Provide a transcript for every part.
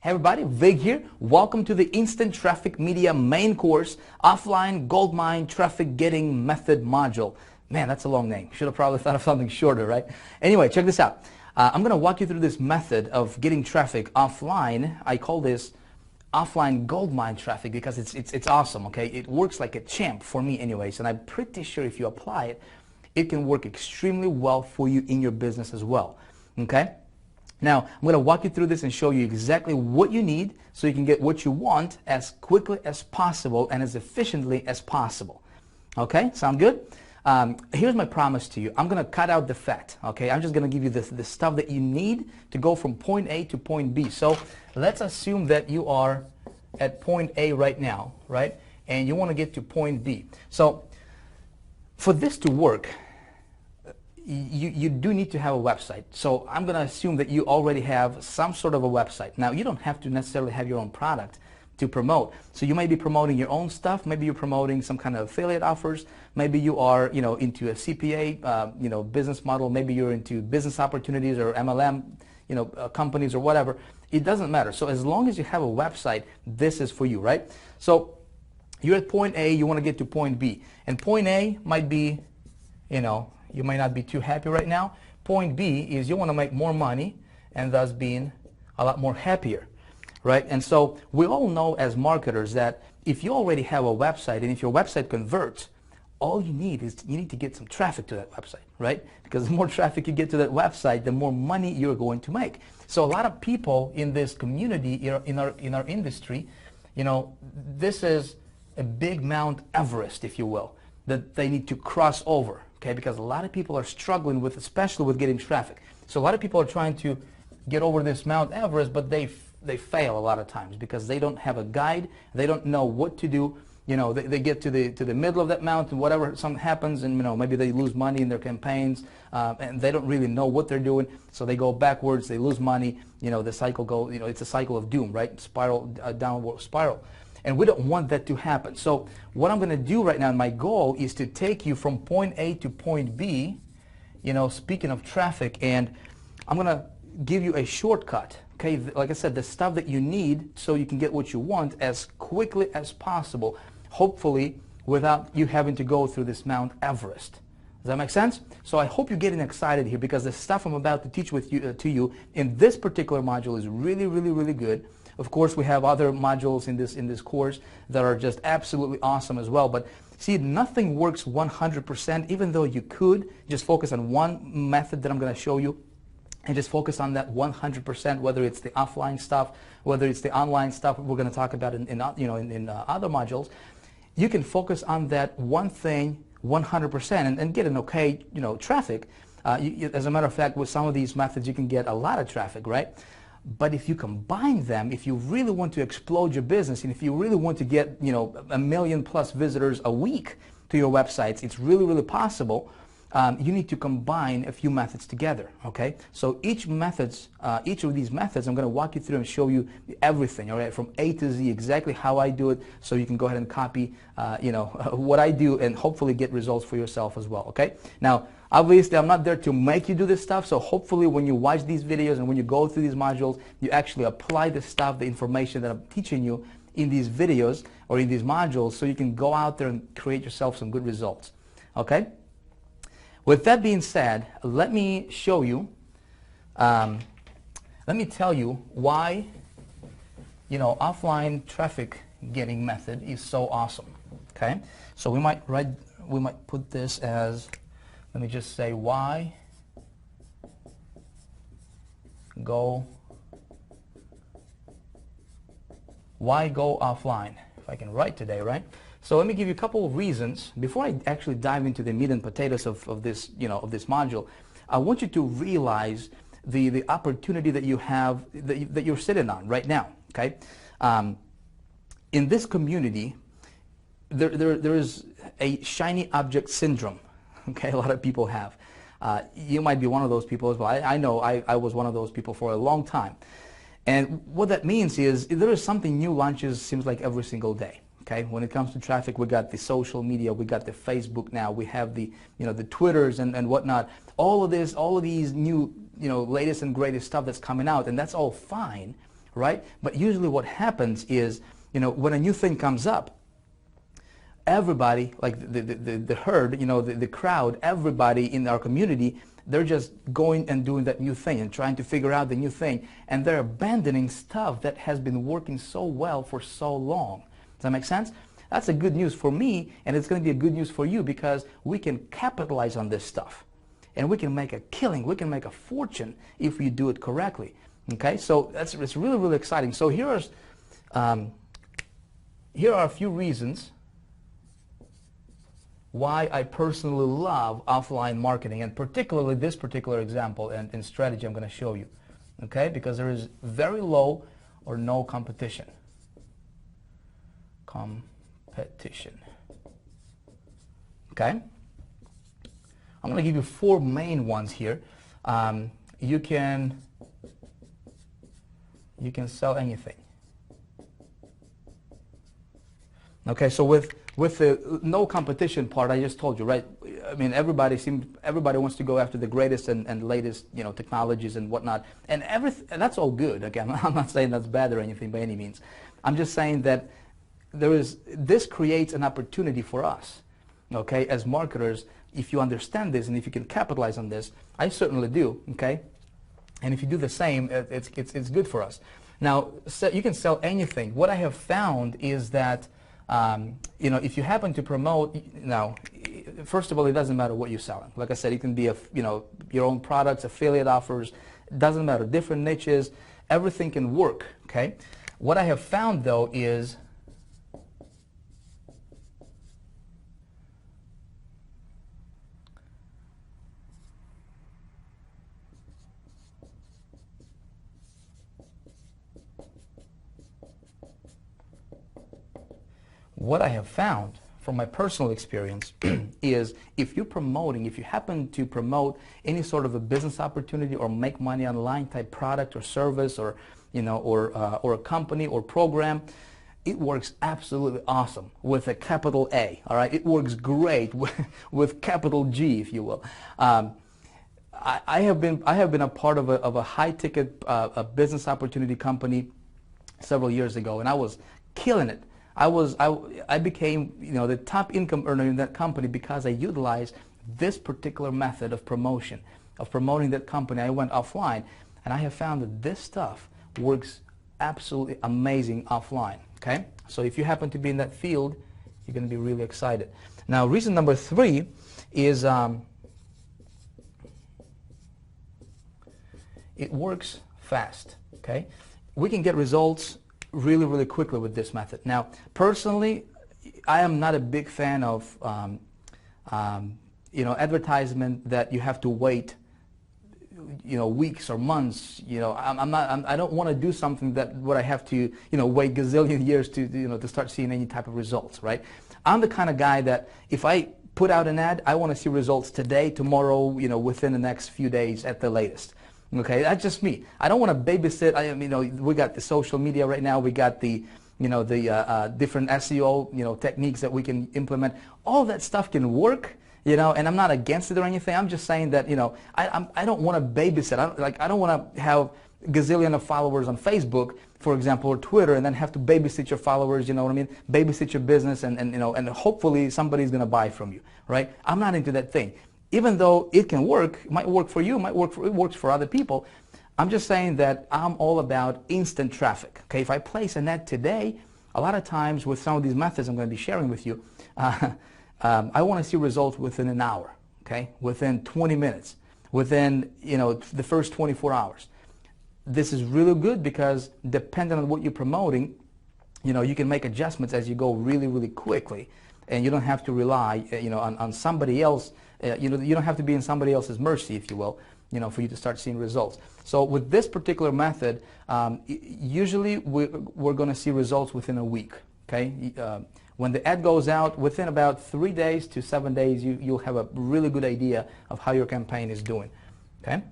Hey everybody, Vig here. Welcome to the Instant Traffic Media main course, Offline Goldmine Traffic Getting Method module. Man, that's a long name. Should have probably thought of something shorter, right? Anyway, check this out. I'm going to walk you through this method of getting traffic offline. I call this offline goldmine traffic because it's awesome, okay? It works like a champ for me anyways, and I'm pretty sure if you apply it, it can work extremely well for you in your business as well, okay? Now, I'm going to walk you through this and show you exactly what you need so you can get what you want as quickly as possible and as efficiently as possible. Okay, sound good? Here's my promise to you. I'm going to cut out the fat, okay? I'm just going to give you the stuff that you need to go from point A to point B. So let's assume that you are at point A right now, right? And you want to get to point B. So for this to work, you do need to have a website. So I'm going to assume that you already have some sort of a website. Now, you don't have to necessarily have your own product to promote. So you may be promoting your own stuff. Maybe you're promoting some kind of affiliate offers. Maybe you are, into a CPA, business model. Maybe you're into business opportunities or MLM, companies or whatever. It doesn't matter. So as long as you have a website, this is for you, right? So you're at point A, you want to get to point B. And point A might be, you might not be too happy right now. Point B is you want to make more money and thus being a lot more happier, right? And so we all know as marketers that if you already have a website and if your website converts, all you need is you need to get some traffic to that website, right? Because the more traffic you get to that website, the more money you're going to make. So a lot of people in this community, in our industry, this is a big Mount Everest, if you will, that they need to cross over. Okay, because a lot of people are struggling with, especially with getting traffic. So a lot of people are trying to get over this Mount Everest, but they fail a lot of times because they don't have a guide. They don't know what to do. They get to the middle of that mountain, whatever something happens, and maybe they lose money in their campaigns, and they don't really know what they're doing. So they go backwards. They lose money. The cycle goes. It's a cycle of doom, right? Spiral, downward spiral. And we don't want that to happen. So what I'm going to do right now, and my goal is to take you from point A to point B, speaking of traffic, and I'm going to give you a shortcut, okay? Like I said, the stuff that you need so you can get what you want as quickly as possible, hopefully without you having to go through this Mount Everest. Does that make sense? So I hope you're getting excited here because the stuff I'm about to teach to you in this particular module is really, really, really good. Of course, we have other modules in this course that are just absolutely awesome as well. But see, nothing works 100%, even though you could just focus on one method that I'm going to show you and just focus on that 100%, whether it's the offline stuff, whether it's the online stuff we're going to talk about in other modules. You can focus on that one thing 100% and get an okay, traffic. As a matter of fact, with some of these methods, you can get a lot of traffic, right? But if you combine them, if you really want to explode your business, and if you really want to get, 1 million+ visitors a week to your websites, it's really, really possible. You need to combine a few methods together, okay? So each of these methods, I'm going to walk you through and show you everything, all right, from A to Z, exactly how I do it, so you can go ahead and copy, what I do and hopefully get results for yourself as well, okay? Now, obviously, I'm not there to make you do this stuff, so hopefully when you watch these videos and when you go through these modules, you actually apply the stuff, the information that I'm teaching you in these videos or in these modules so you can go out there and create yourself some good results, okay? With that being said, let me show you, let me tell you why, offline traffic getting method is so awesome, okay? So we might put this as, let me just say why go offline, if I can write today, right? So let me give you a couple of reasons before I actually dive into the meat and potatoes of this, of this module. I want you to realize the opportunity that you have, that you're sitting on right now, okay? In this community, there is a shiny object syndrome. Okay, a lot of people have. You might be one of those people as well. I know I was one of those people for a long time. And what that means is there is something new launches, seems like every single day. Okay, when it comes to traffic, we got the social media, we got the Facebook now, we have the the Twitters and whatnot. All of these new latest and greatest stuff that's coming out, and that's all fine. right? But usually what happens is, when a new thing comes up, everybody, like the herd, the crowd, everybody in our community, they're just going and doing that new thing and trying to figure out the new thing, and they're abandoning stuff that has been working so well for so long. Does that make sense? That's a good news for me, and it's going to be a good news for you, because we can capitalize on this stuff, and we can make a killing, we can make a fortune if we do it correctly. Okay, so it's really, really exciting. So here are a few reasons why I personally love offline marketing, and particularly this particular example and strategy I'm going to show you. Okay, because there is very low or no competition. Okay, I'm going to give you 4 main ones here. You can sell anything. Okay, so with the no competition part, I just told you, right? I mean, everybody wants to go after the greatest and latest, technologies and whatnot, and that's all good. Again, I'm not saying that's bad or anything by any means. I'm just saying that this creates an opportunity for us, okay, as marketers. If you understand this and if you can capitalize on this, I certainly do, okay. And if you do the same, it's good for us. Now, so you can sell anything. What I have found is that if you happen to promote, now, first of all, it doesn't matter what you're selling. Like I said, it can be your own products, affiliate offers. It doesn't matter. Different niches, everything can work. Okay. What I have found though is from my personal experience is if you happen to promote any sort of a business opportunity or make money online type product or service or a company or program, it works absolutely awesome with a capital A. All right, it works great with capital G, if you will. I have been a part of a high ticket business opportunity company several years ago, and I was killing it. I became the top income earner in that company because I utilized this particular method of promoting that company. I went offline, and I have found that this stuff works absolutely amazing offline. Okay, so if you happen to be in that field, you're going to be really excited. Now, reason number 3 is it works fast. Okay, we can get results really, really quickly with this method. Now, personally, I am not a big fan of advertisement that you have to wait weeks or months. I don't want to do something that I have to wait gazillion years to start seeing any type of results, right? I'm the kind of guy that if I put out an ad, I want to see results today, tomorrow, within the next few days at the latest. Okay, that's just me. I don't want to babysit. We got the social media right now. We got the different SEO techniques that we can implement. All that stuff can work. And I'm not against it or anything. I'm just saying that I don't want to babysit. I don't want to have gazillion of followers on Facebook, for example, or Twitter, and then have to babysit your followers. You know what I mean? Babysit your business, and hopefully somebody's gonna buy from you, right? I'm not into that thing. Even though it can work, it might work for you, it works for other people. I'm just saying that I'm all about instant traffic. Okay, if I place an ad today, a lot of times with some of these methods I'm going to be sharing with you, I want to see results within an hour. Okay, within 20 minutes, within the first 24 hours. This is really good because depending on what you're promoting, you can make adjustments as you go really, really quickly, and you don't have to rely on somebody else. You don't have to be in somebody else's mercy, if you will, for you to start seeing results. So with this particular method, usually we're going to see results within a week. Okay, when the ad goes out, within about 3 days to 7 days, you'll have a really good idea of how your campaign is doing. Okay,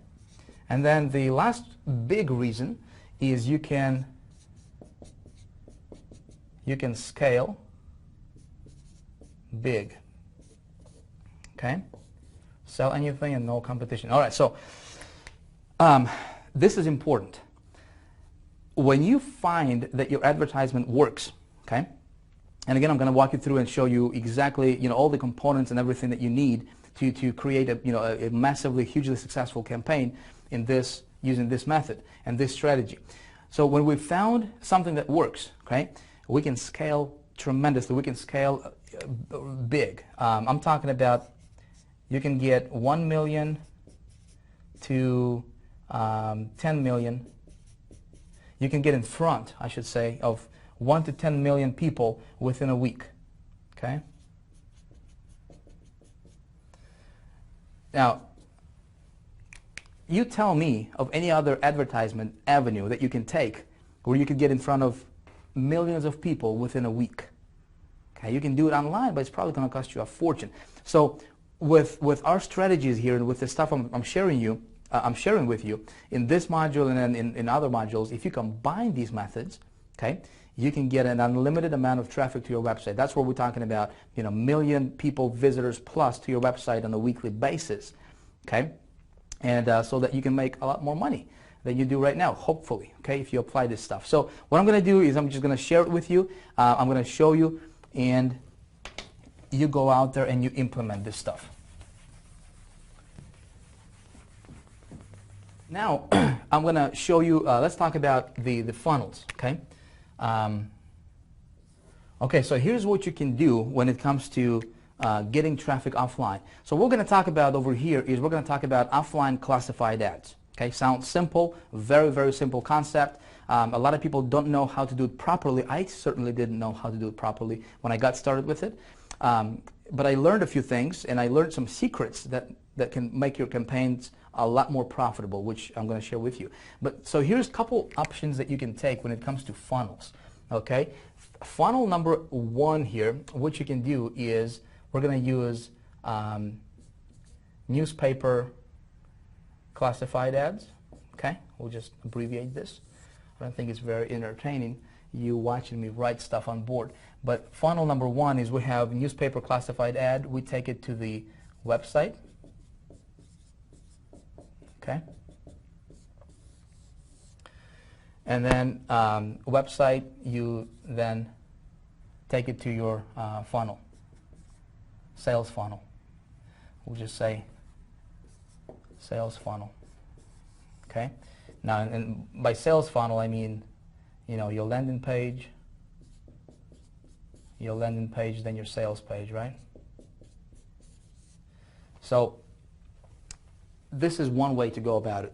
and then the last big reason is you can scale big. Okay, sell anything and no competition. All right, so this is important. when you find that your advertisement works, okay, and again, I'm going to walk you through and show you exactly, all the components and everything that you need to create a massively, hugely successful campaign in this, using this method and this strategy. So when we've found something that works, okay, we can scale tremendously. We can scale big. I'm talking about you can get 1 million to 10 million. You can get in front, I should say, of 1 to 10 million people within a week. Okay? Now, you tell me of any other advertisement avenue that you can take where you could get in front of millions of people within a week. Okay, you can do it online, but it's probably going to cost you a fortune. So with our strategies here and with the stuff I'm sharing with you in this module and then in other modules, if you combine these methods, okay, you can get an unlimited amount of traffic to your website. That's what we're talking about, million people, visitors plus to your website on a weekly basis, okay? And so that you can make a lot more money than you do right now, hopefully, okay, if you apply this stuff. So what I'm going to do is I'm just going to share it with you. I'm going to show you, and you go out there and you implement this stuff. Now, I'm going to show you, let's talk about the funnels, okay? Okay, so here's what you can do when it comes to getting traffic offline. So what we're going to talk about over here is we're going to talk about offline classified ads. Okay, sounds simple, very, very simple concept. A lot of people don't know how to do it properly. I certainly didn't know how to do it properly when I got started with it. But I learned a few things, and I learned some secrets that can make your campaigns a lot more profitable, which I'm going to share with you. But so here's a couple options that you can take when it comes to funnels. Okay, funnel number 1 here, what you can do is we're going to use newspaper classified ads. Okay, we'll just abbreviate this. I don't think it's very entertaining, you watching me write stuff on board. But funnel number 1 is we have newspaper classified ad. We take it to the website. Okay. And then website, you then take it to your funnel, sales funnel. We'll just say sales funnel. Okay. Now, and by sales funnel, I mean, your landing page, then your sales page, right? So this is one way to go about it.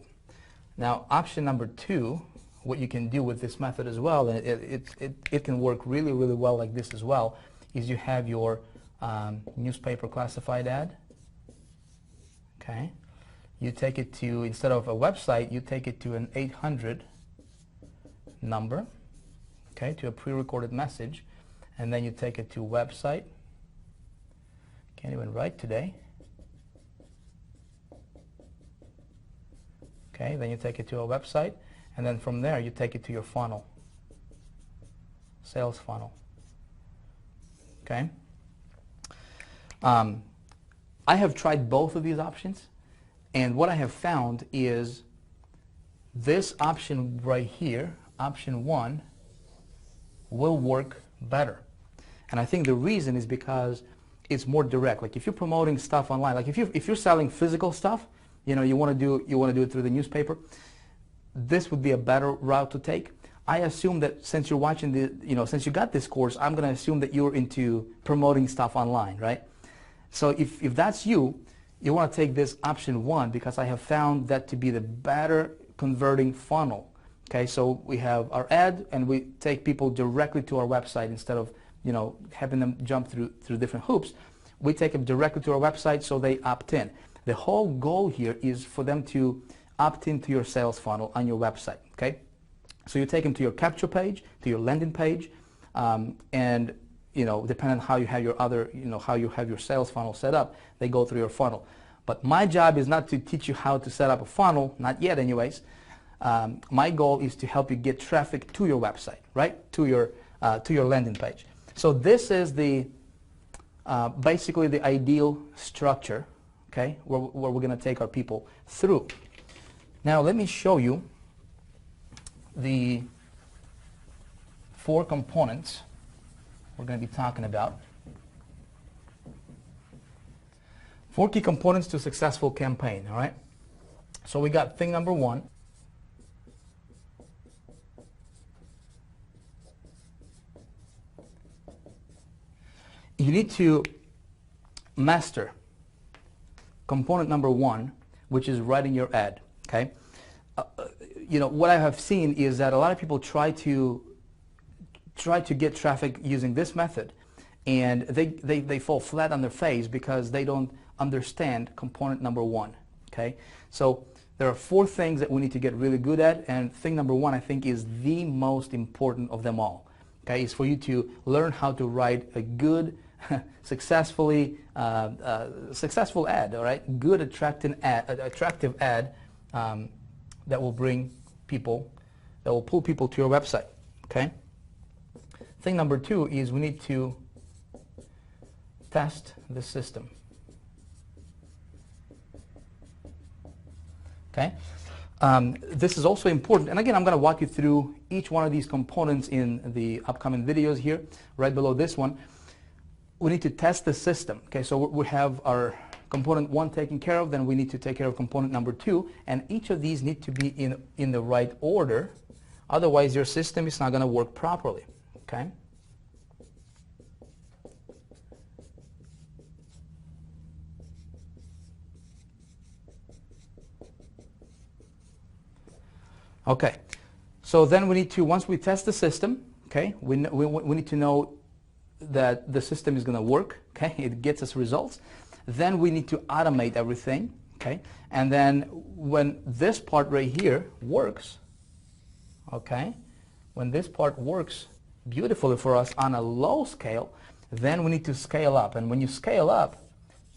Now, option number 2, what you can do with this method as well, and it can work really, really well like this as well, is you have your newspaper classified ad. Okay. You take it to, instead of a website, you take it to an 800 number, okay, to a pre-recorded message, and then you take it to website. Can't even write today. Okay, then you take it to a website, and then from there you take it to your funnel, sales funnel. Okay. I have tried both of these options, and what I have found is this option right here, option 1, will work better. And I think the reason is because it's more direct. Like if you're promoting stuff online, like if you're selling physical stuff, you want to do it through the newspaper, this would be a better route to take. I assume that since you're watching since you got this course, I'm going to assume that you're into promoting stuff online, right? So if that's you want to take this option 1, because I have found that to be the better converting funnel. Okay, so we have our ad, and we take people directly to our website instead of having them jump through different hoops. We take them directly to our website, so they opt in. The whole goal here is for them to opt into your sales funnel on your website. Okay, so you take them to your capture page, to your landing page, and depending on how you have your how you have your sales funnel set up, they go through your funnel. But my job is not to teach you how to set up a funnel, not yet anyways. My goal is to help you get traffic to your website, right? To your landing page. So this is the basically the ideal structure, okay, where we're going to take our people through. Now let me show you the 4 components we're going to be talking about. 4 key components to a successful campaign, all right? So we got thing number 1. You need to master component number 1, which is writing your ad, okay? You know, what I have seen is that a lot of people try to get traffic using this method, and they fall flat on their face because they don't understand component number 1, okay? So there are 4 things that we need to get really good at, and thing number 1, I think, is the most important of them all, okay? Is for you to learn how to write a good, successful ad, all right? Good, attractive ad that will bring people, that will pull people to your website, okay? Thing number 2 is we need to test the system, okay? This is also important, and again, I'm going to walk you through each one of these components in the upcoming videos here, right below this one. We need to test the system, okay? So we have our component 1 taken care of, then we need to take care of component number 2, and each of these need to be in the right order, otherwise your system is not going to work properly, okay? Okay, so then we need to, once we test the system, okay, we need to know that the system is going to work, okay, it gets us results. Then we need to automate everything, okay, and then when this part right here works, okay, when this part works beautifully for us on a low scale, then we need to scale up, and when you scale up,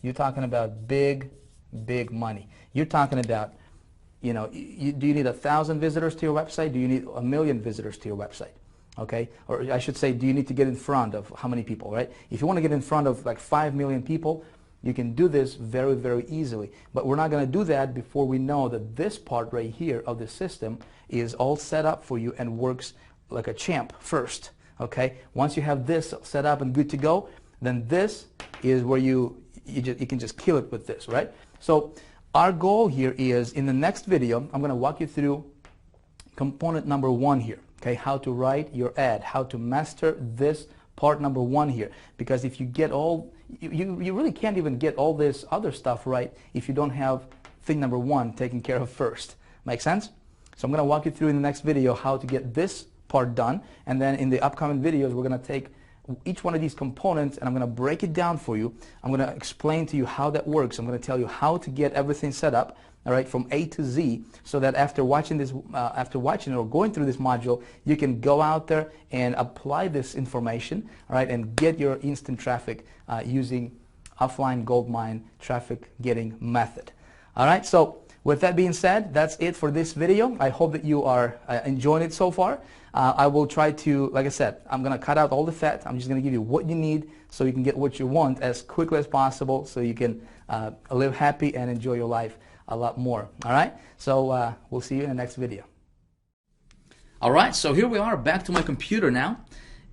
you're talking about big money. You're talking about, you know, do you need 1,000 visitors to your website? Do you need 1,000,000 visitors to your website? Okay, or I should say, do you need to get in front of how many people, right? If you want to get in front of like 5 million people, you can do this very easily. But we're not going to do that before we know that this part right here of the system is all set up for you and works like a champ first, okay? Once you have this set up and good to go, then this is where you can just kill it with this, right? So our goal here is, in the next video, I'm going to walk you through component number 1 here. Okay, how to write your ad, how to master this part number 1 here. Because if you get all, you really can't even get all this other stuff right if you don't have thing number 1 taken care of first. Make sense? So I'm going to walk you through in the next video how to get this part done, and then in the upcoming videos we're going to take each one of these components and I'm going to break it down for you. I'm going to explain to you how that works. I'm going to tell you how to get everything set up, all right, from A to Z, so that after watching this, or going through this module, you can go out there and apply this information, all right, and get your instant traffic using offline goldmine traffic getting method. All right, so with that being said, that's it for this video. I hope that you are enjoying it so far. I will try to, like I said, I'm going to cut out all the fat. I'm just going to give you what you need so you can get what you want as quickly as possible, so you can live happy and enjoy your life a lot more. All right, so we'll see you in the next video. All right, so here we are back to my computer now,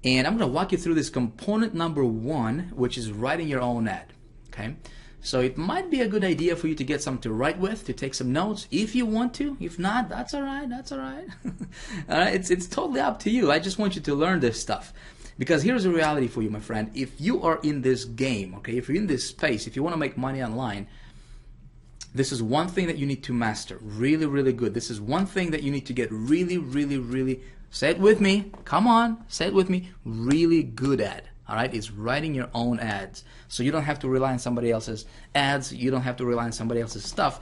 and I'm going to walk you through this component number 1, which is writing your own ad. Okay, so it might be a good idea for you to get something to write with, to take some notes if you want to. If not, that's all right. That's all right. All right, it's totally up to you. I just want you to learn this stuff. Because here's the reality for you, my friend. If you are in this game, okay, if you're in this space, if you want to make money online, this is one thing that you need to master really good. This is one thing that you need to get really, say it with me, come on, say it with me, really good at. All right, is writing your own ads. So you don't have to rely on somebody else's ads. You don't have to rely on somebody else's stuff.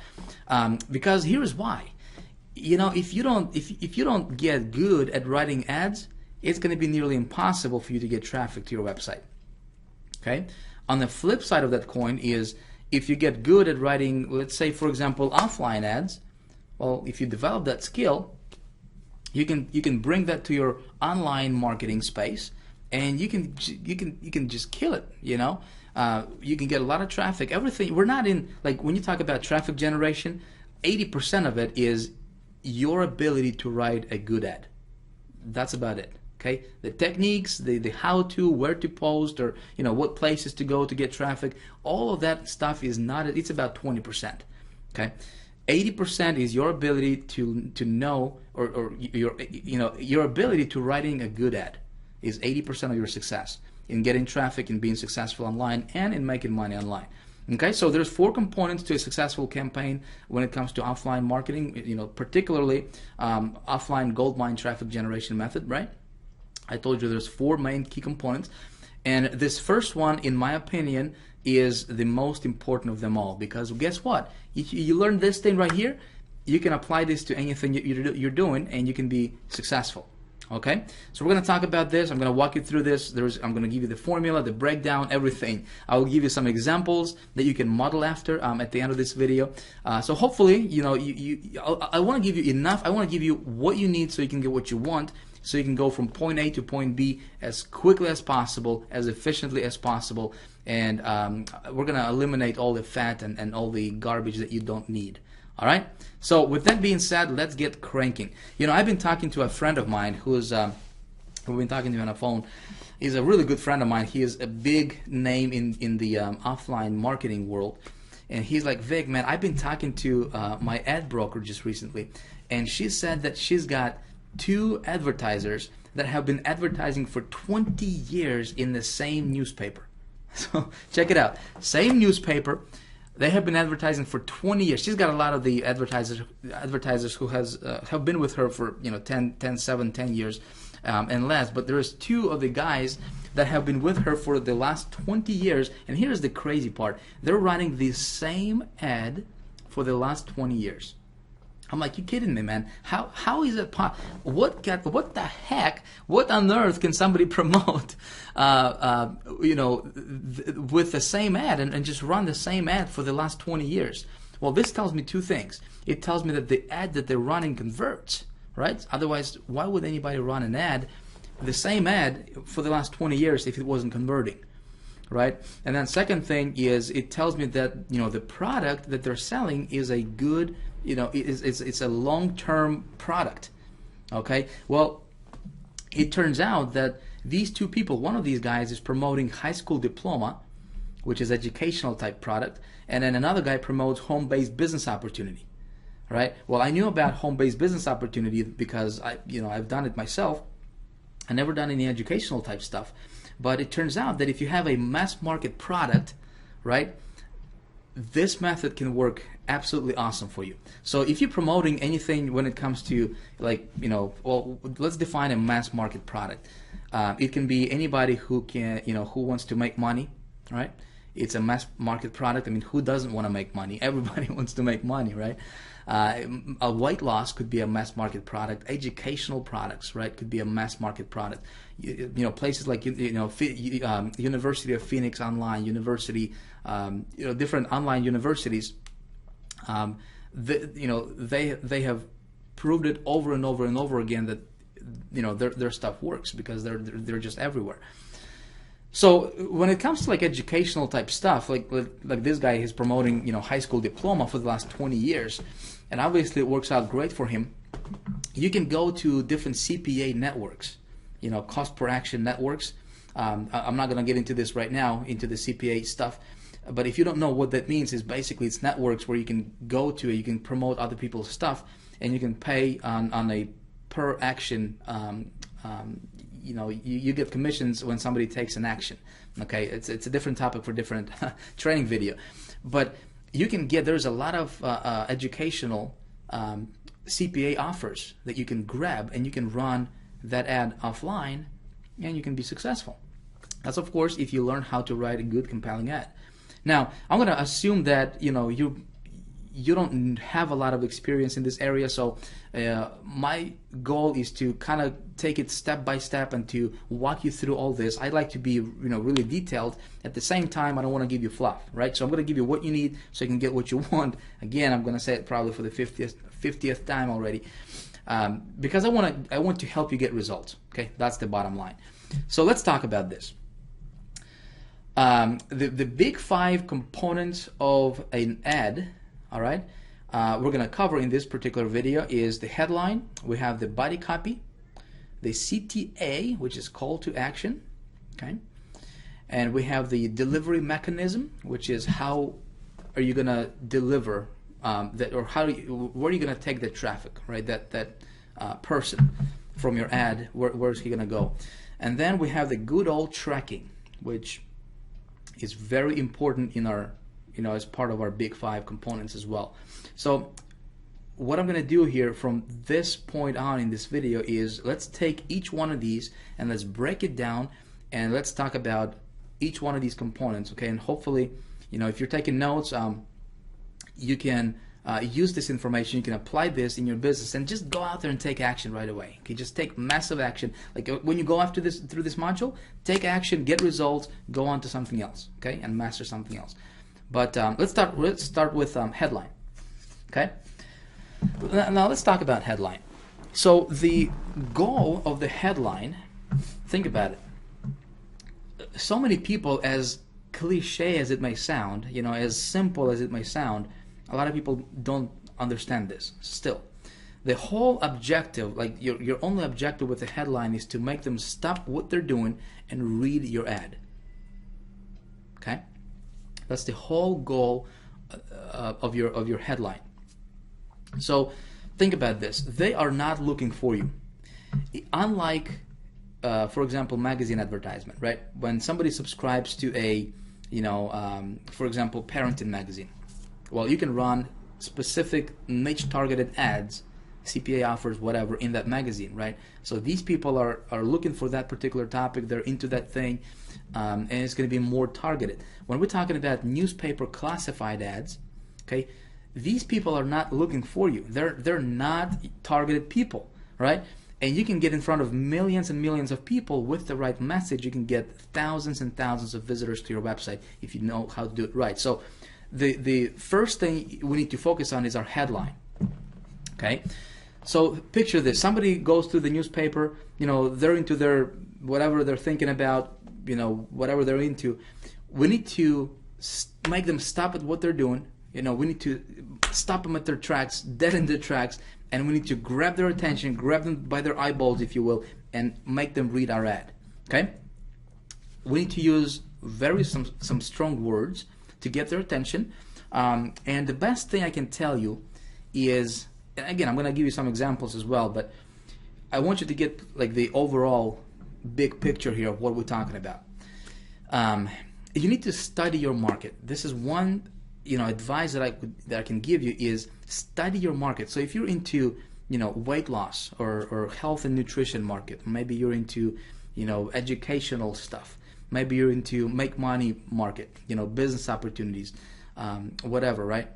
Because here's why. You know, if you don't get good at writing ads, it's going to be nearly impossible for you to get traffic to your website. Okay? On the flip side of that coin is, if you get good at writing, let's say, for example, offline ads, well, if you develop that skill, you can bring that to your online marketing space, and you can just kill it. You know, you can get a lot of traffic. Everything, we're not in, like, when you talk about traffic generation, 80% of it is your ability to write a good ad. That's about it. Okay, the techniques, the how-to, where to post, or what places to go to get traffic, all of that stuff is not. It's about 20%. Okay, 80% is your ability to know, or your ability to writing a good ad is 80% of your success in getting traffic, in being successful online, and in making money online. Okay, so there's 4 components to a successful campaign when it comes to offline marketing, particularly offline goldmine traffic generation method, right? I told you there's 4 main key components, and this first one, in my opinion, is the most important of them all, because guess what? You learn this thing right here, you can apply this to anything you're doing, and you can be successful. Okay, so we're going to talk about this. I'm going to walk you through this. I'm going to give you the formula, the breakdown, everything. I will give you some examples that you can model after at the end of this video. So hopefully, I want to give you enough. I want to give you what you need so you can get what you want, so you can go from point A to point B as quickly as possible, as efficiently as possible, and we're going to eliminate all the fat and all the garbage that you don't need. All right. So with that being said, let's get cranking. I've been talking to a friend of mine who's we've been talking to on the phone. He's a really good friend of mine. He is a big name in the offline marketing world, and he's like, Vic, man, I've been talking to my ad broker just recently, and she said that she's got 2 advertisers that have been advertising for 20 years in the same newspaper. So check it out. Same newspaper. They have been advertising for 20 years. She's got a lot of the advertisers who have been with her for 10 years and less. But there's 2 of the guys that have been with her for the last 20 years. And here's the crazy part: they're running the same ad for the last 20 years. I'm like, you kidding me, man? How is it possible? What the heck? What on earth can somebody promote, with the same ad and just run the same ad for the last 20 years? Well, this tells me 2 things. It tells me that the ad that they're running converts, right? Otherwise, why would anybody run an ad, the same ad, for the last 20 years if it wasn't converting? Right? And then second thing is, it tells me that the product that they're selling is a good, it's a long-term product. Okay? Well, it turns out that these 2 people, one of these guys is promoting high school diploma, which is educational type product, and then another guy promotes home-based business opportunity. Right? Well, I knew about home-based business opportunity because I've done it myself. I never done any educational type stuff. But it turns out that if you have a mass market product, right, this method can work absolutely awesome for you. So if you're promoting anything when it comes to, well, let's define a mass market product. It can be anybody who who wants to make money, right? It's a mass market product. I mean, who doesn't want to make money? Everybody wants to make money, right? A weight loss could be a mass market product. Educational products, right, could be a mass market product. Places like University of Phoenix Online, University, different online universities. They have proved it over and over and over again that their stuff works because they're just everywhere. So when it comes to like educational type stuff, like this guy is promoting high school diploma for the last 20 years, and obviously it works out great for him. You can go to different CPA networks, cost per action networks. I'm not going to get into this right now, into the CPA stuff, but if you don't know what that means, is basically it's networks where you can go to, you can promote other people's stuff, and you can pay on a per action. You get commissions when somebody takes an action. Okay, it's a different topic for different training video, but you can get, there's a lot of educational CPA offers that you can grab, and you can run that ad offline, and you can be successful. That's of course if you learn how to write a good, compelling ad. Now, I'm going to assume that you don't have a lot of experience in this area, so my goal is to kind of take it step by step and to walk you through all this. I'd like to be really detailed. At the same time, I don't want to give you fluff, right? So I'm going to give you what you need so you can get what you want. Again, I'm going to say it probably for the 50th time already, because I want to help you get results. Okay, that's the bottom line. So let's talk about this. The big 5 components of an ad, all right, we're going to cover in this particular video is the headline. We have the body copy, the CTA, which is call to action, okay? And we have the delivery mechanism, which is how are you going to deliver that, or where are you going to take the traffic, right? That person from your ad, where is he going to go? And then we have the good old tracking, which is very important in our, as part of our big 5 components as well. So what I'm going to do here from this point on in this video is let's take each one of these and let's break it down, and let's talk about each one of these components, okay? And hopefully, if you're taking notes, you can use this information, you can apply this in your business, and just go out there and take action right away. Okay, just take massive action. Like when you go after this through this module, take action, get results, go on to something else, okay, and master something else. But let's start with headline, okay? Now let's talk about headline. So the goal of the headline, think about it. So many people, as cliche as it may sound, as simple as it may sound, a lot of people don't understand this still. The whole objective, like your only objective with the headline, is to make them stop what they're doing and read your ad. Okay? That's the whole goal of your headline. So think about this. They are not looking for you. Unlike for example, magazine advertisement, right? When somebody subscribes to a, for example, parenting magazine, well, you can run specific niche targeted ads, CPA offers, whatever, in that magazine, right? So these people are looking for that particular topic, they're into that thing, and it's going to be more targeted. When we're talking about newspaper classified ads, okay, these people are not looking for you. They're not targeted people, right? And you can get in front of millions and millions of people with the right message. You can get thousands and thousands of visitors to your website if you know how to do it right. So the first thing we need to focus on is our headline. Okay? So picture this. Somebody goes through the newspaper, they're into their, whatever they're thinking about, whatever they're into. We need to make them stop at what they're doing. We need to stop them at their tracks, dead in their tracks, and we need to grab their attention, grab them by their eyeballs, if you will, and make them read our ad. Okay? We need to use some strong words to get their attention. And the best thing I can tell you is, and again, I'm going to give you some examples as well, but I want you to get like the overall big picture here of what we're talking about. You need to study your market. This is one advice that I can give you is study your market. So if you're into weight loss or health and nutrition market, maybe you're into educational stuff, maybe you're into make money market, business opportunities, whatever, right?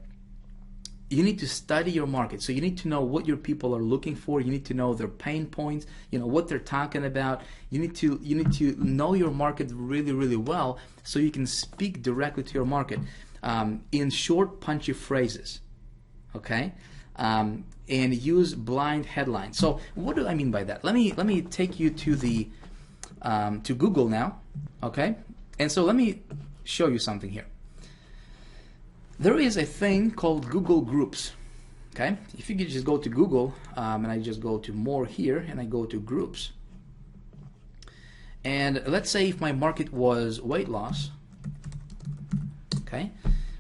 You need to study your market. So you need to know what your people are looking for. You need to know their pain points, what they're talking about. You need to know your market really, really well so you can speak directly to your market. In short, punchy phrases, okay, and use blind headlines. So, what do I mean by that? Let me take you to the to Google now, okay, and so let me show you something here. There is a thing called Google Groups, okay. If you could just go to Google, and I just go to more here, and I go to Groups, and let's say if my market was weight loss, okay.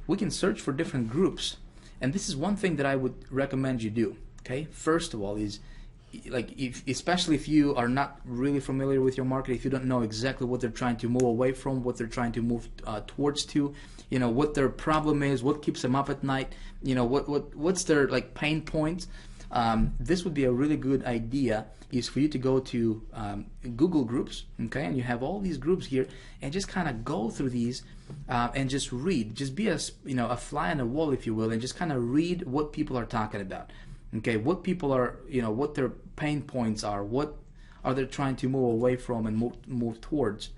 We can search for different groups, and this is one thing that I would recommend you do. Okay, first of all is especially if you are not really familiar with your market, if you don't know exactly what they're trying to move away from, what they're trying to move towards to, what their problem is, what keeps them up at night, what's their pain points. This would be a really good idea is for you to go to Google Groups, okay, and you have all these groups here, and just kind of go through these and just read. Just be a fly on the wall, if you will, and just kind of read what people are talking about. Okay, what people are, what their pain points are, what are they trying to move away from and move towards.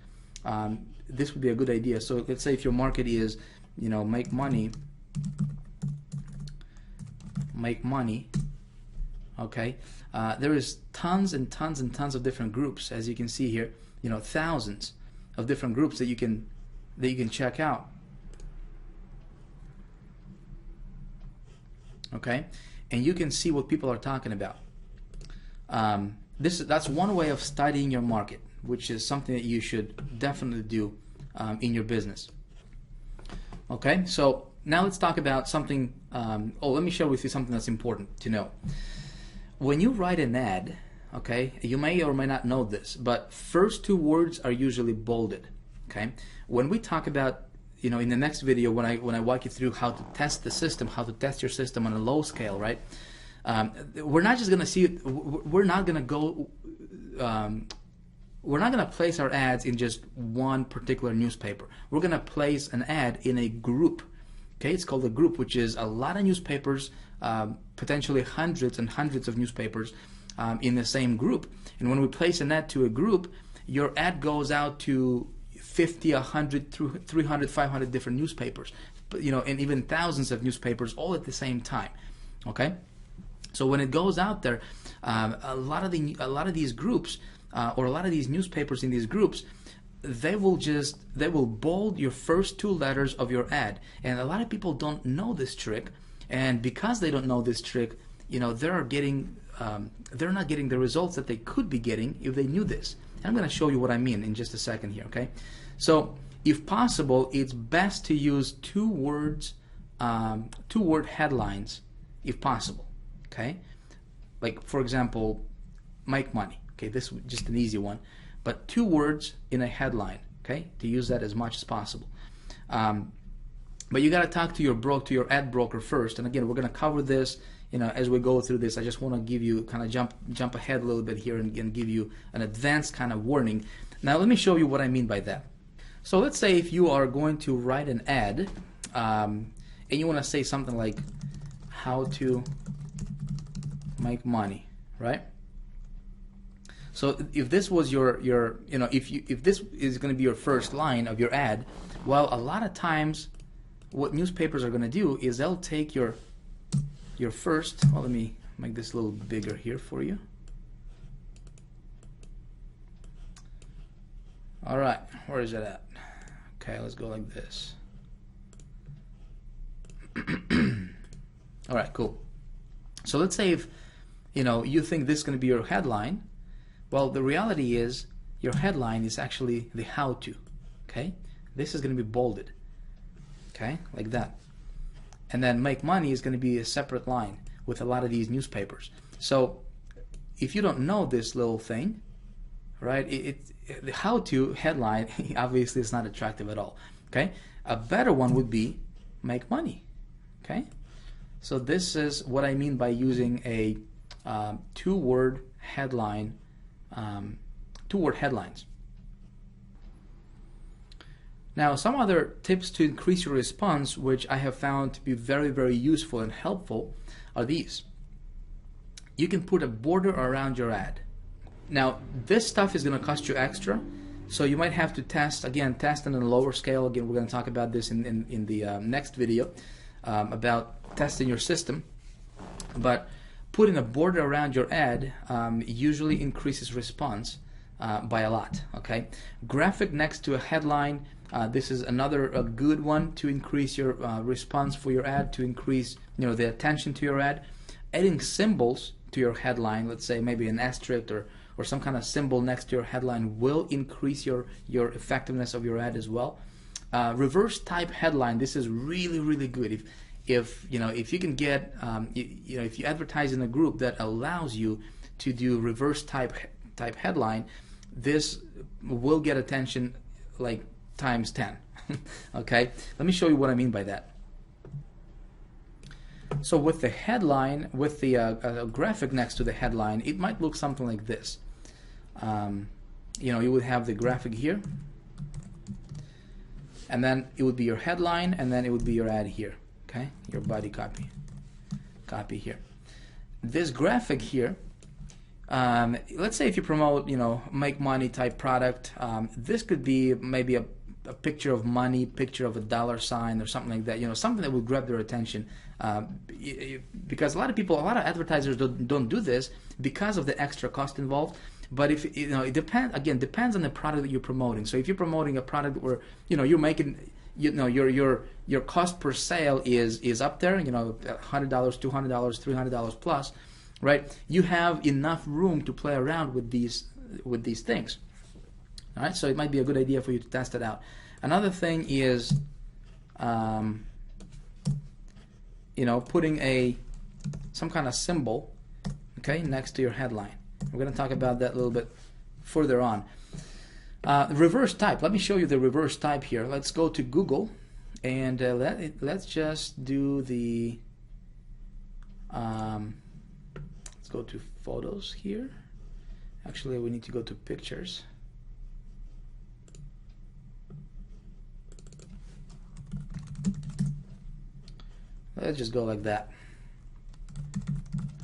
This would be a good idea. So let's say if your market is, make money. Okay, there is tons and tons and tons of different groups, as you can see here. Thousands of different groups that you can check out. Okay, and you can see what people are talking about. that's one way of studying your market, which is something that you should definitely do in your business. Okay, so now let's talk about something. Let me share with you something that's important to know. When you write an ad, okay, you may or may not know this, but first two words are usually bolded. Okay, when we talk about, in the next video, when I walk you through how to test the system, how to test your system on a low scale, right? We're not just gonna see. We're not gonna go. We're not gonna place our ads in just one particular newspaper. We're gonna place an ad in a group. Okay, it's called a group, which is a lot of newspapers, potentially hundreds and hundreds of newspapers in the same group. And when we place an ad to a group, your ad goes out to 50, 100, 300, 500 different newspapers, and even thousands of newspapers all at the same time. Okay, so when it goes out there, a lot of these groups or a lot of these newspapers in these groups, they will bold your first two letters of your ad, and a lot of people don't know this trick, and because they don't know this trick, they're not getting the results that they could be getting if they knew this. And I'm going to show you what I mean in just a second here. Okay, so if possible, it's best to use two-word headlines if possible. Okay, like for example, make money. Okay, this is just an easy one, but 2 words in a headline. Okay, to use that as much as possible. But you got to talk to your ad broker first. And again, we're going to cover this. As we go through this, I just want to give you kind of jump ahead a little bit here and give you an advanced kind of warning. Now, let me show you what I mean by that. So let's say if you are going to write an ad, and you want to say something like how to make money, right? So if this was if this is going to be your first line of your ad, well, a lot of times what newspapers are going to do is they'll take your first, let me make this a little bigger here for you. All right, where is it at? Okay, let's go like this. All right, cool. So let's say if you think this is going to be your headline. Well, the reality is your headline is actually the how-to. Okay, this is going to be bolded. Okay, like that. And then make money is going to be a separate line with a lot of these newspapers. So if you don't know this little thing, right, the how-to headline obviously is not attractive at all. Okay, a better one would be make money. Okay, so this is what I mean by using a two-word headline, two-word headlines. Now, some other tips to increase your response, which I have found to be very, very useful and helpful, are these. You can put a border around your ad. Now, this stuff is going to cost you extra, so you might have to test on a lower scale. Again, we're going to talk about this in the next video about testing your system. But putting a border around your ad usually increases response by a lot. Okay, graphic next to a headline. This is another good one to increase your response for your ad, to increase the attention to your ad. Adding symbols to your headline, let's say maybe an asterisk or some kind of symbol next to your headline, will increase your effectiveness of your ad as well. Reverse type headline. This is really, really good. If you can get if you advertise in a group that allows you to do reverse type headline, this will get attention like times 10. Okay, let me show you what I mean by that. So with the headline, with the graphic next to the headline, it might look something like this. You would have the graphic here, and then it would be your headline, and then it would be your ad here. Okay, your body copy here. This graphic here, let's say if you promote, make money type product, this could be maybe a picture of money, picture of a dollar sign or something like that, something that would grab their attention, because a lot of advertisers don't do this because of the extra cost involved. But if it depends on the product that you're promoting. So if you're promoting a product where you're making your cost per sale is up there, $100, $200, $300 plus, right? You have enough room to play around with these things. All right, so it might be a good idea for you to test it out. Another thing is, putting some kind of symbol, okay, next to your headline. We're going to talk about that a little bit further on. Reverse type. Let me show you the reverse type here. Let's go to Google, and let's just do the. Let's go to photos here. Actually, we need to go to pictures. Let's just go like that.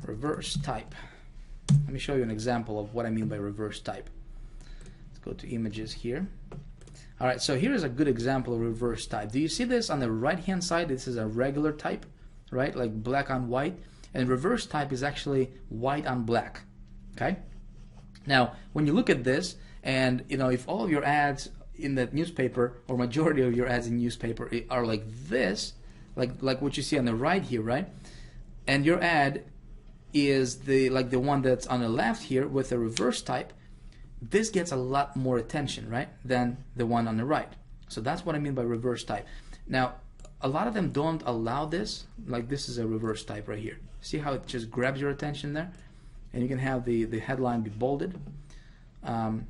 Reverse type. Let me show you an example of what I mean by reverse type. Let's go to images here. All right, so here is a good example of reverse type. Do you see this on the right hand side? This is a regular type, right? Like black on white. And reverse type is actually white on black. Okay? Now, when you look at this, and if all of your ads in the newspaper, or majority of your ads in newspaper are like this, like what you see on the right here, right? And your ad is the one that's on the left here with a reverse type, this gets a lot more attention, right, than the one on the right. So that's what I mean by reverse type. Now, a lot of them don't allow this. Like this is a reverse type right here. See how it just grabs your attention there? And you can have the headline be bolded. So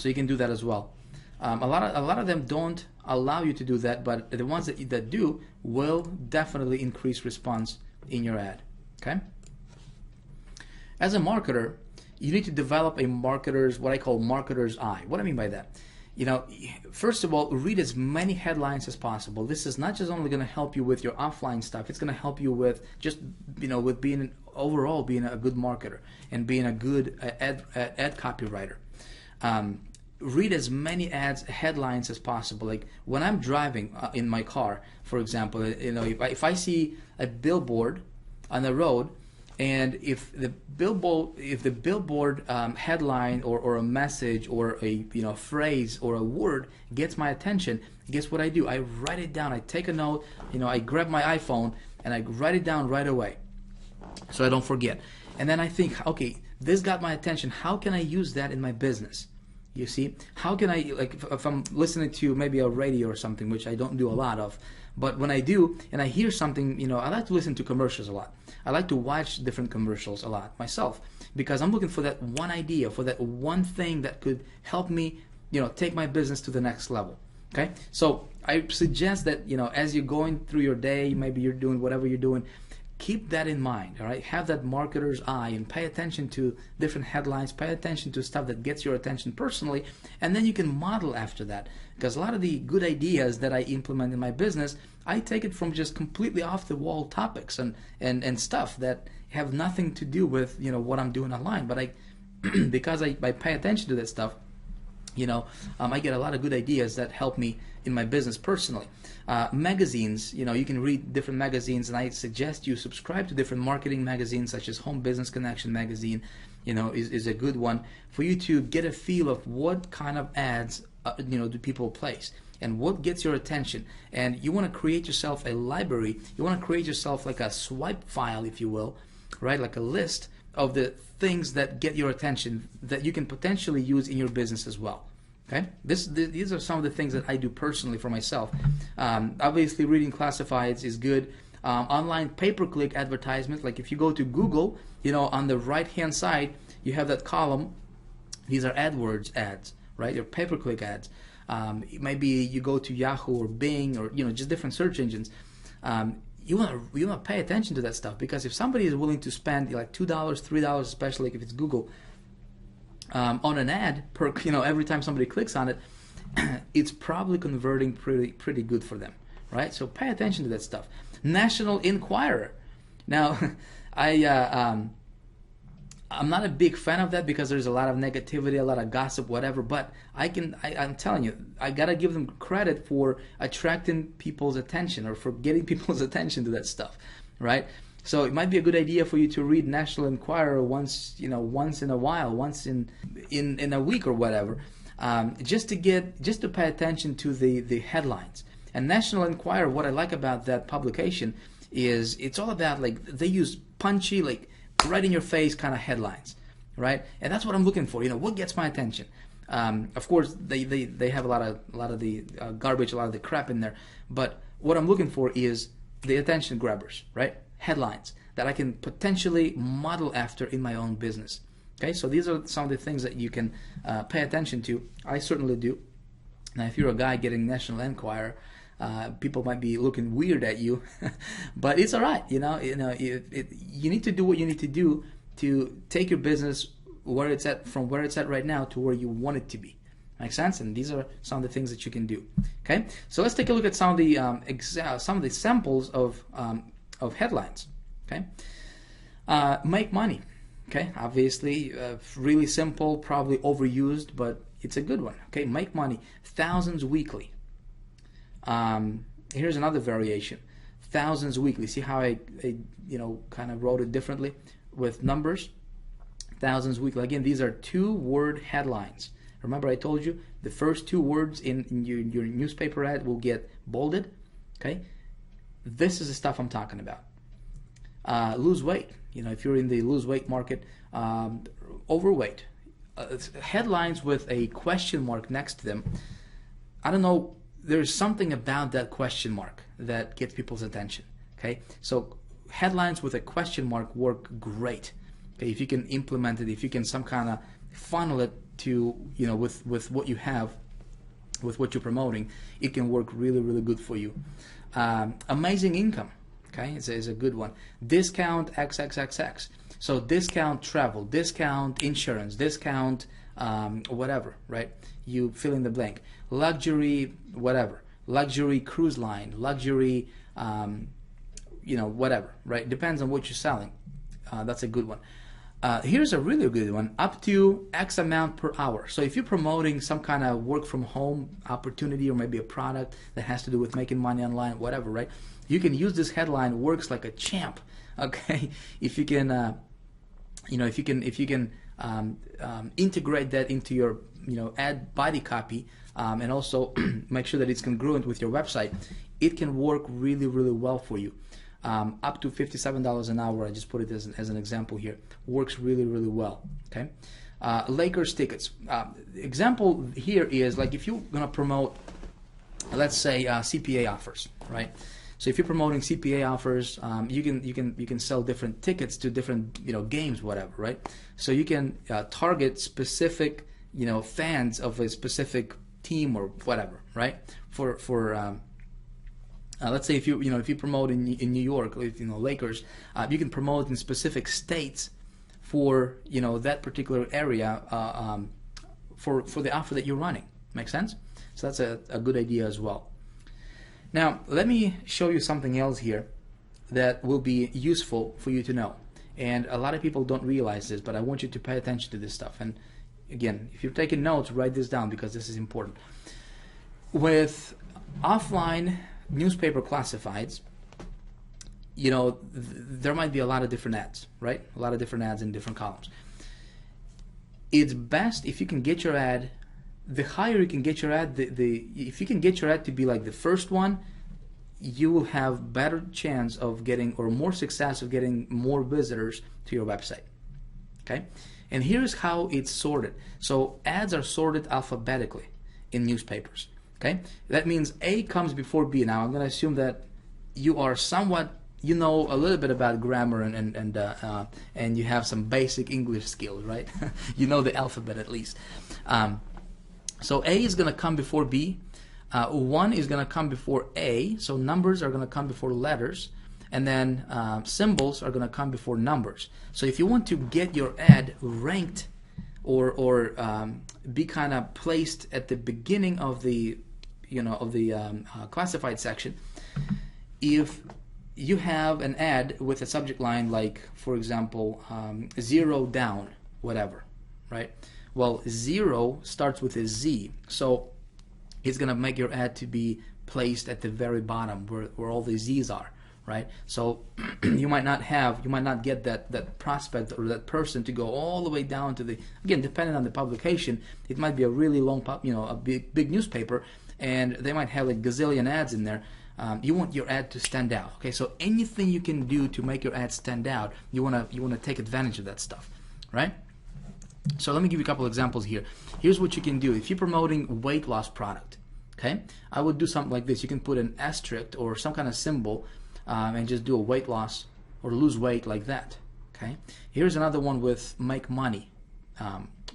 you can do that as well. A lot of them don't allow you to do that, but the ones that do will definitely increase response in your ad. Okay? As a marketer, you need to develop what I call marketer's eye. What I mean by that? First of all, read as many headlines as possible. This is not just only going to help you with your offline stuff. It's going to help you with just, with being overall being a good marketer and being a good ad copywriter. Read as many headlines as possible. Like when I'm driving in my car, for example, if I see a billboard on the road, and if the billboard headline or a message or a phrase or a word gets my attention, guess what I do? I write it down. I take a note. I grab my iPhone and I write it down right away, so I don't forget. And then I think, okay, this got my attention. How can I use that in my business? You see, how can I, like, if I'm listening to maybe a radio or something, which I don't do a lot of, but when I do and I hear something, I like to listen to commercials a lot. I like to watch different commercials a lot myself, because I'm looking for that one idea, for that one thing that could help me, take my business to the next level. Okay, so I suggest that as you're going through your day, maybe you're doing whatever you're doing, keep that in mind. All right, have that marketer's eye and pay attention to different headlines, pay attention to stuff that gets your attention personally, and then you can model after that. Because a lot of the good ideas that I implement in my business, I take it from just completely off the wall topics and stuff that have nothing to do with what I'm doing online. But because I pay attention to that stuff, I get a lot of good ideas that help me in my business personally. Magazines, you can read different magazines, and I suggest you subscribe to different marketing magazines, such as Home Business Connection magazine, is a good one for you to get a feel of what kind of ads, do people place and what gets your attention. And you want to create yourself a library. You want to create yourself like a swipe file, if you will, right? Like a list of the things that get your attention that you can potentially use in your business as well. Okay, these are some of the things that I do personally for myself. Obviously, reading classifieds is good. Online pay-per-click advertisements, like if you go to Google, on the right-hand side, you have that column. These are AdWords ads, right? Your pay-per-click ads. Maybe you go to Yahoo or Bing or just different search engines. You want to pay attention to that stuff, because if somebody is willing to spend like $2, $3, especially if it's Google, on an ad per every time somebody clicks on it, it's probably converting pretty good for them, right? So pay attention to that stuff. National Enquirer. Now, I'm not a big fan of that because there's a lot of negativity, a lot of gossip, whatever. But I'm telling you, I gotta give them credit for attracting people's attention or for getting people's attention to that stuff, right? So it might be a good idea for you to read National Enquirer once in a while, once in a week or whatever, just to pay attention to the headlines. And National Enquirer, what I like about that publication is it's all about, like, they use punchy, like right in your face kind of headlines, right? And that's what I'm looking for. What gets my attention? Of course, they have a lot of the garbage, a lot of the crap in there. But what I'm looking for is the attention grabbers, right? Headlines that I can potentially model after in my own business. Okay, so these are some of the things that you can pay attention to. I certainly do. Now, if you're a guy getting National Enquirer, people might be looking weird at you, but it's all right. You need to do what you need to do to take your business from where it's at right now to where you want it to be. Make sense? And these are some of the things that you can do. Okay, so let's take a look at some of the samples of headlines. Okay, make money. Okay, obviously, really simple, probably overused, but it's a good one. Okay, make money. Thousands weekly. Here's another variation. Thousands weekly. See how I kind of wrote it differently with numbers? Thousands weekly. Again, these are 2-word headlines. Remember I told you the first 2 words in your newspaper ad will get bolded. Okay, this is the stuff I'm talking about. Lose weight. If you're in the lose weight market, overweight. Headlines with a question mark next to them. I don't know, there's something about that question mark that gets people's attention. Okay, so headlines with a question mark work great. Okay, if you can implement it, if you can some kind of funnel it to with what you have, with what you're promoting, it can work really, really good for you. Amazing income. Okay, it's a good one. Discount XXXX. So discount travel, discount insurance, discount whatever, right? You fill in the blank. Luxury whatever. Luxury cruise line, luxury whatever, right? Depends on what you're selling. That's a good one. Here's a really good one, up to X amount per hour. So if you're promoting some kind of work from home opportunity or maybe a product that has to do with making money online, whatever, right? You can use this headline, works like a champ. Okay, if you can, if you can integrate that into your, ad body copy, and also make sure that it's congruent with your website, it can work really, really well for you. Up to $57 an hour, I just put it as an example here, works really, really well. Okay, Lakers tickets. Example here is like if you're gonna promote, let's say CPA offers, right? So if you're promoting CPA offers, you can sell different tickets to different games, whatever, right? So you can target specific fans of a specific team or whatever, right? For let's say if you promote in New York, Lakers, you can promote in specific states for that particular area for the offer that you're running. Make sense? So that's a good idea as well. Now let me show you something else here that will be useful for you to know. And a lot of people don't realize this, but I want you to pay attention to this stuff. And again, if you're taking notes, write this down because this is important. With offline newspaper classifieds, there might be a lot of different ads, right? A lot of different ads in different columns. It's best if you can get your ad, the higher you can get your ad, if you can get your ad to be like the first one, you will have better chance of getting, or more success of getting more visitors to your website. Okay? And here's how it's sorted. So ads are sorted alphabetically in newspapers. Okay, that means A comes before B. Now I'm going to assume that you are somewhat, a little bit about grammar and you have some basic English skills, right? You know the alphabet at least. So A is going to come before B. 1 is going to come before A. So numbers are going to come before letters, and then symbols are going to come before numbers. So if you want to get your ad ranked or be kind of placed at the beginning of the classified section, if you have an ad with a subject line like, for example, 0 down, whatever, right? Well, 0 starts with a Z, so it's going to make your ad to be placed at the very bottom where all the Z's are, right? So you might not get that prospect or that person to go all the way down to the, again, depending on the publication, it might be a really long, a big newspaper, and they might have like gazillion ads in there. you want your ad to stand out. Okay, so anything you can do to make your ad stand out, you wanna take advantage of that stuff, right? So let me give you a couple examples here. Here's what you can do if you're promoting weight loss product. Okay, I would do something like this. You can put an asterisk or some kind of symbol and just do a weight loss or lose weight like that. Okay, here's another one with make money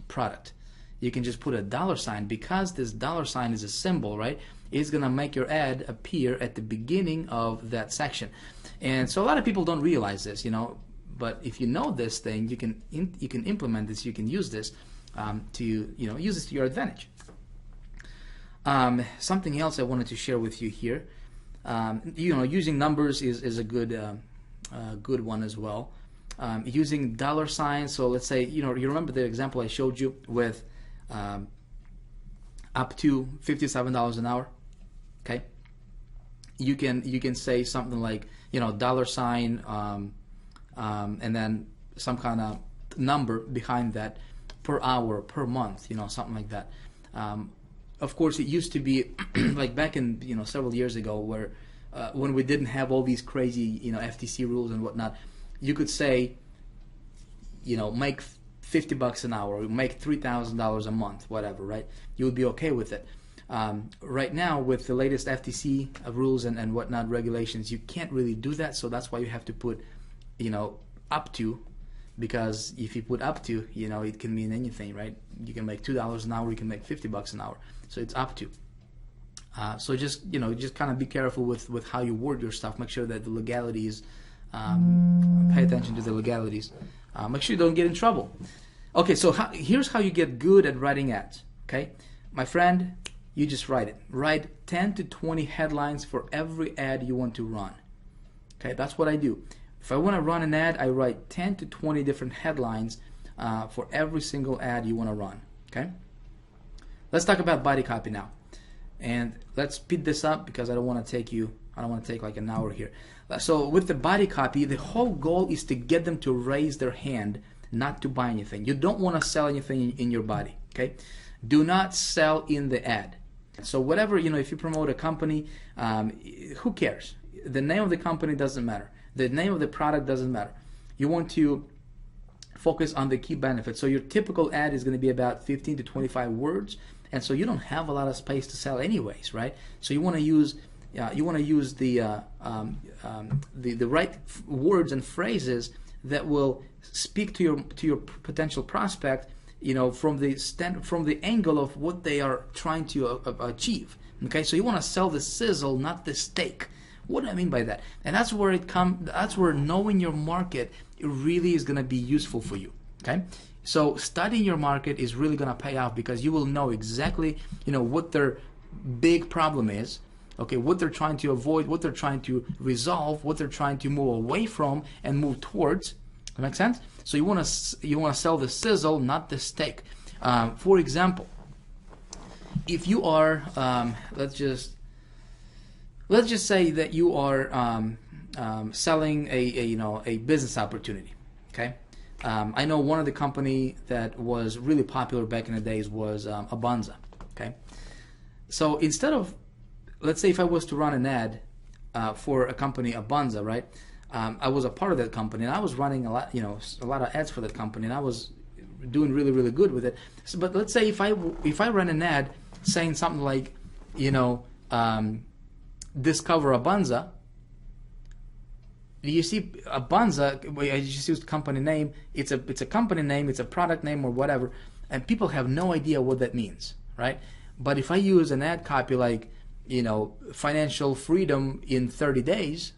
product. You can just put a $sign, because this $sign is a symbol, right? It's gonna make your ad appear at the beginning of that section. And so a lot of people don't realize this, you know, but if you know this thing, you can implement this, you can use this to, you know, use this to your advantage. Something else I wanted to share with you here, you know, using numbers is a good one as well. Using $signs, so let's say, you know, you remember the example I showed you with up to $57 an hour. Okay, you can say something like, you know, $sign and then some kind of number behind that per hour, per month, you know, something like that. Of course, it used to be like back in, you know, several years ago, where when we didn't have all these crazy, you know, FTC rules and whatnot, you could say, you know, make $50 an hour, or make $3,000 a month, whatever, right? You would be okay with it. Right now, with the latest FTC rules and whatnot regulations, you can't really do that. So that's why you have to put, you know, up to, because if you put up to, you know, it can mean anything, right? You can make $2 an hour, you can make $50 an hour. So it's up to. So just, you know, just kind of be careful with how you word your stuff. Make sure that the legalities, pay attention to the legalities. Make sure you don't get in trouble. Okay, so here's how you get good at writing ads. Okay, my friend, you just write it. Write 10 to 20 headlines for every ad you want to run. Okay, that's what I do. If I want to run an ad, I write 10 to 20 different headlines for every single ad you want to run. Okay, let's talk about body copy now, and let's speed this up because I don't want to take like an hour here. So with the body copy, the whole goal is to get them to raise their hand, not to buy anything. You don't want to sell anything in your body. Okay, do not sell in the ad. So whatever, you know, if you promote a company, who cares? The name of the company doesn't matter. The name of the product doesn't matter. You want to focus on the key benefits. So your typical ad is going to be about 15 to 25 words, and so you don't have a lot of space to sell anyways, right? So you want to use the right words and phrases that will speak to your potential prospect, you know, from the angle of what they are trying to achieve. Okay, so you want to sell the sizzle, not the steak. What do I mean by that? And that's where that's where knowing your market, it really is going to be useful for you. Okay, so studying your market is really going to pay off, because you will know exactly, you know, what their big problem is. Okay, what they're trying to avoid, what they're trying to resolve, what they're trying to move away from and move towards. That makes sense? So you want to sell the sizzle, not the steak. For example, if you are, let's just say that you are selling a business opportunity. Okay, I know one of the company that was really popular back in the days was Abanza. Okay, so instead of, let's say if I was to run an ad for a company, Abanza, right? I was a part of that company, and I was running a lot of ads for that company, and I was doing really, really good with it. So, but let's say if I ran an ad saying something like, you know, discover Abanza. You see, Abanza, I just used company name. It's a company name, it's a product name or whatever, and people have no idea what that means, right? But if I use an ad copy like, you know, financial freedom in 30 days,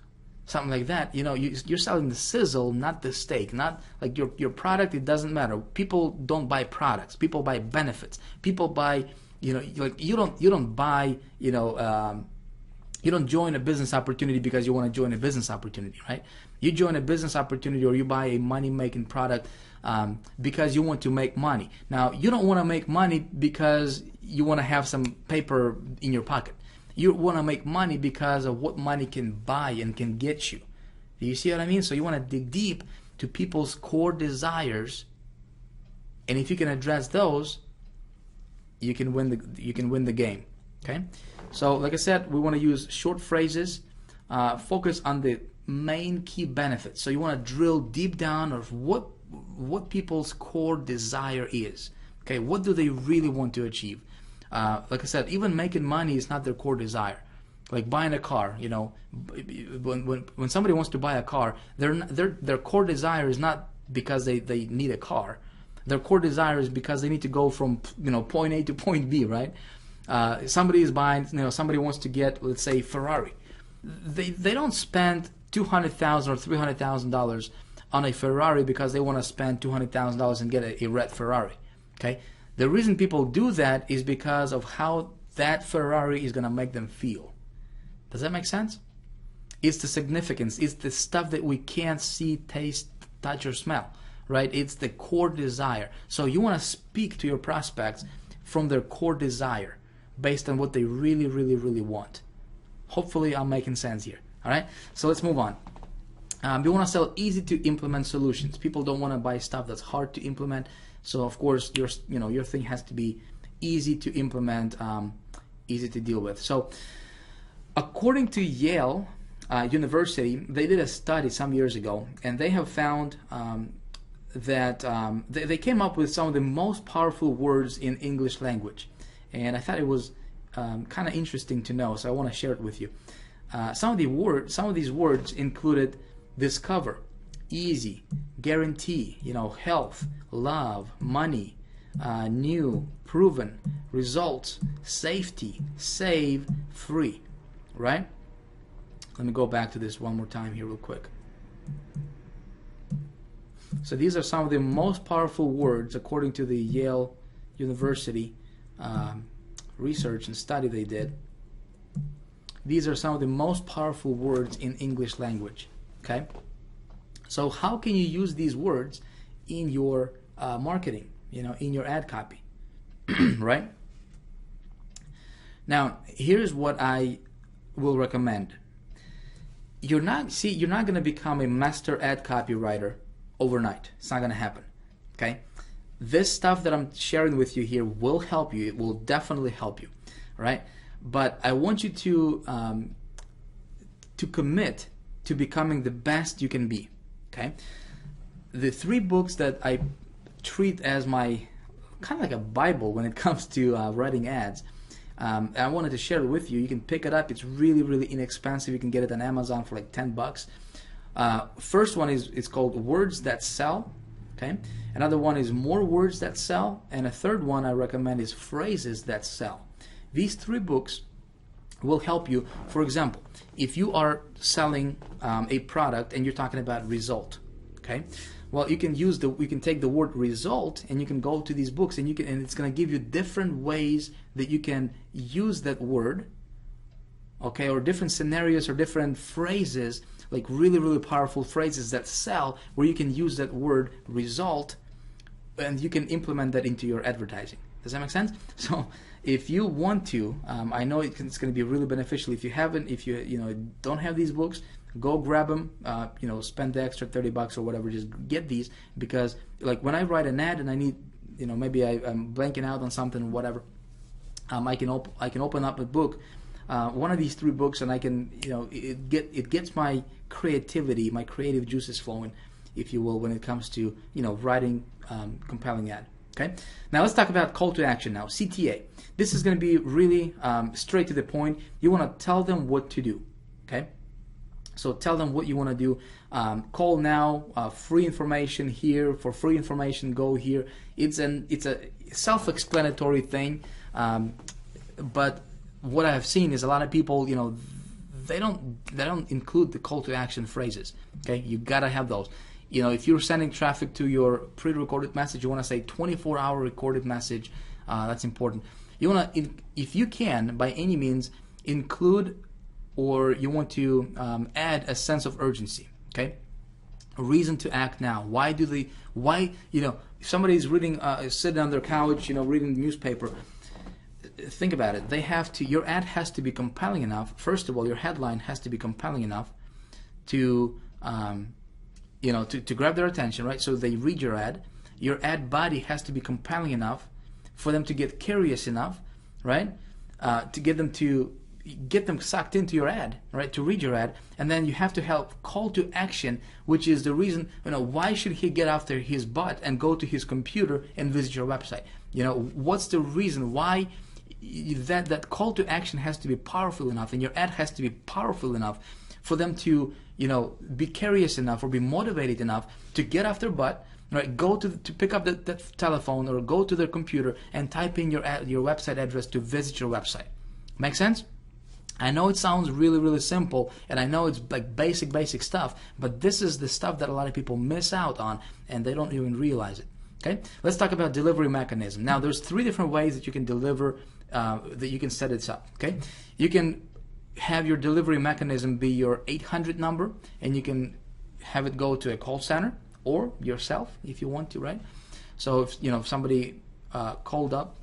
something like that, you know, you're selling the sizzle, not the steak. Not like your product, it doesn't matter. People don't buy products. People buy benefits. People buy, you know, like you don't buy, you know, you don't join a business opportunity because you want to join a business opportunity, right? You join a business opportunity or you buy a money-making product because you want to make money. Now, you don't want to make money because you want to have some paper in your pocket. You want to make money because of what money can buy and can get you. Do you see what I mean? So you want to dig deep to people's core desires, and if you can address those, you can win the game. Okay, so like I said, we want to use short phrases, focus on the main key benefits. So you want to drill deep down of what people's core desire is. Okay, what do they really want to achieve? Like I said, even making money is not their core desire. Like buying a car, you know, when somebody wants to buy a car, their core desire is not because they need a car. Their core desire is because they need to go from, you know, point A to point B, right? Somebody is buying, you know, somebody wants to get, let's say, Ferrari. They don't spend $200,000 or $300,000 on a Ferrari because they want to spend $200,000 and get a red Ferrari. Okay, the reason people do that is because of how that Ferrari is going to make them feel. Does that make sense? It's the significance. It's the stuff that we can't see, taste, touch, or smell, right? It's the core desire. So you want to speak to your prospects from their core desire based on what they really, really, really want. Hopefully I'm making sense here. All right, so let's move on. You want to sell easy to implement solutions. People don't want to buy stuff that's hard to implement. So of course your thing has to be easy to implement, easy to deal with. So according to Yale University, they did a study some years ago, and they have found that they came up with some of the most powerful words in English language, and I thought it was kind of interesting to know. So I want to share it with you. Some of these words included discover, easy, guarantee, you know, health, love, money, new, proven, results, safety, save, free, right? Let me go back to this one more time here real quick. So these are some of the most powerful words according to the Yale University research and study they did. These are some of the most powerful words in English language. Okay, so how can you use these words in your marketing, you know, in your ad copy? Right? Now, here's what I will recommend. You're not going to become a master ad copywriter overnight. It's not going to happen. Okay? This stuff that I'm sharing with you here will help you. It will definitely help you, right? But I want you to commit to becoming the best you can be. Okay? The 3 books that I treat as my kind of like a Bible when it comes to writing ads. I wanted to share it with you. You can pick it up. It's really, really inexpensive. You can get it on Amazon for like $10. First one is called Words That Sell. Okay. Another one is More Words That Sell, and a third one I recommend is Phrases That Sell. These 3 books will help you. For example, if you are selling a product and you're talking about result, okay, well, you can take the word result and you can go to these books and it's going to give you different ways that you can use that word, okay, or different scenarios or different phrases, like really, really powerful phrases that sell, where you can use that word result and you can implement that into your advertising. Does that make sense? So if you want to, I know it's going to be really beneficial. If you don't have these books, go grab them. Spend the extra $30 or whatever. Just get these, because like when I write an ad and I need, maybe I'm blanking out on something or whatever, I can open up a book, one of these 3 books, and I can, it gets my creativity, my creative juices flowing, if you will, when it comes to writing compelling ad. Okay, now let's talk about call to action now. CTA. This is going to be really straight to the point. You want to tell them what to do. Okay, so tell them what you want to do. Call now. Free information here. For free information, go here. It's a self-explanatory thing, but what I have seen is a lot of people, they don't include the call to action phrases. Okay, you gotta have those. If you're sending traffic to your pre-recorded message, you want to say 24-hour recorded message. That's important. You want to, if you can, by any means, include, or you want to add a sense of urgency. Okay, a reason to act now. Why if somebody's reading, sitting on their couch, reading the newspaper. Think about it. Your ad has to be compelling enough. First of all, your headline has to be compelling enough to to grab their attention, right? So they read your ad. Your ad body has to be compelling enough for them to get curious enough, right? to get them sucked into your ad, right? To read your ad, and then you have to have call to action, which is the reason, why should he get after his butt and go to his computer and visit your website? What's the reason why that call to action has to be powerful enough, and your ad has to be powerful enough for them to, be curious enough or be motivated enough to get off their butt, right? Go to pick up that telephone or go to their computer and type in your website address to visit your website. Make sense? I know it sounds really, really simple, and I know it's like basic stuff, but this is the stuff that a lot of people miss out on, and they don't even realize it. Okay, let's talk about delivery mechanism. Now, there's 3 different ways that you can deliver, that you can set it up. Okay, you can have your delivery mechanism be your 800 number, and you can have it go to a call center or yourself if you want to, right? So if somebody called up,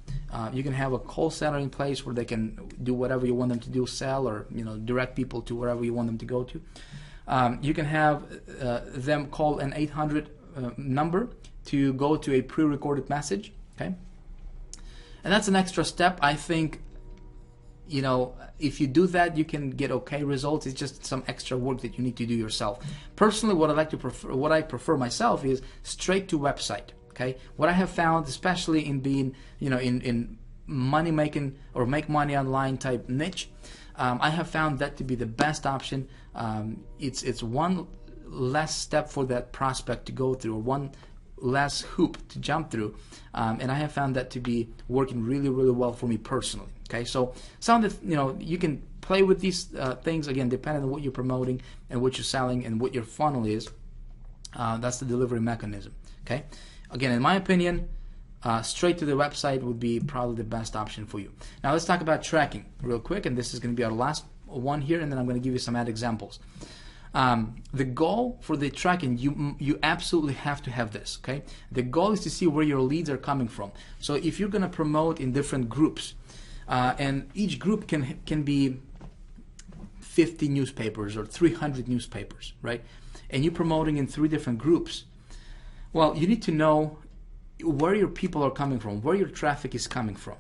you can have a call center in place where they can do whatever you want them to do, sell, or direct people to wherever you want them to go to. You can have them call an 800 number to go to a pre-recorded message. Okay, and that's an extra step. I think if you do that, you can get okay results. It's just some extra work that you need to do yourself. Personally, what I prefer myself is straight to website. Okay, what I have found, especially in being, in money making or make money online type niche, I have found that to be the best option. It's one less step for that prospect to go through, or one less hoop to jump through, and I have found that to be working really, really well for me personally. Okay, so some of the, you can play with these things, again, depending on what you're promoting and what you're selling and what your funnel is. That's the delivery mechanism. Okay. Again, in my opinion, straight to the website would be probably the best option for you. Now let's talk about tracking real quick, and this is going to be our last one here, and then I'm going to give you some ad examples. The goal for the tracking, you absolutely have to have this. Okay, the goal is to see where your leads are coming from. So if you're going to promote in different groups, and each group can be 50 newspapers or 300 newspapers, right? And you're promoting in 3 different groups. Well, you need to know where your people are coming from, where your traffic is coming from.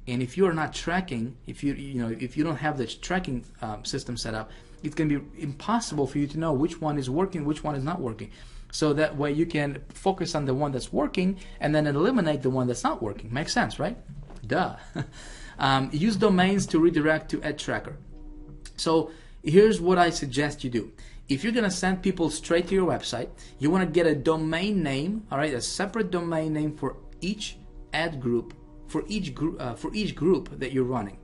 And if you are not tracking, if you don't have the tracking system set up, it's going to be impossible for you to know which one is working, which one is not working. So that way you can focus on the one that's working and then eliminate the one that's not working. Makes sense, right? Duh. Use domains to redirect to ad tracker. So here's what I suggest you do. If you're going to send people straight to your website, you want to get a domain name, all right, a separate domain name for each ad group, for each group that you're running.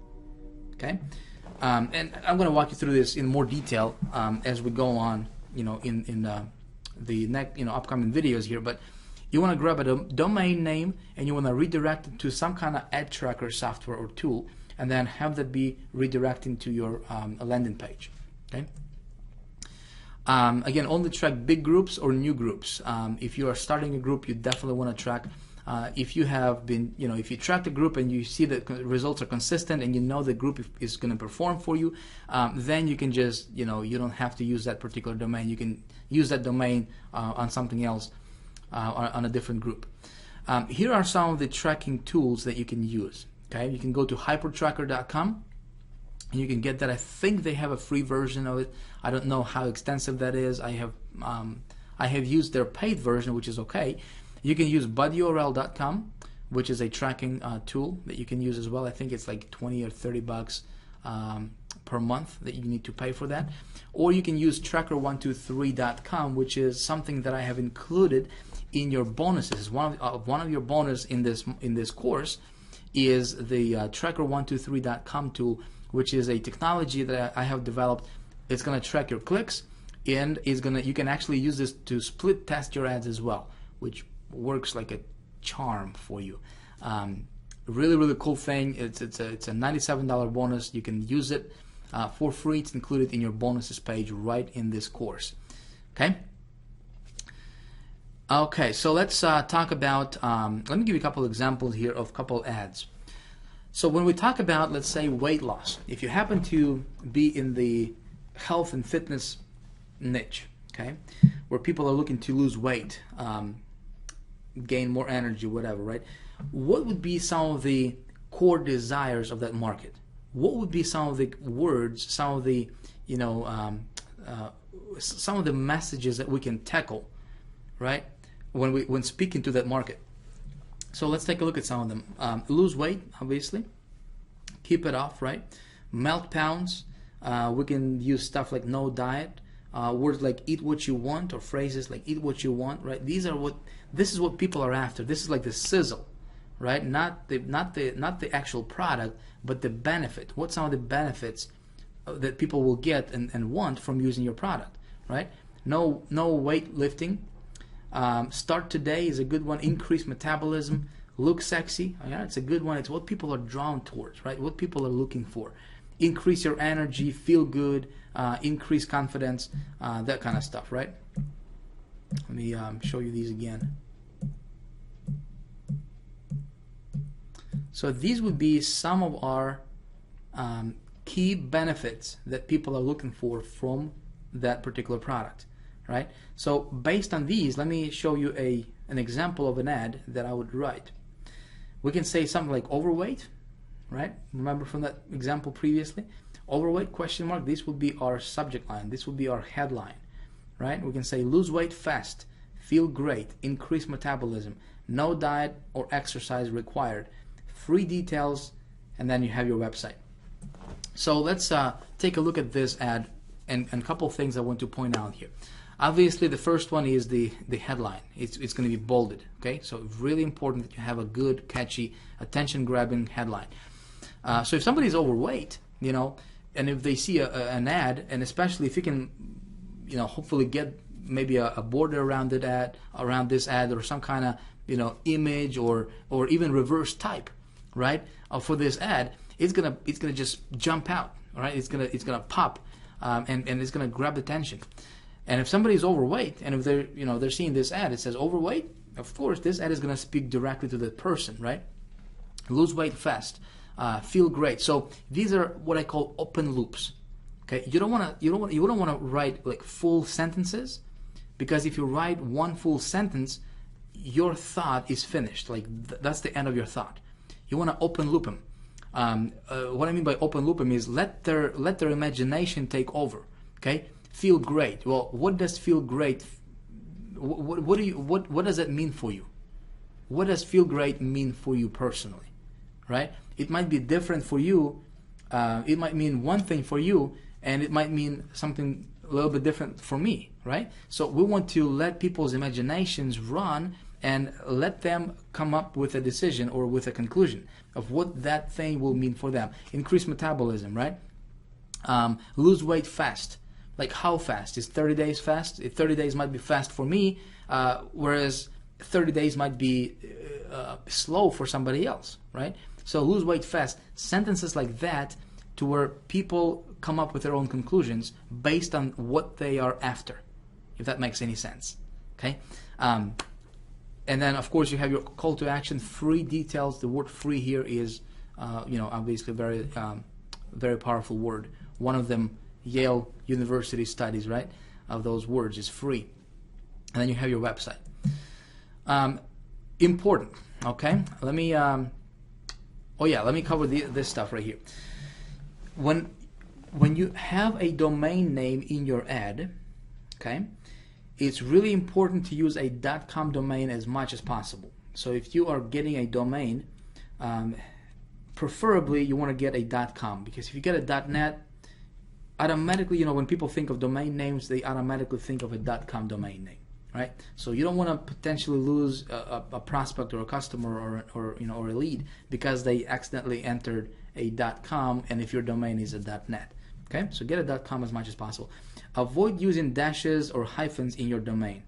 Okay, and I'm going to walk you through this in more detail as we go on, in the next, upcoming videos here. But you want to grab a domain name and you want to redirect it to some kind of ad tracker software or tool, and then have that be redirecting to your landing page. Okay. Again, only track big groups or new groups. If you are starting a group, you definitely want to track. If you have been, if you track the group and you see that results are consistent and you know the group is going to perform for you, then you can just, you don't have to use that particular domain. You can use that domain on something else, on a different group. Here are some of the tracking tools that you can use. Okay, you can go to hypertracker.com. And you can get that. I think they have a free version of it. I don't know how extensive that is. I have used their paid version, which is okay. You can use buddyurl.com, which is a tracking tool that you can use as well. I think it's like 20 or 30 bucks per month that you need to pay for that. Or you can use tracker123.com, which is something that I have included in your bonuses. One of your bonus in this course is the tracker123.com tool, which is a technology that I have developed. It's going to track your clicks, and you can actually use this to split test your ads as well, which works like a charm for you. Really, really cool thing. It's a $97 bonus. You can use it for free. It's included in your bonuses page right in this course. Okay. Okay, so let's talk about. Let me give you a couple examples here of couple ads. So when we talk about, let's say, weight loss, if you happen to be in the health and fitness niche, okay, where people are looking to lose weight, gain more energy, whatever, right? What would be some of the core desires of that market? what would be some of the words, some of the, you know, some of the messages that we can tackle, right, when speaking to that market. So let's take a look at some of them. Lose weight, obviously. Keep it off, right? Melt pounds. We can use stuff like no diet. Words like eat what you want, or phrases like eat what you want, right? This is what people are after. This is like the sizzle, right? Not the actual product, but the benefit. What some of the benefits that people will get and want from using your product, right? No weightlifting. Start today is a good one. Increase metabolism. Look sexy. Yeah, it's a good one. It's what people are drawn towards, right? What people are looking for. Increase your energy. Feel good. Increase confidence. That kind of stuff, right? Let me show you these again. So these would be some of our key benefits that people are looking for from that particular product, right? So based on these, let me show you an example of an ad that I would write. We can say something like overweight, right? Remember from that example previously? Overweight question mark. This would be our subject line. This would be our headline, right? We can say lose weight fast, feel great, increase metabolism, no diet or exercise required, free details, and then you have your website. So let's take a look at this ad and a couple of things I want to point out here. Obviously, the first one is the headline. It's going to be bolded, okay? So really important that you have a good, catchy, attention-grabbing headline. So if somebody is overweight, you know, and if they see an ad, and especially if you can, you know, hopefully get maybe a border around this ad, or some kind of, you know, image or even reverse type, right? For this ad, it's gonna just jump out, all right? It's gonna pop, and it's gonna grab attention. And if somebody is overweight, and if they're seeing this ad, it says overweight, of course this ad is gonna speak directly to that person, right? Lose weight fast, feel great. So these are what I call open loops. Okay, you don't want to write like full sentences, because if you write one full sentence, your thought is finished. Like that's the end of your thought. You want to open loop them. What I mean by open loop them is let their imagination take over. Okay, feel great. Well, what does feel great? What does that mean for you? What does feel great mean for you personally? Right? It might be different for you. It might mean one thing for you, and it might mean something a little bit different for me. Right? So we want to let people's imaginations run and let them come up with a decision or with a conclusion of what that thing will mean for them. Increase metabolism, right? Lose weight fast. Like how fast? Is 30 days fast? 30 days might be fast for me, whereas 30 days might be slow for somebody else, right? So lose weight fast. Sentences like that, to where people come up with their own conclusions based on what they are after, if that makes any sense. Okay? And then, of course, you have your call to action, free details. The word free here is, obviously very, very powerful word. One of them, Yale University studies, right, of those words is free. And then you have your website. Important, okay? Let me cover this stuff right here. When you have a domain name in your ad, okay, it's really important to use a .com domain as much as possible. So if you are getting a domain, preferably you want to get a .com, because if you get a .net, automatically, when people think of domain names, they automatically think of a .com domain name, right? So you don't want to potentially lose a prospect or a customer or a lead because they accidentally entered a .com, and if your domain is a .net. Okay, so get a .com as much as possible. Avoid using dashes or hyphens in your domain.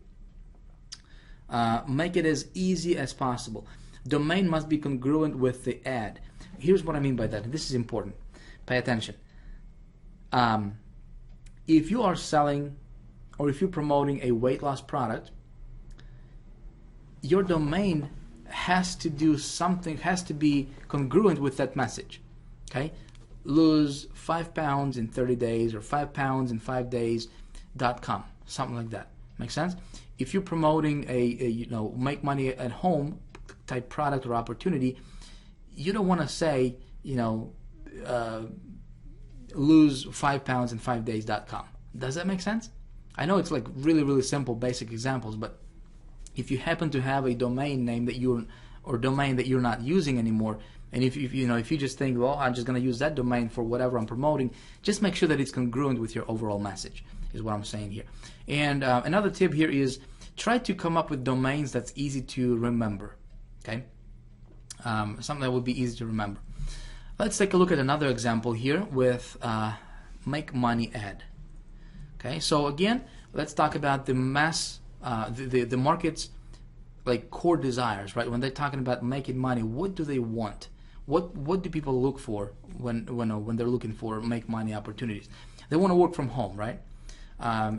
Make it as easy as possible. Domain must be congruent with the ad. Here's what I mean by that. This is important. Pay attention. If you are selling or if you're promoting a weight loss product, your domain has to do something, has to be congruent with that message. Okay? Lose 5 pounds in 30 days or 5 pounds in 5 days.com, something like that. Make sense? If you're promoting a make money at home type product or opportunity, you don't want to say, lose 5 pounds in 5 days.com. Does that make sense? I know it's like really, really simple, basic examples, but if you happen to have a domain name that domain that you're not using anymore, and if you just think, well, I'm just going to use that domain for whatever I'm promoting, just make sure that it's congruent with your overall message, is what I'm saying here. And another tip here is try to come up with domains that's easy to remember. Okay, something that would be easy to remember. Let's take a look at another example here with Make Money Ad. Okay, so again, let's talk about the the market's like core desires, right? When they're talking about making money, what do they want? What do people look for when they're looking for make money opportunities? They want to work from home, right?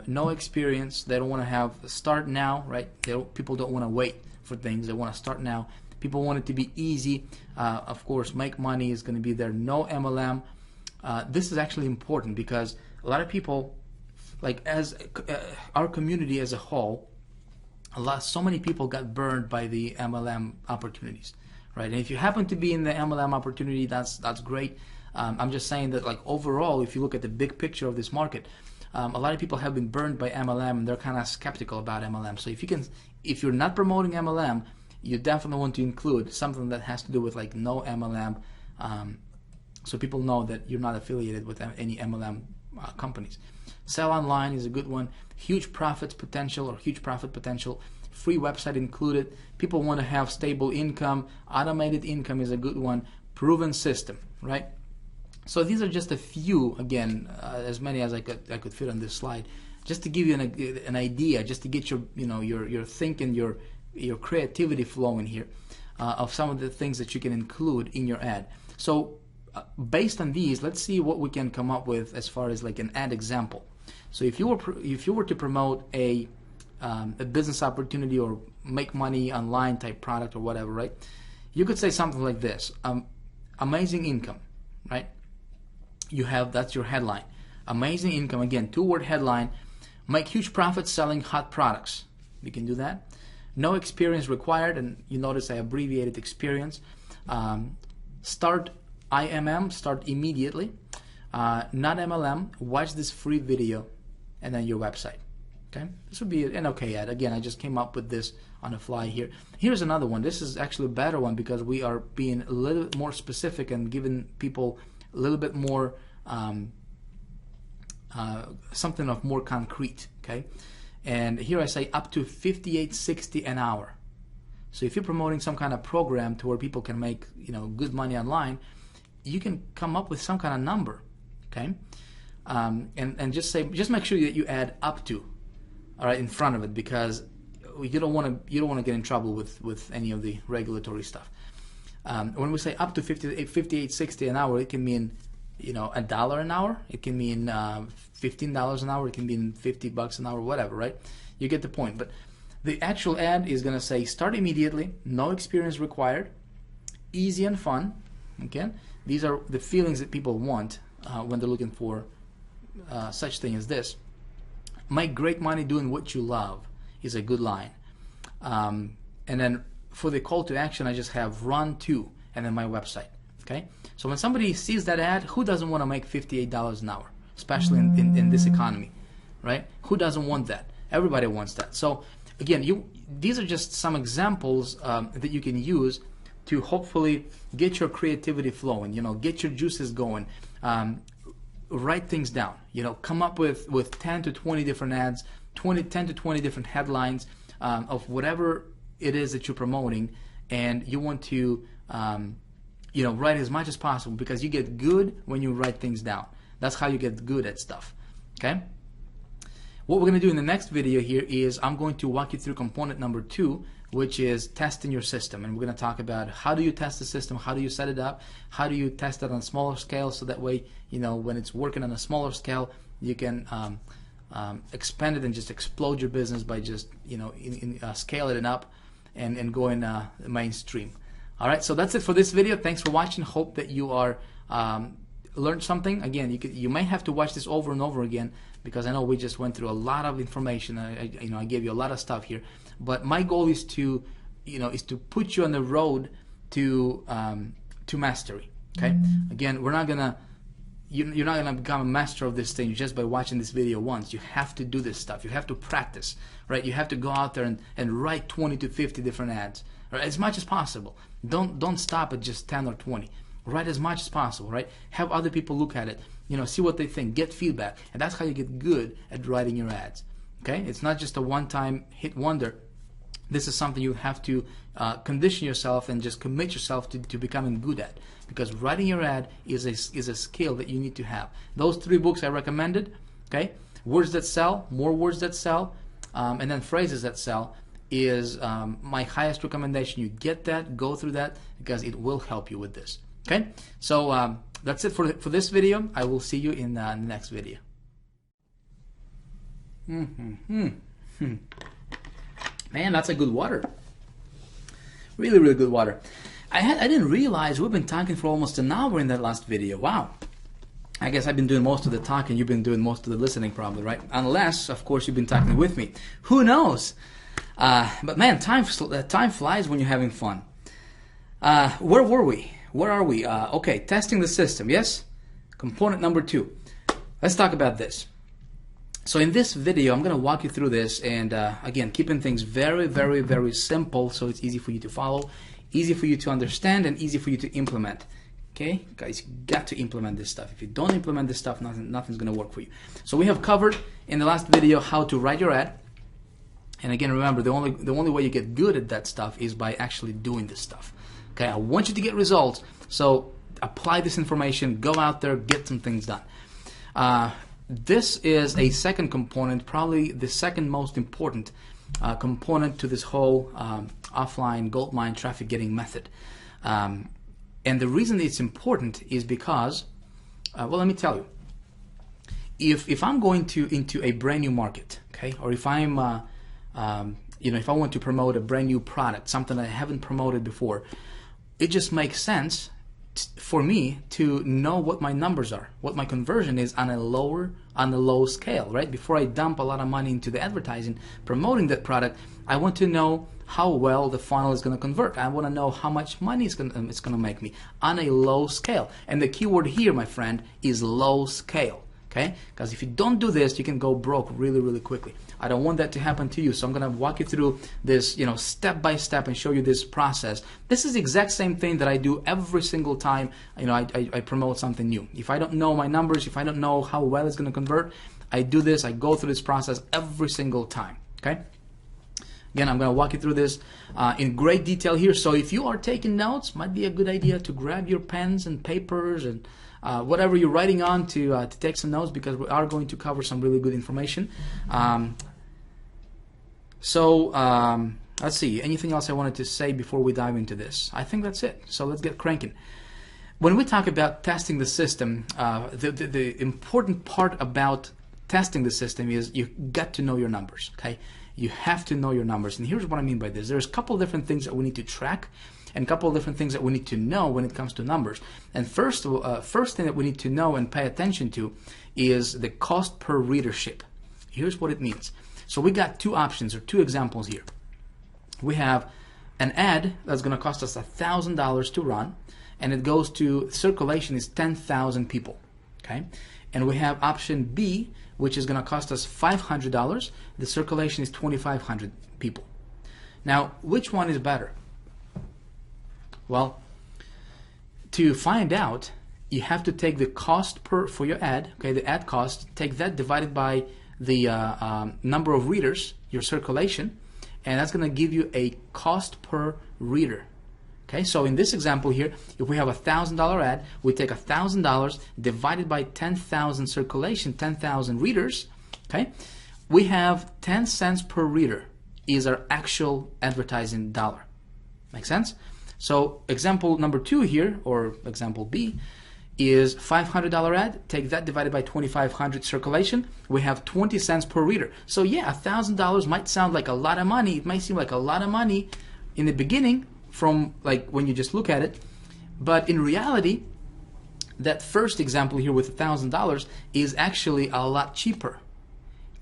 No experience. They don't want to have start now, right? People don't want to wait for things. They want to start now. People want it to be easy. Of course, make money is going to be there. No MLM. This is actually important because a lot of people, like as our community as a whole, so many people got burned by the MLM opportunities, right? And if you happen to be in the MLM opportunity, that's great. I'm just saying that, like, overall, if you look at the big picture of this market, a lot of people have been burned by MLM and they're kind of skeptical about MLM. So if you're not promoting MLM, you definitely want to include something that has to do with like no MLM, so people know that you're not affiliated with any MLM companies. Sell online is a good one. Huge profit potential, free website included. People want to have stable income. Automated income is a good one. Proven system, right? So these are just a few, again, as many as I could fit on this slide, just to give you an idea, just to get your your thinking, your creativity flowing here, of some of the things that you can include in your ad. So based on these, let's see what we can come up with as far as like an ad example. So if you were to promote a business opportunity or make money online type product or whatever, right? You could say something like this: amazing income, right? That's your headline. Amazing income, again, 2-word headline. Make huge profits selling hot products. You can do that. No experience required, and you notice I abbreviated experience. Start IMM, start immediately. Not MLM. Watch this free video, and then your website. Okay, this would be an okay ad. Again, I just came up with this on the fly here. Here's another one. This is actually a better one because we are being a little bit more specific and giving people a little bit more something of more concrete. Okay, and here I say up to $58.60 an hour. So if you're promoting some kind of program to where people can make good money online, you can come up with some kind of number. Okay, and just make sure that you add up to, all right, in front of it, because you don't want to get in trouble with any of the regulatory stuff. When we say up to $58.60 an hour, it can mean $1 an hour. It can mean $15 an hour. It can mean $50 an hour, whatever, right? You get the point. But the actual ad is going to say start immediately, no experience required, easy and fun. Okay, these are the feelings that people want when they're looking for such thing as this. Make great money doing what you love is a good line. And then for the call to action, I just have run to and then my website. Okay, so when somebody sees that ad, who doesn't want to make $58 an hour, especially in this economy, right? Who doesn't want that? Everybody wants that. So again, these are just some examples that you can use to hopefully get your creativity flowing, get your juices going, write things down, come up with 10 to 20 different ads, 10 to 20 different headlines of whatever it is that you're promoting, and you want to write as much as possible, because you get good when you write things down. That's how you get good at stuff. Okay? What we're going to do in the next video here is I'm going to walk you through component number 2, which is testing your system. And we're going to talk about how do you test the system, how do you set it up, how do you test it on a smaller scale, so that way, when it's working on a smaller scale, you can expand it and just explode your business by just, scaling it up and going mainstream. All right, so that's it for this video. Thanks for watching. Hope that you are learned something. Again, you may have to watch this over and over again, because I know we just went through a lot of information. I gave you a lot of stuff here, but my goal is to put you on the road to mastery. Okay? Again, we're not gonna you're not gonna become a master of this thing just by watching this video once. You have to do this stuff. You have to practice, right? You have to go out there and write 20 to 50 different ads, right? As much as possible. Don't stop at just 10 or 20. Write as much as possible, right? Have other people look at it, see what they think, get feedback, and that's how you get good at writing your ads. Okay? It's not just a one-time hit wonder. This is something you have to condition yourself and just commit yourself to becoming good at, because writing your ad is a skill that you need to have. Those 3 books I recommended, okay, Words That Sell, More Words That Sell, and then Phrases That Sell is my highest recommendation. You get that, go through that, because it will help you with this. Okay, so that's it for this video. I will see you in the next video. Man, that's a good water. Really, really good water. I didn't realize we've been talking for almost an hour in that last video. Wow. I guess I've been doing most of the talking. You've been doing most of the listening probably, right? Unless, of course, you've been talking with me. Who knows? But man, time flies when you're having fun. Where were we? Where are we? Okay, testing the system, yes? Component number 2. Let's talk about this. So in this video, I'm going to walk you through this, and again, keeping things very, very, very simple so it's easy for you to follow, easy for you to understand, and easy for you to implement. Okay? Guys, you got to implement this stuff. If you don't implement this stuff, nothing's going to work for you. So we have covered in the last video how to write your ad. And again, remember, the only way you get good at that stuff is by actually doing this stuff. Okay? I want you to get results, so apply this information, go out there, get some things done. This is a second component, probably the second most important component to this whole offline goldmine traffic getting method. And the reason it's important is because, well, let me tell you. If I'm going into a brand new market, okay, or if I'm, if I want to promote a brand new product, something that I haven't promoted before, it just makes sense for me to know what my numbers are, what my conversion is on a low scale, right? Before I dump a lot of money into the advertising, promoting that product, I want to know how well the funnel is going to convert. I want to know how much money it's going to make me on a low scale. And the keyword here, my friend, is low scale. Okay? Because if you don't do this, you can go broke really, really quickly. I don't want that to happen to you. So I'm going to walk you through this, step by step and show you this process. This is the exact same thing that I do every single time, I promote something new. If I don't know my numbers, if I don't know how well it's going to convert, I do this, I go through this process every single time. Okay? Again, I'm going to walk you through this in great detail here. So if you are taking notes, might be a good idea to grab your pens and papers and whatever you're writing on to take some notes, because we are going to cover some really good information. Let's see, anything else I wanted to say before we dive into this? I think that's it. So let's get cranking. When we talk about testing the system, the important part about testing the system is you got to know your numbers, okay? You have to know your numbers. And here's what I mean by this. There's a couple of different things that we need to track and a couple of different things that we need to know when it comes to numbers. And first thing that we need to know and pay attention to is the cost per readership. Here's what it means. So we got 2 options or 2 examples here. We have an ad that's going to cost us $1,000 to run, and it goes to circulation is 10,000 people. Okay, and we have option B, which is going to cost us $500. The circulation is 2,500 people. Now, which one is better? Well, to find out, you have to take the cost for your ad, okay, the ad cost, take that divided by the number of readers, your circulation, and that's going to give you a cost per reader. Okay, so in this example here, if we have a $1,000 ad, we take $1,000 divided by 10,000 circulation, 10,000 readers, okay, we have 10 cents per reader is our actual advertising dollar. Make sense? So example number 2 here, or example B, is $500 ad. Take that divided by 2,500 circulation. We have 20 cents per reader. So yeah, $1,000 might sound like a lot of money. It might seem like a lot of money in the beginning from like when you just look at it. But in reality, that first example here with $1,000 is actually a lot cheaper.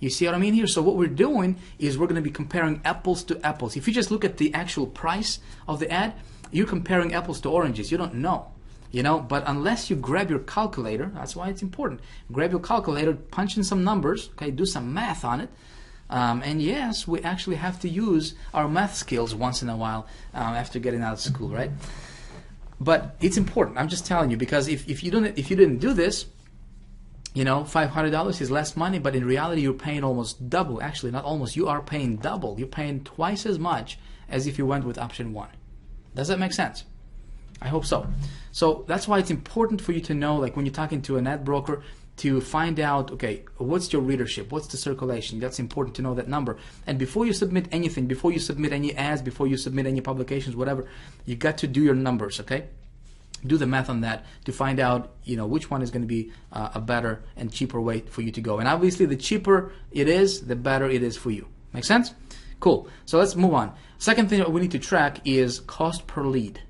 You see what I mean here? So what we're doing is we're going to be comparing apples to apples. If you just look at the actual price of the ad, you're comparing apples to oranges. You don't know. you know, but unless you grab your calculator, that's why it's important. Grab your calculator, punch in some numbers, okay, do some math on it. And yes, we actually have to use our math skills once in a while after getting out of school, right? But it's important. I'm just telling you, because if you didn't do this, you know, $500 is less money, but in reality you're paying almost double. Actually, not almost. You are paying double. You're paying twice as much as if you went with option 1. Does that make sense? I hope so. So that's why it's important for you to know, like when you're talking to an ad broker, to find out, okay, what's your readership, what's the circulation. That's important to know that number. And before you submit anything, before you submit any ads, before you submit any publications, whatever, you got to do your numbers, okay? Do the math on that to find out, you know, which one is going to be a better and cheaper way for you to go. And obviously, the cheaper it is, the better it is for you. Make sense? Cool. So let's move on. Second thing that we need to track is cost per lead.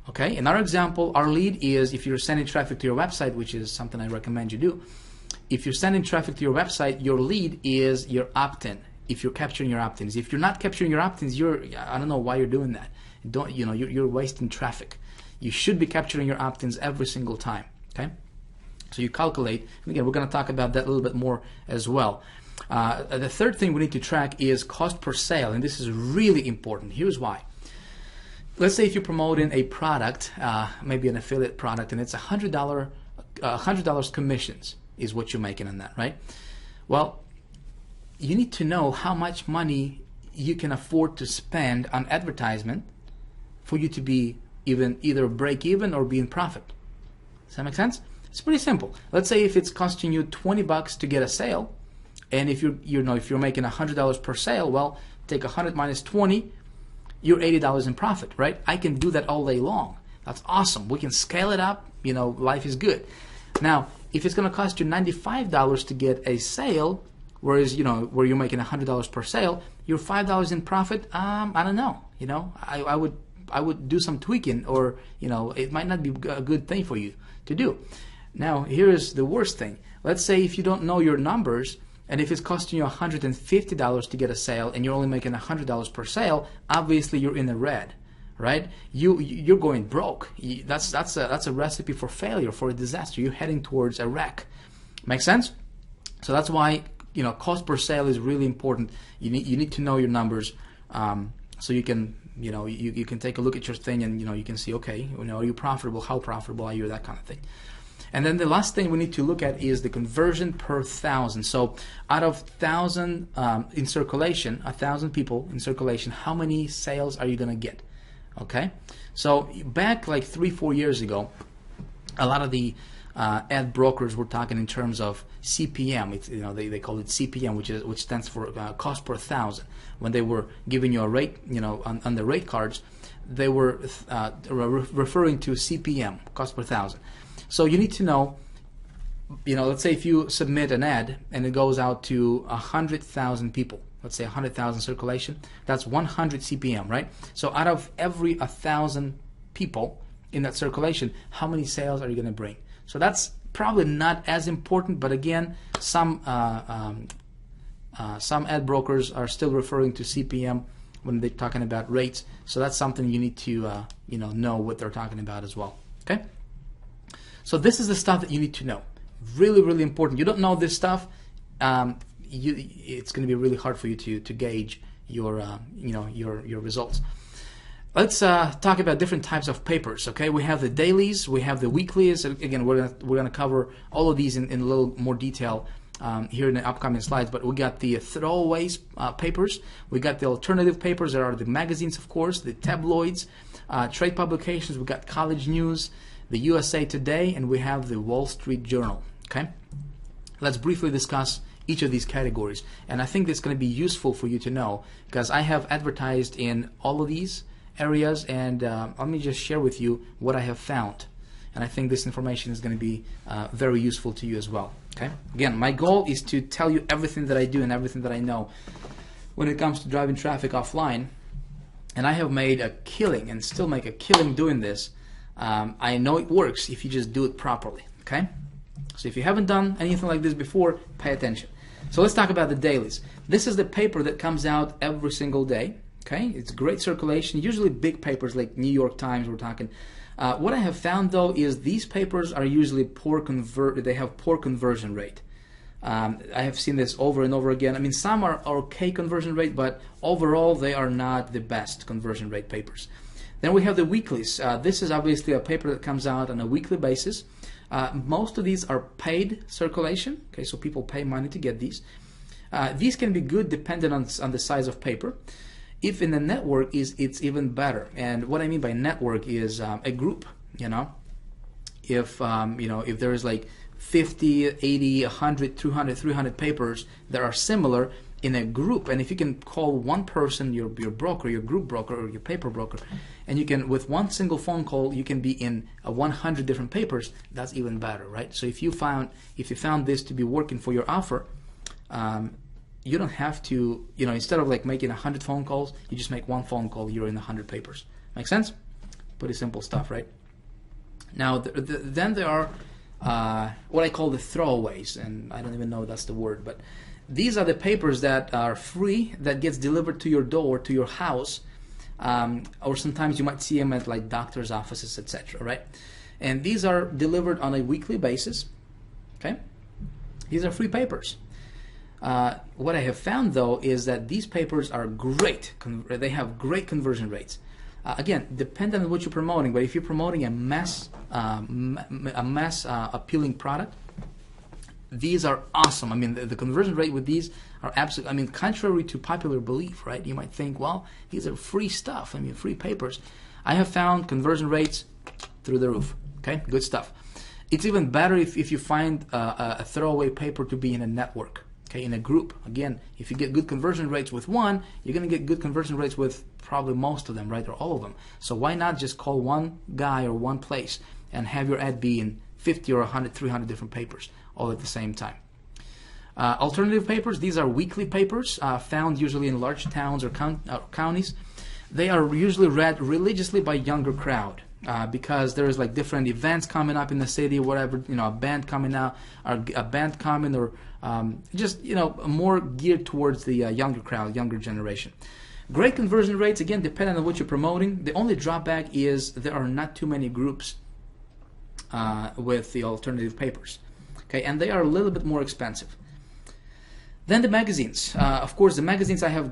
Okay, in our example, our lead is, if you're sending traffic to your website, which is something I recommend you do, if you're sending traffic to your website, your lead is your opt-in. If you're capturing your opt-ins, if you're not capturing your opt-ins, I don't know why you're doing that. You're wasting traffic. You should be capturing your opt-ins every single time. Okay, so you calculate. And again, we're going to talk about that a little bit more as well. The third thing we need to track is cost per sale, and this is really important. Here's why. Let's say if you're promoting a product, maybe an affiliate product, and it's $100 commissions is what you're making on that, right? Well, you need to know how much money you can afford to spend on advertisement for you to be either break even or be in profit. Does that make sense? It's pretty simple. Let's say if it's costing you $20 to get a sale, and if you're making $100 per sale, well, take 100 minus 20. You're $80 in profit, right? I can do that all day long. That's awesome. We can scale it up. You know, life is good. Now, if it's going to cost you $95 to get a sale, whereas, you know, where you're making $100 per sale, you're $5 in profit. I don't know. You know, I would do some tweaking, or, you know, it might not be a good thing for you to do. Now, here's the worst thing. Let's say if you don't know your numbers, and if it's costing you $150 to get a sale, and you're only making $100 per sale, obviously you're in the red, right? You're going broke. That's a recipe for failure, for a disaster. You're heading towards a wreck. Make sense? So that's why, you know, cost per sale is really important. You need to know your numbers, so you can, you know, you can take a look at your thing, and, you know, you can see, okay, you know, are you profitable? How profitable are you? That kind of thing. And then the last thing we need to look at is the conversion per 1,000. So out of 1,000 in circulation, 1,000 people in circulation, how many sales are you going to get? Okay, so back like 3-4 years ago, a lot of the ad brokers were talking in terms of CPM. It's, you know, they call it CPM, which stands for cost per 1,000. When they were giving you a rate, you know, on the rate cards, they were referring to CPM, cost per 1,000. So you need to know, you know, let's say if you submit an ad and it goes out to 100,000 people, let's say 100,000 circulation, that's 100 CPM, right? So out of every 1,000 people in that circulation, how many sales are you going to bring? So that's probably not as important, but again, some ad brokers are still referring to CPM when they're talking about rates. So that's something you need to know what they're talking about as well. Okay. So this is the stuff that you need to know. Really, really important. You don't know this stuff, it's going to be really hard for you to gauge your your results. Let's talk about different types of papers. Okay, we have the dailies, we have the weeklies. Again, we're gonna cover all of these in a little more detail here in the upcoming slides. But we got the throwaways papers, we got the alternative papers. There are the magazines, of course, the tabloids, trade publications. We got College News, the USA Today, and we have the Wall Street Journal. Okay, let's briefly discuss each of these categories, and I think that's going to be useful for you to know, because I have advertised in all of these areas, and let me just share with you what I have found, and I think this information is going to be very useful to you as well. Okay, again, my goal is to tell you everything that I do and everything that I know when it comes to driving traffic offline, and I have made a killing and still make a killing doing this. I know it works if you just do it properly. Okay, so if you haven't done anything like this before, pay attention. So let's talk about the dailies. This is the paper that comes out every single day. Okay, it's great circulation, usually big papers like New York Times, we're talking, What I have found though is these papers are usually they have poor conversion rate. I have seen this over and over again. I mean, some are okay conversion rate, but overall they are not the best conversion rate papers. Then we have the weeklies. This is obviously a paper that comes out on a weekly basis. Most of these are paid circulation, okay, so people pay money to get these. These can be good depending on the size of paper. If in the network, it's even better. And what I mean by network is a group, you know. If if there is like 50, 80, 100, 200, 300 papers that are similar in a group, and if you can call one person, your broker, your group broker, or your paper broker, and you can, with one single phone call, you can be in 100 different papers, that's even better, right? So if you found this to be working for your offer, you don't have to, instead of like making 100 phone calls, you just make one phone call, you're in 100 papers. Make sense? Pretty simple stuff, right? Now, then there are what I call the throwaways, and I don't even know if that's the word, but these are the papers that are free, that gets delivered to your door, to your house, or sometimes you might see them at like doctors' offices, etc., right? And these are delivered on a weekly basis, okay? These are free papers. What I have found though is that these papers are great. They have great conversion rates. Again, depending on what you're promoting, but if you're promoting a mass appealing product, these are awesome. I mean, the conversion rate with these are absolutely, I mean, contrary to popular belief, right? You might think, well, these are free stuff. I mean, free papers. I have found conversion rates through the roof. Okay, good stuff. It's even better if you find a throwaway paper to be in a network. Okay, in a group. Again, if you get good conversion rates with one, you're going to get good conversion rates with probably most of them, right, or all of them. So why not just call one guy or one place and have your ad be in 50 or 100, 300 different papers all at the same time. Alternative papers, these are weekly papers found usually in large towns or counties. They are usually read religiously by younger crowd. Because there's like different events coming up in the city, whatever, a band coming out, or a band coming, or just more geared towards the younger crowd, younger generation. Great conversion rates, again, depending on what you're promoting. The only drawback is there are not too many groups with the alternative papers, okay, and they are a little bit more expensive. Then the magazines. Of course, the magazines I had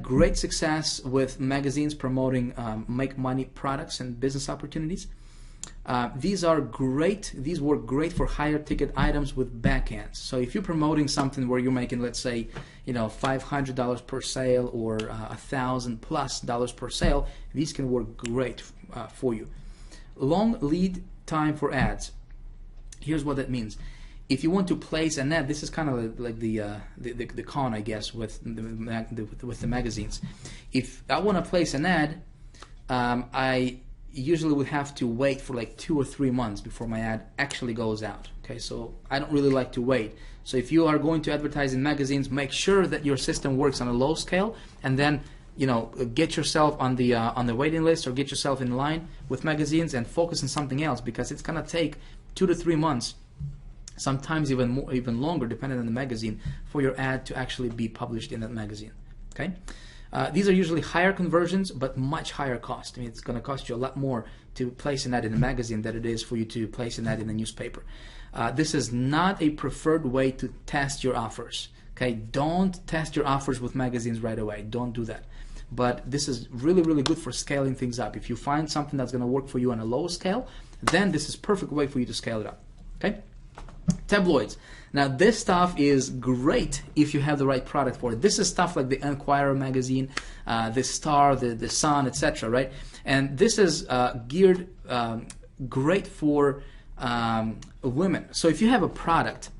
great success with magazines promoting make money products and business opportunities. These are great. These work great for higher ticket items with backends. So if you're promoting something where you're making, let's say, $500 per sale or $1,000+ per sale, these can work great for you. Long lead time for ads. Here's what that means. If you want to place an ad, this is kind of like the con, I guess, with the magazines. If I want to place an ad, I usually would have to wait for like 2 or 3 months before my ad actually goes out. Okay, so I don't really like to wait. So if you are going to advertise in magazines, make sure that your system works on a low scale, and then get yourself on the waiting list, or get yourself in line with magazines and focus on something else, because it's gonna take 2 to 3 months. Sometimes even longer, depending on the magazine, for your ad to actually be published in that magazine. Okay, these are usually higher conversions, but much higher cost. I mean, it's going to cost you a lot more to place an ad in a magazine than it is for you to place an ad in a newspaper. This is not a preferred way to test your offers. Okay, don't test your offers with magazines right away. Don't do that. But this is really, really good for scaling things up. If you find something that's going to work for you on a low scale, then this is a perfect way for you to scale it up. Okay. Tabloids. Now this stuff is great if you have the right product for it. This is stuff like the Enquirer magazine, the Star, the Sun, etc. Right? And this is geared great for women. So if you have a product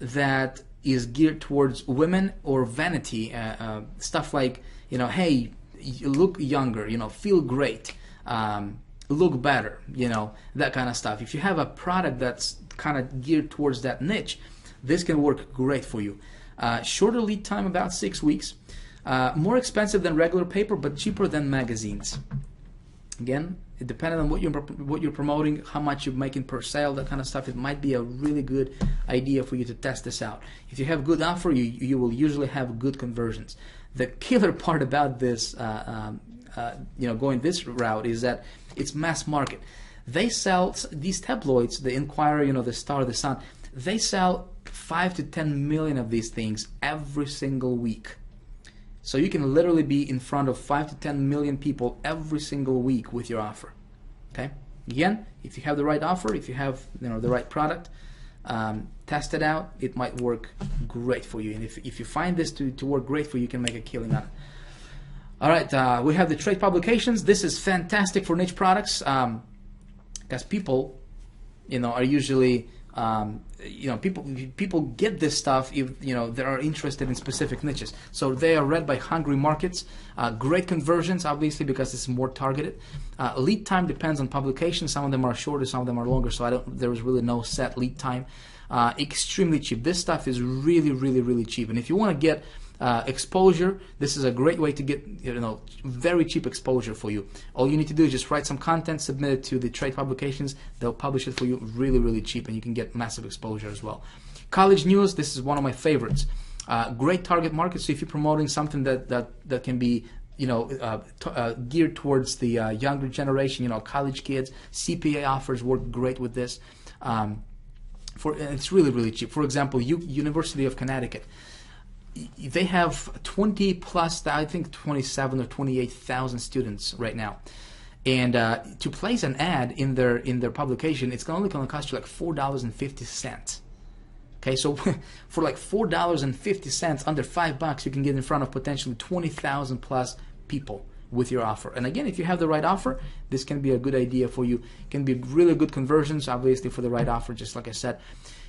that is geared towards women or vanity, stuff like hey, you look younger, feel great, look better, that kind of stuff. If you have a product that's kind of geared towards that niche, this can work great for you. Shorter lead time, about 6 weeks. More expensive than regular paper, but cheaper than magazines. Again, it depends on what you're promoting, how much you're making per sale, that kind of stuff. It might be a really good idea for you to test this out. If you have good offer, you will usually have good conversions. The killer part about this, going this route, is that It's mass market. They sell these tabloids, the Inquirer, you know, the Star, the Sun. They sell 5 to 10 million of these things every single week. So you can literally be in front of 5 to 10 million people every single week with your offer. Okay. Again, if you have the right offer, if you have, you know, the right product, test it out. It might work great for you. And if you find this to work great for you, you can make a killing on it. All right, we have the trade publications. This is fantastic for niche products because people, you know, are usually, you know, people get this stuff if, you know, they are interested in specific niches. So they are read by hungry markets. Great conversions, obviously, because it's more targeted. Lead time depends on publication. Some of them are shorter, some of them are longer. So there is really no set lead time. Extremely cheap. This stuff is really, really, really cheap. And if you want to get exposure, this is a great way to get, you know, very cheap exposure for you. All you need to do is just write some content, submit it to the trade publications. They'll publish it for you really, really cheap, and you can get massive exposure as well. College news, this is one of my favorites. Great target market. So if you're promoting something that can be, you know, geared towards the younger generation, you know, college kids, CPA offers work great with this. It's really, really cheap. For example, University of Connecticut. They have 20 plus, I think 27 or 28,000 students right now, and to place an ad in their publication, it's only going to cost you like $4.50. Okay, so for like $4.50, under $5, you can get in front of potentially 20,000 plus people with your offer. And again, if you have the right offer, this can be a good idea for you. It can be really good conversions, obviously, for the right offer, just like I said.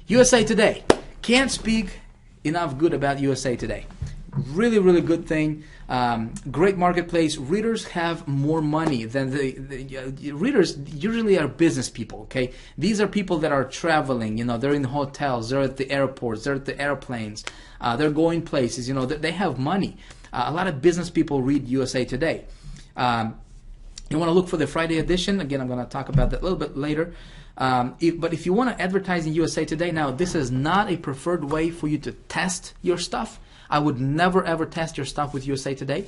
USA Today. Can't speak enough good about USA Today. Really, really good thing. Great marketplace. Readers have more money than the readers usually are business people. Okay, these are people that are traveling. You know, they're in hotels, they're at the airports, they're at the airplanes, they're going places. You know, they have money. A lot of business people read USA Today. You want to look for the Friday edition. Again, I'm going to talk about that a little bit later. But if you want to advertise in USA Today, now this is not a preferred way for you to test your stuff. I would never ever test your stuff with USA Today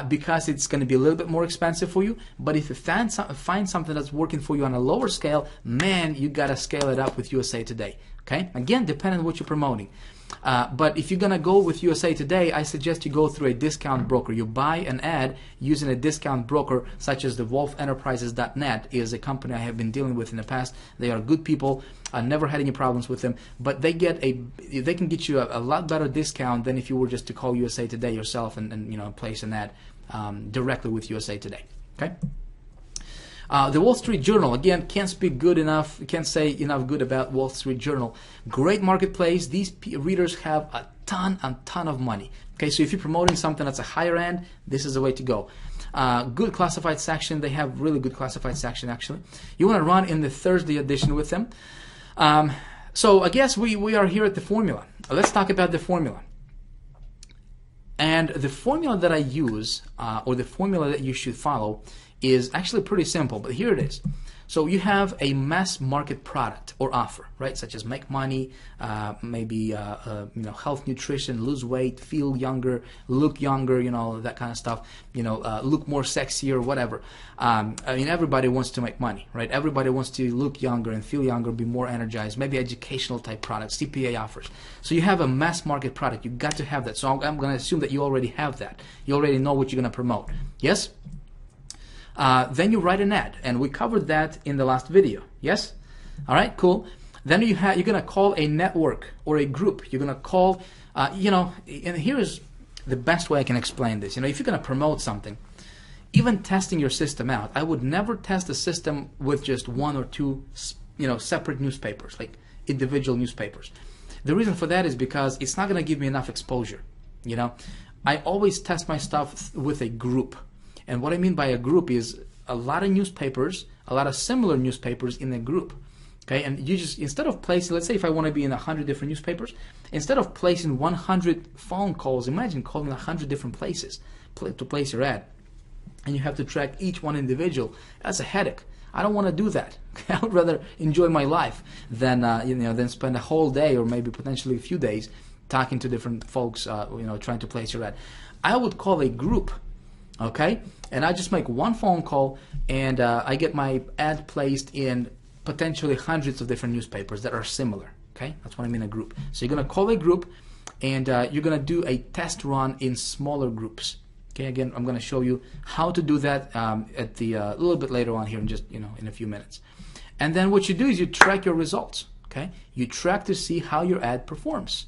because it's going to be a little bit more expensive for you. But if you find something that's working for you on a lower scale, man, you got to scale it up with USA Today. Okay? Again, depending on what you're promoting. But if you're going to go with USA Today, I suggest you go through a discount broker. You buy an ad using a discount broker such as the wolfenterprises.net is a company I have been dealing with in the past. They are good people. I never had any problems with them, but they can get you a lot better discount than if you were just to call USA Today yourself and you know, place an ad directly with USA Today. Okay? The Wall Street Journal, again, can't say enough good about Wall Street Journal. Great marketplace. These readers have a ton of money. Okay, so if you're promoting something that's a higher end, this is the way to go. Good classified section. They have really good classified section, actually. You want to run in the Thursday edition with them. So I guess we are here at the formula. Let's talk about the formula. And the formula that I use, or the formula that you should follow, is actually pretty simple, but here it is. So you have a mass market product or offer, right? Such as make money, maybe you know, health, nutrition, lose weight, feel younger, look younger, you know, that kind of stuff. You know, look more sexier, whatever. I mean, everybody wants to make money, right? Everybody wants to look younger and feel younger, be more energized. Maybe educational type products, CPA offers. So you have a mass market product. You got to have that. So I'm going to assume that you already have that. You already know what you're going to promote. Yes. Then you write an ad, and we covered that in the last video. Yes? All right, cool. Then you're going to call a network or a group. You're going to call, you know, and here's the best way I can explain this. You know, if you're going to promote something, even testing your system out, I would never test a system with just one or two, you know, separate newspapers, like individual newspapers. The reason for that is because it's not going to give me enough exposure. You know, I always test my stuff with a group. And what I mean by a group is a lot of newspapers, a lot of similar newspapers in a group. Okay, and you just, instead of placing, let's say if I want to be in 100 different newspapers, instead of placing 100 phone calls, imagine calling 100 different places to place your ad. And you have to track each one individual. That's a headache. I don't want to do that. I would rather enjoy my life than you know, than spend a whole day or maybe potentially a few days talking to different folks, you know, trying to place your ad. I would call a group okay? And I just make one phone call, and I get my ad placed in potentially hundreds of different newspapers that are similar, okay? That's what I mean a group. So you're going to call a group, and you're going to do a test run in smaller groups. Okay, again, I'm going to show you how to do that at the a little bit later on here in just in a few minutes. And then what you do is you track your results. Okay, you track to see how your ad performs.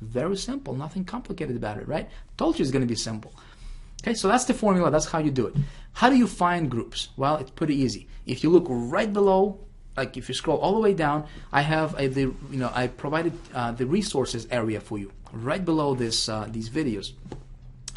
Very simple, nothing complicated about it, right? Told you it's going to be simple. Okay, so that's the formula. That's how you do it. How do you find groups? Well, it's pretty easy. If you look right below, like if you scroll all the way down, I have I provided the resources area for you right below this these videos.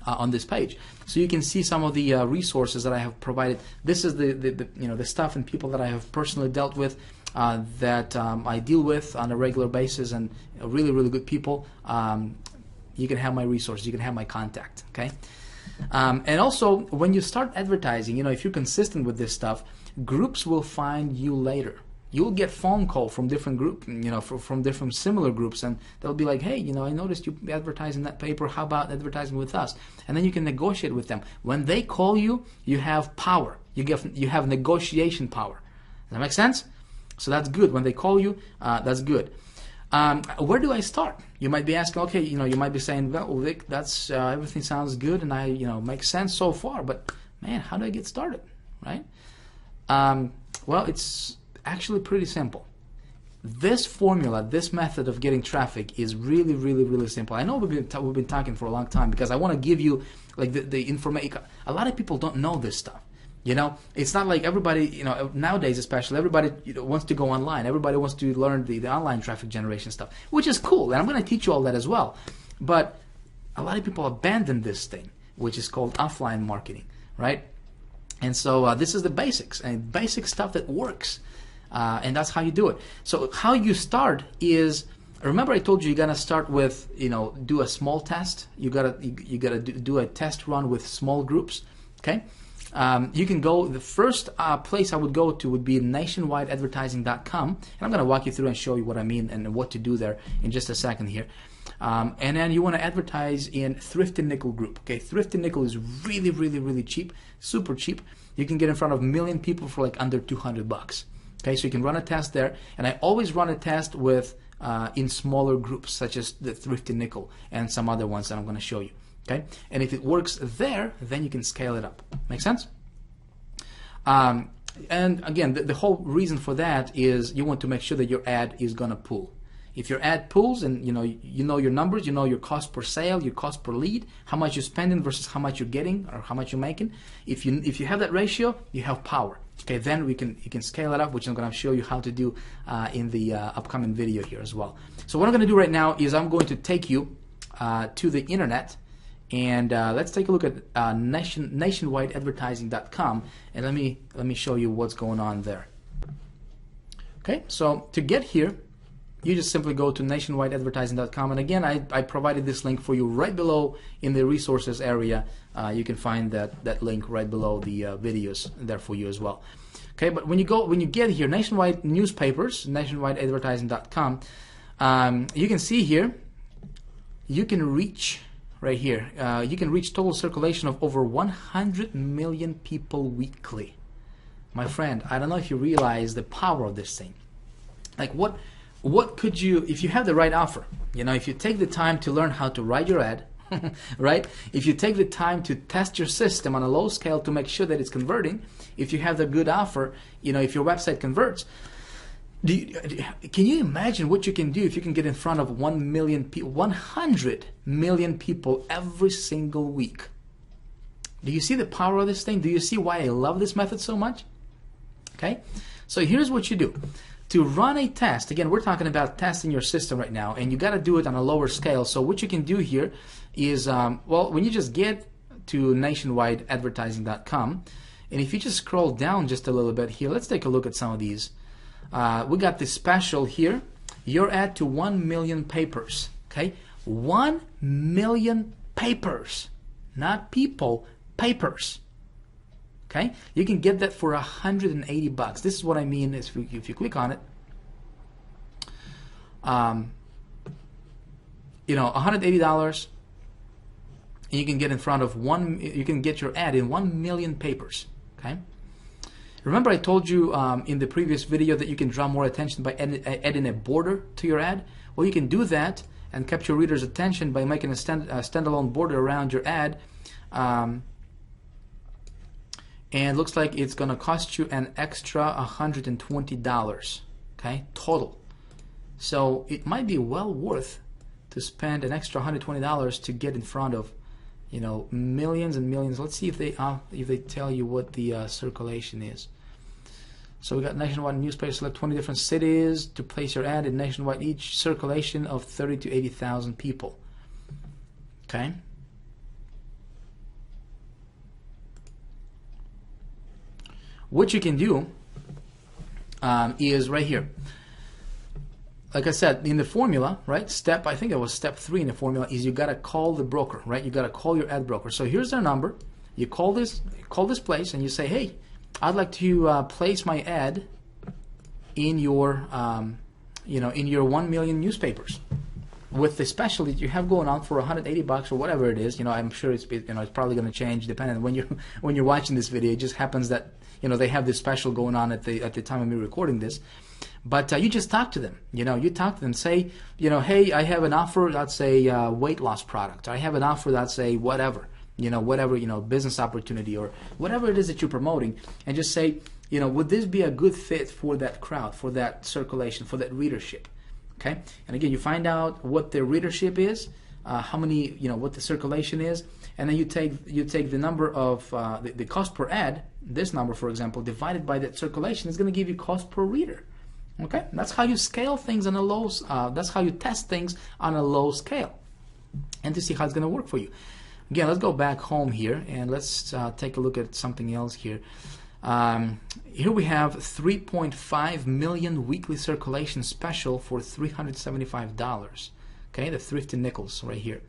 On this page, so you can see some of the resources that I have provided. This is the stuff and people that I have personally dealt with, that I deal with on a regular basis, and really good people. You can have my resources, you can have my contact. Okay, and also when you start advertising, if you're consistent with this stuff, groups will find you later. You'll get phone call from different group, from different similar groups, and they'll be like, hey, I noticed you advertise in that paper. How about advertising with us? And then you can negotiate with them. When they call you, you have power. You have negotiation power. Does that make sense? So that's good. When they call you, that's good. Where do I start? You might be asking, okay, you might be saying, well, Vic, that's everything sounds good, and makes sense so far, but man, how do I get started, right? Well, it's actually pretty simple. This formula, this method of getting traffic is really simple. I know we've been talking for a long time because I want to give you like the information. A lot of people don't know this stuff. It's not like everybody, nowadays especially, everybody wants to go online. Everybody wants to learn the online traffic generation stuff, which is cool, and I'm going to teach you all that as well. But a lot of people abandon this thing, which is called offline marketing, right? And so this is the basics, and basic stuff that works. And that's how you do it. So how you start is, remember I told you gotta start with, do a small test. You gotta do a test run with small groups. Okay, you can go. The first place I would go to would be nationwideadvertising.com, and I'm gonna walk you through and show you what I mean and what to do there in just a second here. And then you want to advertise in Thrifty Nickel Group. Okay, Thrifty Nickel is really cheap, super cheap. You can get in front of 1 million people for like under $200. Okay, so you can run a test there, and I always run a test with in smaller groups, such as the Thrifty Nickel and some other ones that I'm going to show you. Okay, and if it works there, then you can scale it up. Make sense? And again, the whole reason for that is you want to make sure that your ad is going to pull. If your ad pulls, and you know your numbers, you know your cost per sale, your cost per lead, how much you're spending versus how much you're getting or how much you're making. If you have that ratio, you have power. Okay, then you can scale it up, which I'm going to show you how to do in the upcoming video here as well. So what I'm going to do right now is I'm going to take you to the internet, and let's take a look at nationwideadvertising.com, and let me show you what's going on there. Okay, so to get here, you just simply go to nationwideadvertising.com, and again, I provided this link for you right below in the resources area. You can find that link right below the videos there for you as well. Okay, but when you get here, Nationwide Newspapers, nationwideadvertising.com, you can see here, you can reach right here. You can reach total circulation of over 100 million people weekly. My friend, I don't know if you realize the power of this thing. Like what could you, if you have the right offer, if you take the time to learn how to write your ad, right? If you take the time to test your system on a low scale to make sure that it's converting, if you have the good offer, if your website converts, can you imagine what you can do if you can get in front of 1 million people, 100 million people every single week? Do you see the power of this thing? Do you see why I love this method so much? Okay, so here's what you do. To run a test, again, we're talking about testing your system right now, and you got to do it on a lower scale. So what you can do here is, when you just get to nationwideadvertising.com, and if you just scroll down just a little bit here, let's take a look at some of these. We got this special here, your ad to 1 million papers. Okay, 1 million papers, not people, papers. Okay, you can get that for $180. This is what I mean. Is if you click on it, $180, and you can get in front of you can get your ad in 1 million papers. Okay. Remember I told you in the previous video that you can draw more attention by adding a border to your ad? Well, you can do that and capture readers' attention by making a standalone border around your ad. And it looks like it's going to cost you an extra $120, okay, total. So it might be well worth to spend an extra $120 to get in front of, you know, millions and millions. Let's see if they tell you what the circulation is. So we got nationwide newspapers. Select 20 different cities to place your ad in nationwide. Each circulation of 30 to 80,000 people. Okay. What you can do is right here. Like I said, in the formula, right? I think it was step 3 in the formula is you gotta call the broker, right? You gotta call your ad broker. So here's their number. You call this place and you say, hey, I'd like to place my ad in your, in your 1 million newspapers with the special that you have going on for $180 or whatever it is. You know, I'm sure it's probably going to change depending on when you're watching this video. It just happens that they have this special going on at the time of me recording this. But you just talk to them. You talk to them. Say, hey, I have an offer. Let's say weight loss product. I have an offer. Let's say whatever. Business opportunity or whatever it is that you're promoting, and just say, would this be a good fit for that crowd, for that circulation, for that readership? Okay, and again, you find out what the readership is, how many, what the circulation is, and then you take the number of the cost per ad. This number, for example, divided by that circulation is going to give you cost per reader. Okay, that's how you scale things on a low. That's how you test things on a low scale, and to see how it's going to work for you. Again, let's go back home here and let's take a look at something else here. Here we have 3.5 million weekly circulation special for $375. Okay, the Thrifty Nickels right here.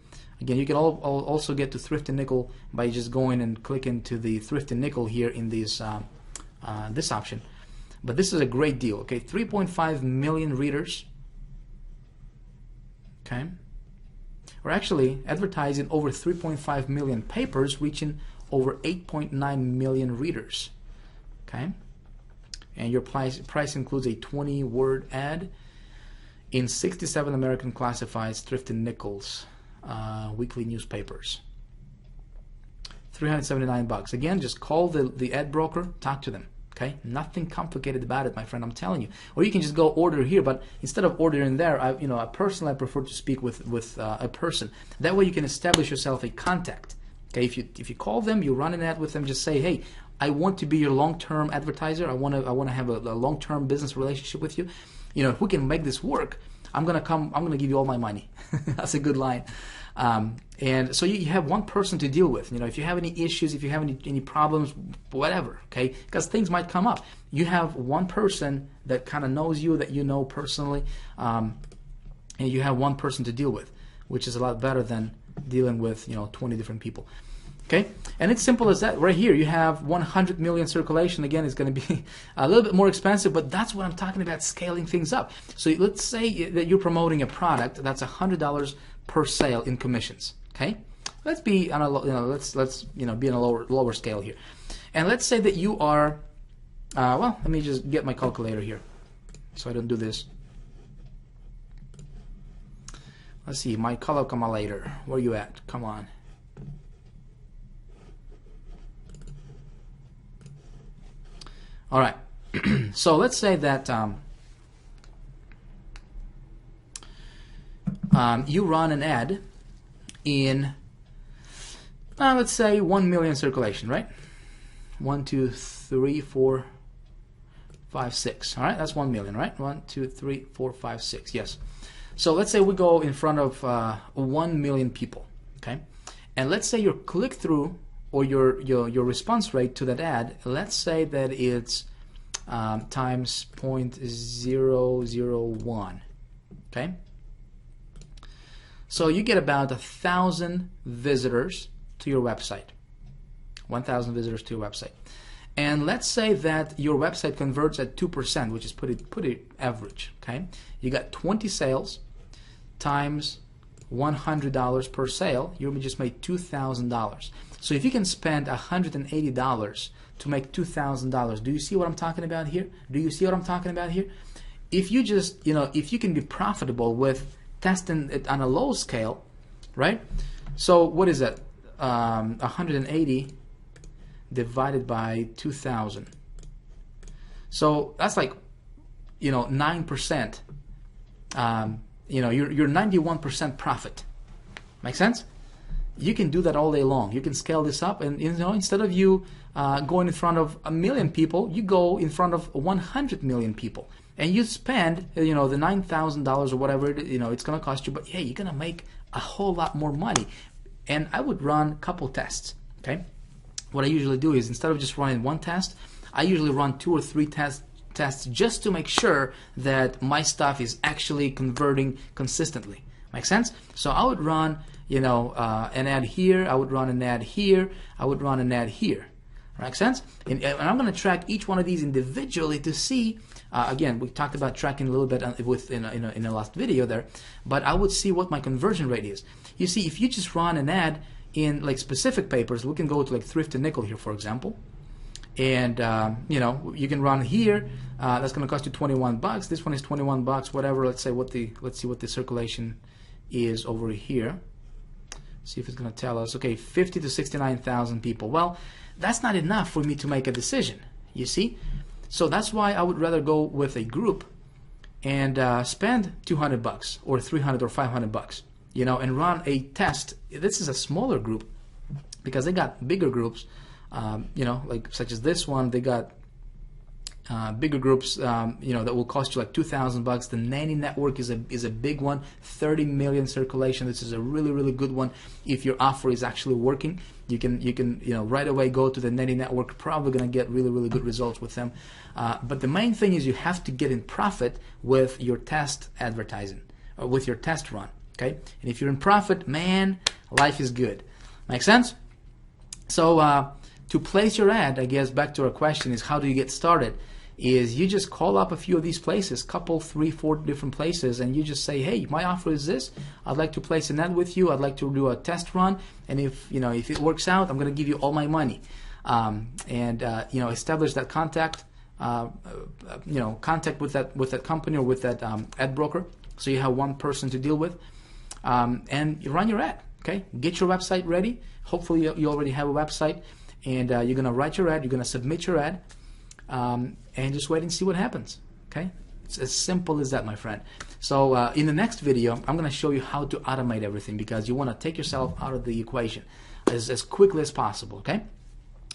Again, you can also get to Thrifty Nickel by just going and clicking to the Thrifty Nickel here in this option. But this is a great deal. Okay, 3.5 million readers. Okay. We're actually advertising over 3.5 million papers, reaching over 8.9 million readers. Okay, and your price includes a 20-word ad in 67 American classifieds, Thrifty Nickels weekly newspapers. $379. Again, just call the ad broker, talk to them. Okay, nothing complicated about it, my friend. I'm telling you. Or you can just go order here, but instead of ordering there, I personally prefer to speak with a person. That way, you can establish yourself a contact. Okay, if you call them, you run an ad with them. Just say, hey, I want to be your long-term advertiser. I want to have a long-term business relationship with you. If we can make this work, I'm gonna give you all my money. That's a good line. And so you have one person to deal with. If you have any issues, if you have any problems, whatever, okay, because things might come up. You have one person that kind of knows you, that you know personally, and you have one person to deal with, which is a lot better than dealing with 20 different people. Okay, and it's simple as that. Right here, you have 100 million circulation. Again, it's going to be a little bit more expensive, but that's what I'm talking about, scaling things up. So let's say that you're promoting a product that's $100 per sale in commissions. Okay, let's be on a let's be on a lower scale here, and let's say that you are. Well, let me just get my calculator here, so I don't do this. Let's see, my calculator. Where you at? Come on. All right, so let's say that you run an ad in, let's say 1 million circulation, right? 1, 2, 3, 4, 5, 6. All right, that's 1 million, right? 1, 2, 3, 4, 5, 6. Yes. So let's say we go in front of 1 million people, okay? And let's say your click-through or your response rate to that ad, let's say that it's times 0.001. Okay, so you get about 1,000 visitors to your website. 1,000 visitors to your website, and let's say that your website converts at 2%, which is pretty average. Okay, you got 20 sales times $100 per sale, you just made $2,000. So if you can spend $180 to make $2,000, do you see what I'm talking about here? Do you see what I'm talking about here? If you just, if you can be profitable with testing it on a low scale, right? So what is that? 180 divided by 2,000. So that's like, 9%. You're 91% profit. Make sense? You can do that all day long. You can scale this up, and instead of you going in front of 1 million people, you go in front of 100 million people, and you spend the $9,000 or whatever it's going to cost you. But hey, you're going to make a whole lot more money. And I would run a couple tests. Okay, what I usually do is instead of just running one test, I usually run 2 or 3 tests just to make sure that my stuff is actually converting consistently. Make sense? So I would run an ad here, I would run an ad here, I would run an ad here. Make sense? And I'm going to track each one of these individually to see, again, we talked about tracking a little bit in the last video there, but I would see what my conversion rate is. You see, if you just run an ad in like specific papers, we can go to like Thrift and Nickel here, for example, and you can run here. That's going to cost you $21. This one is $21, whatever. Let's see what the circulation is over here. See if it's going to tell us. Okay, 50 to 69,000 people. Well, that's not enough for me to make a decision. You see, so that's why I would rather go with a group and spend $200 or $300 or $500, and run a test. This is a smaller group because they got bigger groups. Like such as this one, they got bigger groups, that will cost you like $2,000. The Nanny Network is a big one, 30 million circulation. This is a really, really good one. If your offer is actually working, you can right away go to the Nanny Network. Probably gonna get really, really good results with them. But the main thing is you have to get in profit with your test advertising, or with your test run. Okay, and if you're in profit, man, life is good. Make sense? So to place your ad, I guess back to our question is how do you get started? Is you just call up a few of these places, couple, 3, 4 different places, and you just say, hey, my offer is this. I'd like to place an ad with you. I'd like to do a test run, and if it works out, I'm going to give you all my money. Establish that contact, contact with that company or with that ad broker, so you have one person to deal with, and you run your ad. Okay, get your website ready. Hopefully, you already have a website. And you're going to write your ad, you're going to submit your ad, and just wait and see what happens. Okay? It's as simple as that, my friend. So in the next video, I'm going to show you how to automate everything, because you want to take yourself out of the equation as quickly as possible, okay?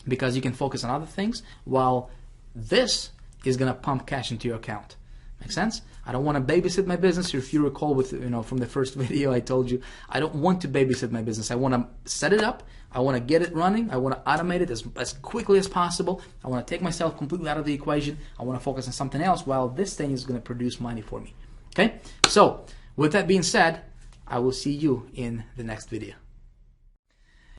Because you can focus on other things while this is going to pump cash into your account. Make sense? I don't want to babysit my business. If you recall from the first video, I told you I don't want to babysit my business. I want to set it up. I want to get it running. I want to automate it as quickly as possible. I want to take myself completely out of the equation. I want to focus on something else while this thing is going to produce money for me. Okay? So, with that being said, I will see you in the next video.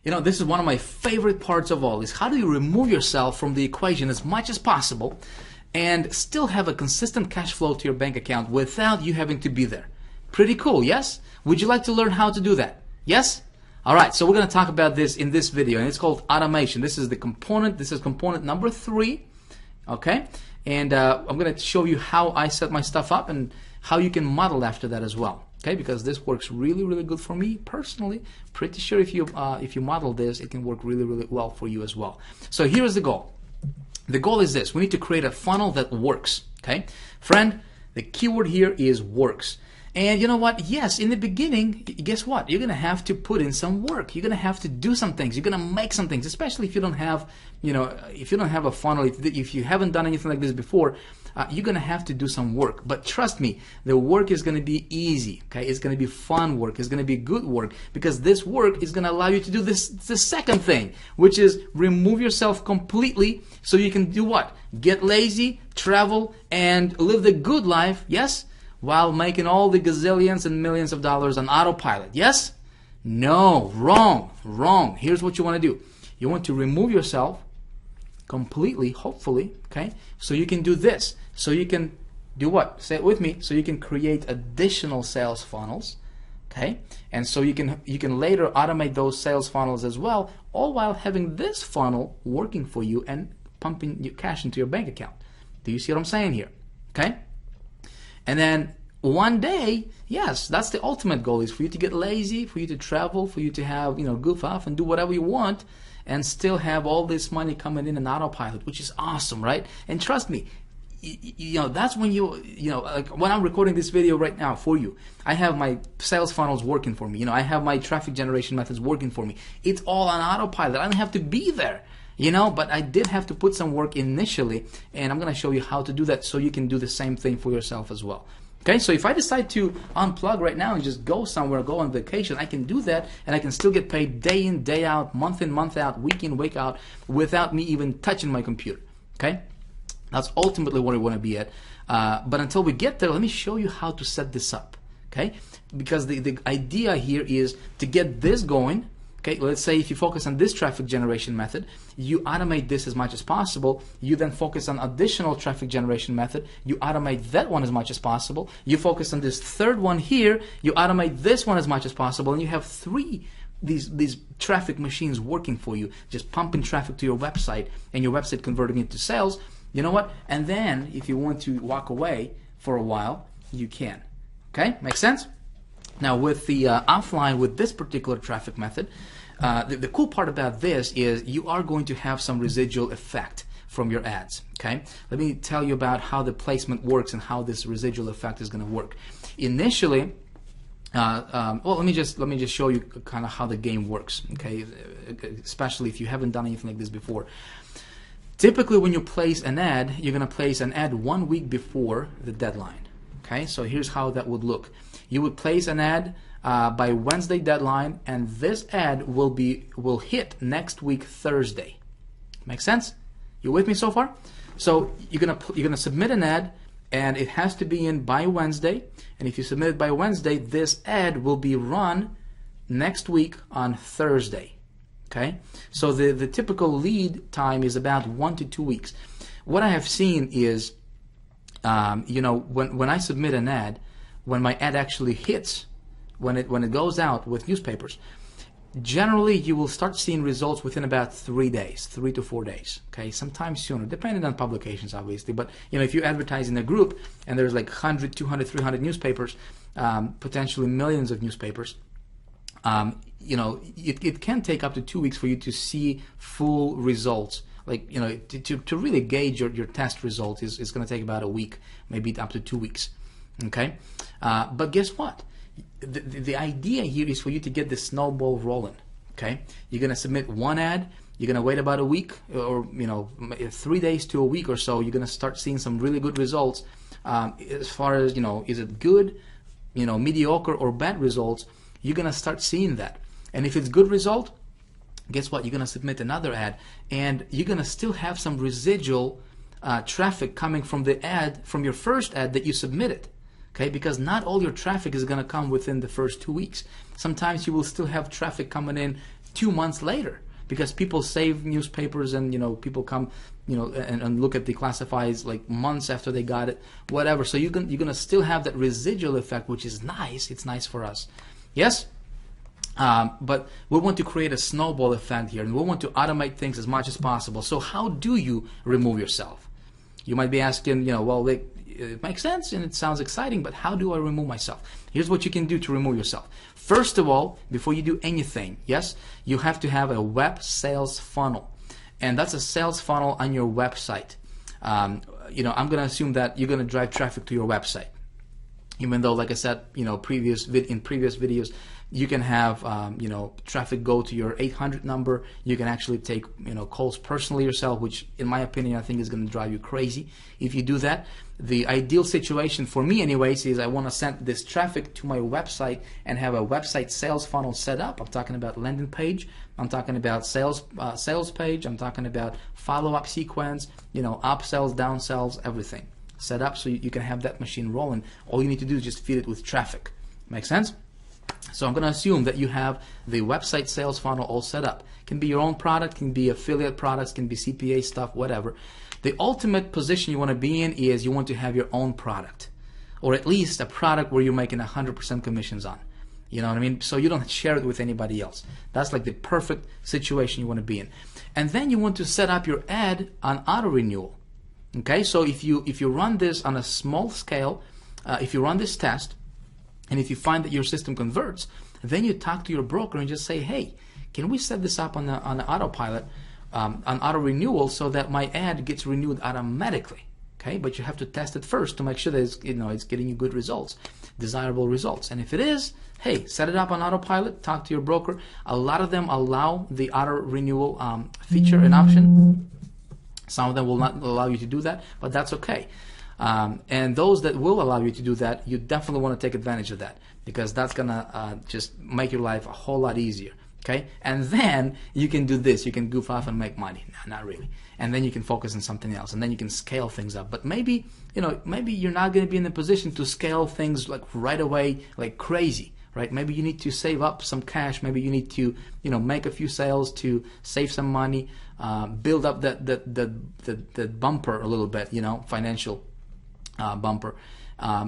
This is one of my favorite parts of all, is how do you remove yourself from the equation as much as possible and still have a consistent cash flow to your bank account without you having to be there. Pretty cool, yes? Would you like to learn how to do that? Yes? Alright, so we're going to talk about this in this video, and it's called automation. This is component number 3, okay? And I'm going to show you how I set my stuff up and how you can model after that as well, okay? Because this works really, really good for me personally. Pretty sure if you model this, it can work really, really well for you as well. So here's the goal. The goal is this. We need to create a funnel that works, okay? Friend, the keyword here is works. And you know what? Yes, in the beginning, guess what? You're going to have to put in some work. You're going to have to do some things. You're going to make some things, especially if you don't have, if you don't have a funnel, if you haven't done anything like this before, you're going to have to do some work. But trust me, the work is going to be easy, okay? It's going to be fun work. It's going to be good work, because this work is going to allow you to do the second thing, which is remove yourself completely so you can do what? Get lazy, travel, and live the good life, yes? While making all the gazillions and millions of dollars on autopilot. Yes? No. Wrong. Wrong. Here's what you want to do. You want to remove yourself completely, hopefully, okay? So you can do this. So you can do what? Say it with me. So you can create additional sales funnels, Okay, and so you can later automate those sales funnels as well, all while having this funnel working for you and pumping your cash into your bank account. Do you see what I'm saying here? Okay, and then one day, yes, that's the ultimate goal, is for you to get lazy, for you to travel, for you to have, goof off and do whatever you want, and still have all this money coming in autopilot, which is awesome, right? And trust me, that's when like when I'm recording this video right now for you, I have my sales funnels working for me. I have my traffic generation methods working for me. It's all on autopilot. I don't have to be there, but I did have to put some work initially, and I'm going to show you how to do that so you can do the same thing for yourself as well. Okay, so if I decide to unplug right now and just go somewhere, go on vacation, I can do that, and I can still get paid day in, day out, month in, month out, week in, week out, without me even touching my computer. Okay, that's ultimately what we want to be at. But until we get there, let me show you how to set this up. Okay, because the idea here is to get this going. Okay, let's say if you focus on this traffic generation method, you automate this as much as possible. You then focus on additional traffic generation method. You automate that one as much as possible. You focus on this third one here. You automate this one as much as possible, and you have these traffic machines working for you, just pumping traffic to your website, and your website converting into sales. You know what? And then if you want to walk away for a while, you can. Okay, make sense? Now with the offline, with this particular traffic method, the cool part about this is you are going to have some residual effect from your ads. Okay, let me tell you about how the placement works and how this residual effect is going to work. Initially, well, let me just show you kind of how the game works. Okay, especially if you haven't done anything like this before. Typically, when you place an ad, you're going to place an ad 1 week before the deadline. Okay, so here's how that would look. You would place an ad by Wednesday deadline, and this ad will hit next week Thursday. Make sense? You with me so far? So you're gonna submit an ad, and it has to be in by Wednesday. And if you submit it by Wednesday, this ad will be run next week on Thursday. Okay? So the typical lead time is about 1 to 2 weeks. What I have seen is, when I submit an ad, when my ad actually hits, when it goes out with newspapers, generally you will start seeing results within about 3 days, 3 to 4 days. Okay, sometimes sooner, depending on publications, obviously. But if you advertise in a group and there's like 100, 200, 300 newspapers, potentially millions of newspapers, it can take up to 2 weeks for you to see full results. Like, to really gauge your test result is going to take about a week, maybe up to 2 weeks. Okay, but guess what? The idea here is for you to get the snowball rolling. Okay, you're going to submit one ad. You're going to wait about a week, or 3 days to a week or so. You're going to start seeing some really good results. As far as is it good, mediocre or bad results? You're going to start seeing that. And if it's good result, guess what? You're going to submit another ad, and you're going to still have some residual traffic coming from the ad, from your first ad that you submitted. Okay, because not all your traffic is going to come within the first 2 weeks. Sometimes you will still have traffic coming in 2 months later, because people save newspapers, and people come and look at the classifieds like months after they got it, whatever. So you're going to still have that residual effect, which is nice. It's nice for us. Yes? But we want to create a snowball effect here, and we want to automate things as much as possible. So how do you remove yourself? You might be asking, well, it makes sense and it sounds exciting, but how do I remove myself? Here's what you can do to remove yourself. First of all, before you do anything, yes, you have to have a web sales funnel, and that's a sales funnel on your website. I'm going to assume that you're going to drive traffic to your website, even though, like I said, in previous videos, you can have traffic go to your 800 number. You can actually take calls personally yourself, which in my opinion I think is going to drive you crazy if you do that. The ideal situation for me anyways is I want to send this traffic to my website and have a website sales funnel set up. I'm talking about landing page, I'm talking about sales page, I'm talking about follow-up sequence, upsells, downsells, everything set up so you can have that machine rolling. All you need to do is just feed it with traffic. Make sense? So I'm going to assume that you have the website sales funnel all set up. It can be your own product, can be affiliate products, can be CPA stuff, whatever. The ultimate position you want to be in is you want to have your own product, or at least a product where you're making 100% commissions on. You know what I mean? So you don't share it with anybody else. That's like the perfect situation you want to be in. And then you want to set up your ad on auto renewal. Okay, so if you run this on a small scale, if you run this test, and if you find that your system converts, then you talk to your broker and just say, hey, can we set this up on the autopilot, on auto renewal, so that my ad gets renewed automatically? Okay, but you have to test it first to make sure that it's getting you good results, desirable results. And if it is, hey, set it up on autopilot. Talk to your broker. A lot of them allow the auto renewal feature and option. Some of them will not allow you to do that, but that's okay. And those that will allow you to do that, you definitely want to take advantage of that, because that's gonna just make your life a whole lot easier. Okay, and then you can do this. You can goof off and make money. No, not really. And then you can focus on something else, and then you can scale things up. But maybe you're not going to be in the position to scale things like right away, like crazy, right? Maybe you need to save up some cash. Maybe you need to, make a few sales to save some money, build up that bumper a little bit, financial bumper,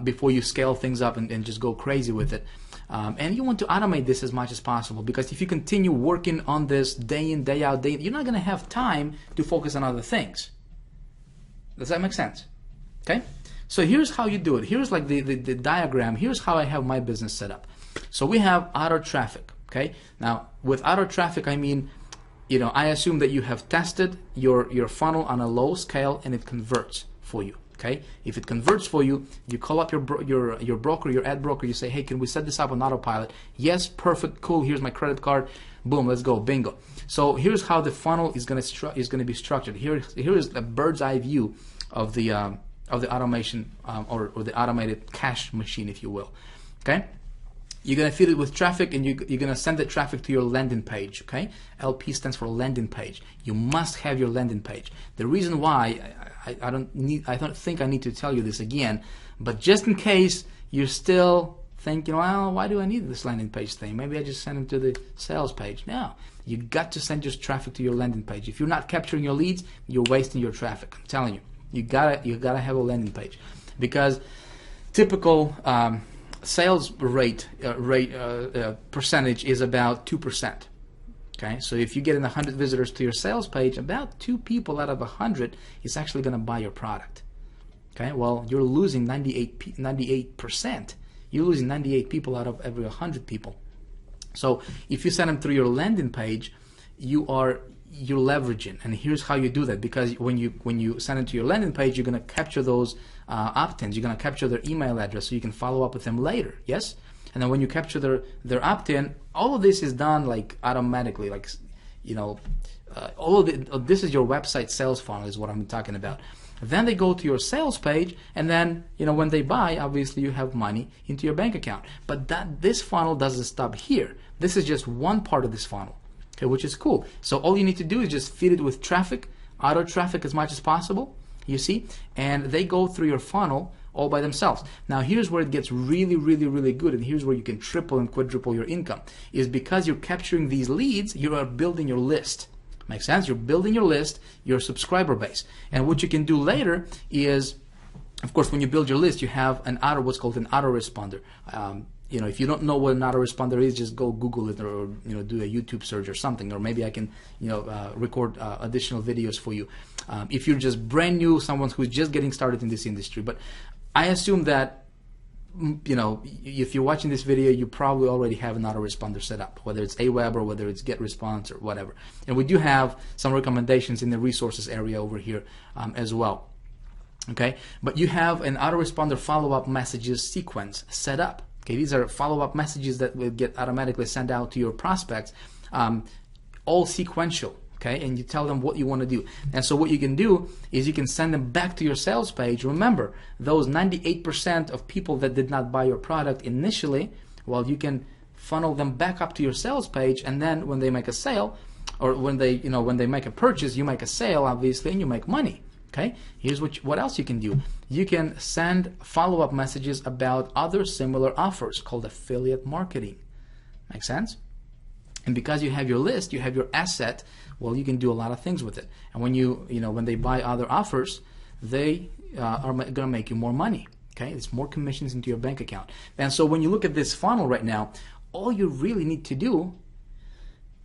before you scale things up and just go crazy with it. And you want to automate this as much as possible, because if you continue working on this day in, day out, you're not going to have time to focus on other things. Does that make sense? Okay? So here's how you do it. Here's like the diagram. Here's how I have my business set up. So we have auto traffic. Okay? Now, with auto traffic, I mean, I assume that you have tested your funnel on a low scale and it converts for you. Okay, if it converts for you, you call up your broker, your ad broker. You say, hey, can we set this up on autopilot? Yes, perfect, cool. Here's my credit card. Boom, let's go, bingo. So here's how the funnel is going to be structured. Here is a bird's eye view of the automation or the automated cash machine, if you will. Okay. You're going to feed it with traffic, and you're going to send the traffic to your landing page. Okay, LP stands for landing page. You must have your landing page. The reason why I don't think I need to tell you this again, but just in case you're still thinking, well, why do I need this landing page thing? Maybe I just send them to the sales page. No, you got to send your traffic to your landing page. If you're not capturing your leads, you're wasting your traffic. I'm telling you, you gotta have a landing page, because typical sales rate percentage is about 2%. Okay, so if you get 100 visitors to your sales page, about 2 people out of 100 is actually going to buy your product. Okay, well, you're losing 98%. You're losing 98 people out of every 100 people. So if you send them through your landing page, you're leveraging. And here's how you do that, because when you send it to your landing page, you're going to capture those opt-ins. You're going to capture their email address so you can follow up with them later. Yes. And then when you capture their opt-in, all of this is done like automatically, like all of this is your website sales funnel is what I'm talking about. Then they go to your sales page, and then when they buy, obviously you have money into your bank account. But this funnel doesn't stop here. This is just one part of this funnel, okay, which is cool. So all you need to do is just feed it with traffic, auto traffic as much as possible. You see, and they go through your funnel all by themselves. Now here's where it gets really, really, really good, and here's where you can triple and quadruple your income, is because you're capturing these leads, you are building your list. Makes sense? You're building your list, your subscriber base. And what you can do later is, of course, when you build your list, you have what's called an autoresponder. If you don't know what an autoresponder is, just go Google it, or do a YouTube search or something, or maybe I can record additional videos for you. If you're just brand new, someone who's just getting started in this industry. But I assume that if you're watching this video, you probably already have an autoresponder set up, whether it's Aweber or whether it's GetResponse or whatever. And we do have some recommendations in the resources area over here as well. Okay, but you have an autoresponder follow-up messages sequence set up. Okay, these are follow-up messages that will get automatically sent out to your prospects, all sequential. Okay, and you tell them what you want to do. And so what you can do is you can send them back to your sales page. Remember, those 98% of people that did not buy your product initially, well, you can funnel them back up to your sales page, and then when they make a sale, or when they make a purchase, you make a sale, obviously, and you make money. Okay, here's what else you can do. You can send follow-up messages about other similar offers called affiliate marketing. Make sense? And because you have your list, you have your asset, well, you can do a lot of things with it. And when they buy other offers, they are going to make you more money. Okay, it's more commissions into your bank account. And so when you look at this funnel right now, all you really need to do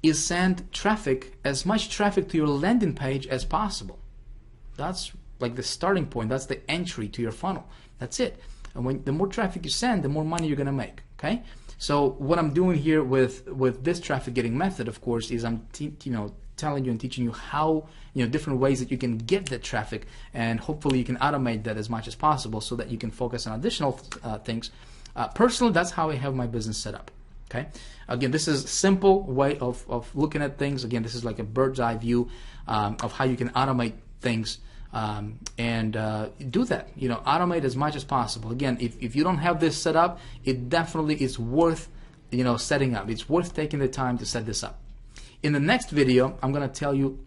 is send traffic, as much traffic to your landing page as possible. That's like the starting point. That's the entry to your funnel. That's it. And the more traffic you send, the more money you're going to make. Okay. So what I'm doing here with this traffic getting method, of course, is I'm telling you and teaching you how, different ways that you can get that traffic, and hopefully you can automate that as much as possible so that you can focus on additional things. Personally, that's how I have my business set up. Okay. Again, this is a simple way of looking at things. Again, this is like a bird's eye view of how you can automate things, and do that. Automate as much as possible. Again, if you don't have this set up, it definitely is worth setting up. It's worth taking the time to set this up. In the next video, I'm going to tell you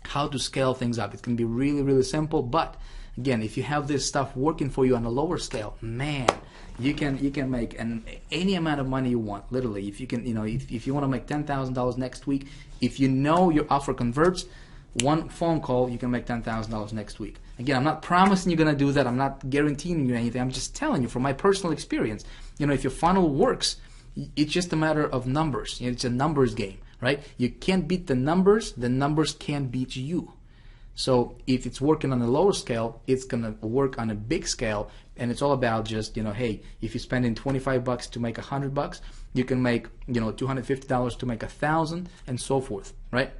how to scale things up. It's going to be really, really simple. But again, if you have this stuff working for you on a lower scale, man, you can make any amount of money you want. Literally, if you can, if you want to make $10,000 next week, if your offer converts, one phone call, you can make $10,000 next week. Again, I'm not promising you're going to do that. I'm not guaranteeing you anything. I'm just telling you from my personal experience. If your funnel works, it's just a matter of numbers. It's a numbers game, right? You can't beat the numbers can't beat you. So if it's working on a lower scale, it's going to work on a big scale, and it's all about just, hey, if you're spending $25 to make $100, you can make, $250 to make $1,000, and so forth, right?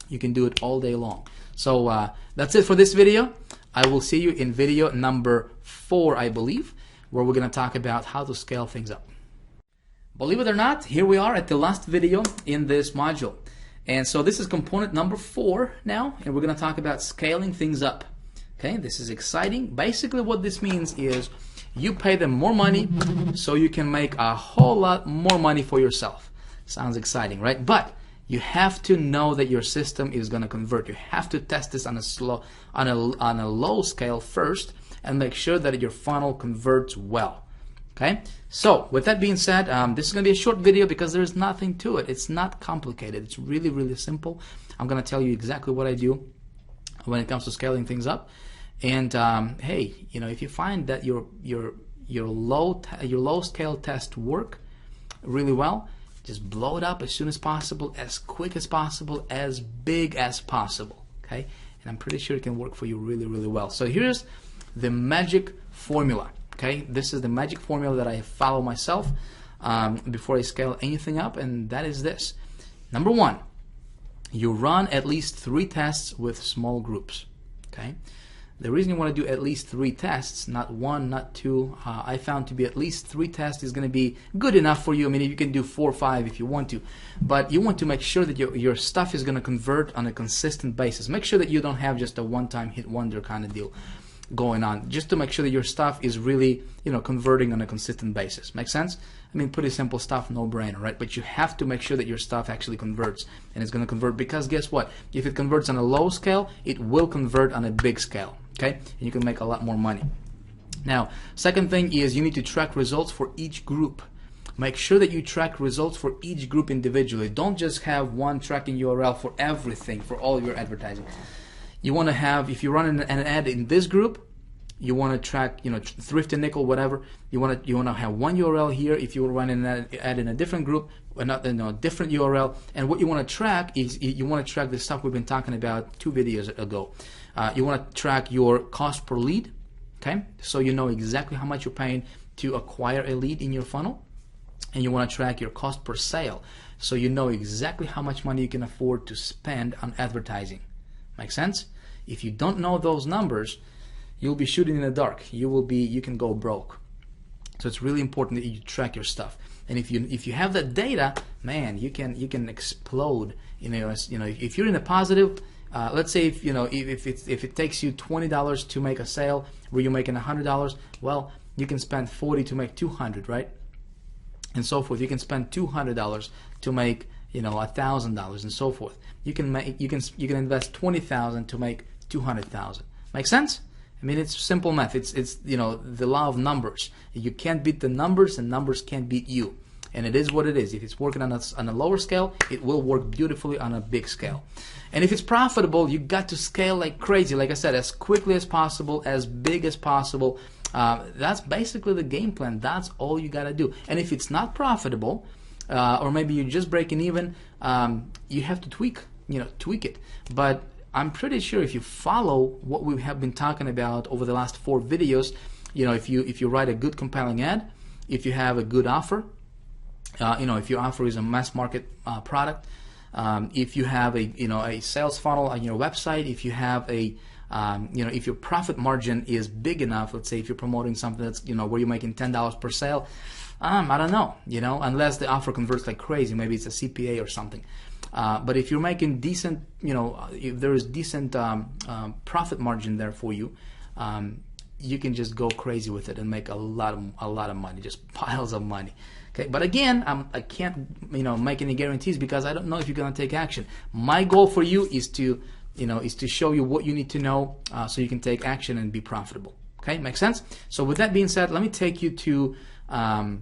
You can do it all day long. So that's it for this video. I will see you in video number 4, I believe, where we're going to talk about how to scale things up. Believe it or not, here we are at the last video in this module. And so this is component number 4 now, and we're going to talk about scaling things up. Okay, this is exciting. Basically what this means is you pay them more money so you can make a whole lot more money for yourself. Sounds exciting, right? But you have to know that your system is going to convert. You have to test this on a low scale first and make sure that your funnel converts well. Okay, so with that being said, this is going to be a short video because there's nothing to it. It's not complicated. It's really, really simple. I'm going to tell you exactly what I do when it comes to scaling things up. And hey, if you find that your low scale tests work really well, just blow it up as soon as possible, as quick as possible, as big as possible. Okay, and I'm pretty sure it can work for you really, really well. So here's the magic formula. Okay, this is the magic formula that I follow myself before I scale anything up, and that is this. Number 1, you run at least 3 tests with small groups. Okay, the reason you want to do at least 3 tests, not 1, not 2, I found to be at least 3 tests is going to be good enough for you. I mean, you can do 4 or 5 if you want to, but you want to make sure that your stuff is going to convert on a consistent basis. Make sure that you don't have just a one-time hit wonder kind of deal going on, just to make sure that your stuff is really, converting on a consistent basis. Make sense? I mean, pretty simple stuff, no brainer, right? But you have to make sure that your stuff actually converts, and it's going to convert, because guess what? If it converts on a low scale, it will convert on a big scale, okay? And you can make a lot more money. Now, second thing is you need to track results for each group. Make sure that you track results for each group individually. Don't just have one tracking URL for everything, for all your advertising. You want to have, if you run an ad in this group, you want to track, thrift and nickel, whatever. You want to have one URL here. If you run an ad in a different group, a different URL. And what you want to track is you want to track the stuff we've been talking about 2 videos ago. You want to track your cost per lead, okay? So you know exactly how much you're paying to acquire a lead in your funnel. And you want to track your cost per sale, so you know exactly how much money you can afford to spend on advertising. Make sense? If you don't know those numbers, you'll be shooting in the dark. You can go broke. So it's really important that you track your stuff. And if you have that data, man, you can explode. If you're in a positive, let's say if it takes you $20 to make a sale where you're making $100, well, you can spend $40 to make $200, right? And so forth. You can spend $200 to make $1,000, and so forth. You can invest $20,000 to make $200,000. Make sense? I mean, it's simple math. It's the law of numbers. You can't beat the numbers, and numbers can't beat you. And it is what it is. If it's working on a lower scale, it will work beautifully on a big scale. And if it's profitable, you got to scale like crazy. Like I said, as quickly as possible, as big as possible. That's basically the game plan. That's all you got to do. And if it's not profitable, or maybe you're just breaking even, you have to tweak it. But I'm pretty sure if you follow what we have been talking about over the last 4 videos, if you write a good compelling ad, if you have a good offer, if your offer is a mass market product, if you have a sales funnel on your website, if you have if your profit margin is big enough, let's say if you're promoting something that's where you're making $10 per sale, I don't know, unless the offer converts like crazy, maybe it's a CPA or something. But if you're making decent, if there is decent profit margin there for you, you can just go crazy with it and make a lot of money, just piles of money. Okay, but again, I can't make any guarantees because I don't know if you're gonna take action. My goal for you is to show you what you need to know so you can take action and be profitable. Okay, makes sense? So with that being said, let me take you to the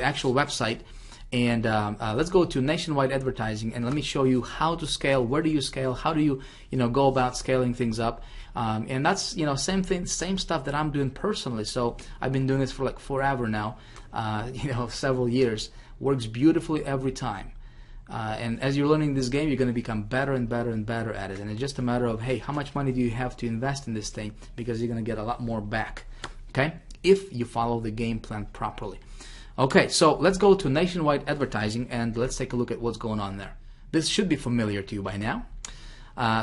actual website. And let's go to Nationwide Advertising, and let me show you how to scale. Where do you scale? How do you go about scaling things up? And that's same stuff that I'm doing personally. So I've been doing this for like forever now, several years. Works beautifully every time. And as you're learning this game, you're going to become better and better and better at it. And it's just a matter of, hey, how much money do you have to invest in this thing? Because you're going to get a lot more back. Okay, if you follow the game plan properly. Okay, so let's go to Nationwide Advertising and let's take a look at what's going on there. This should be familiar to you by now.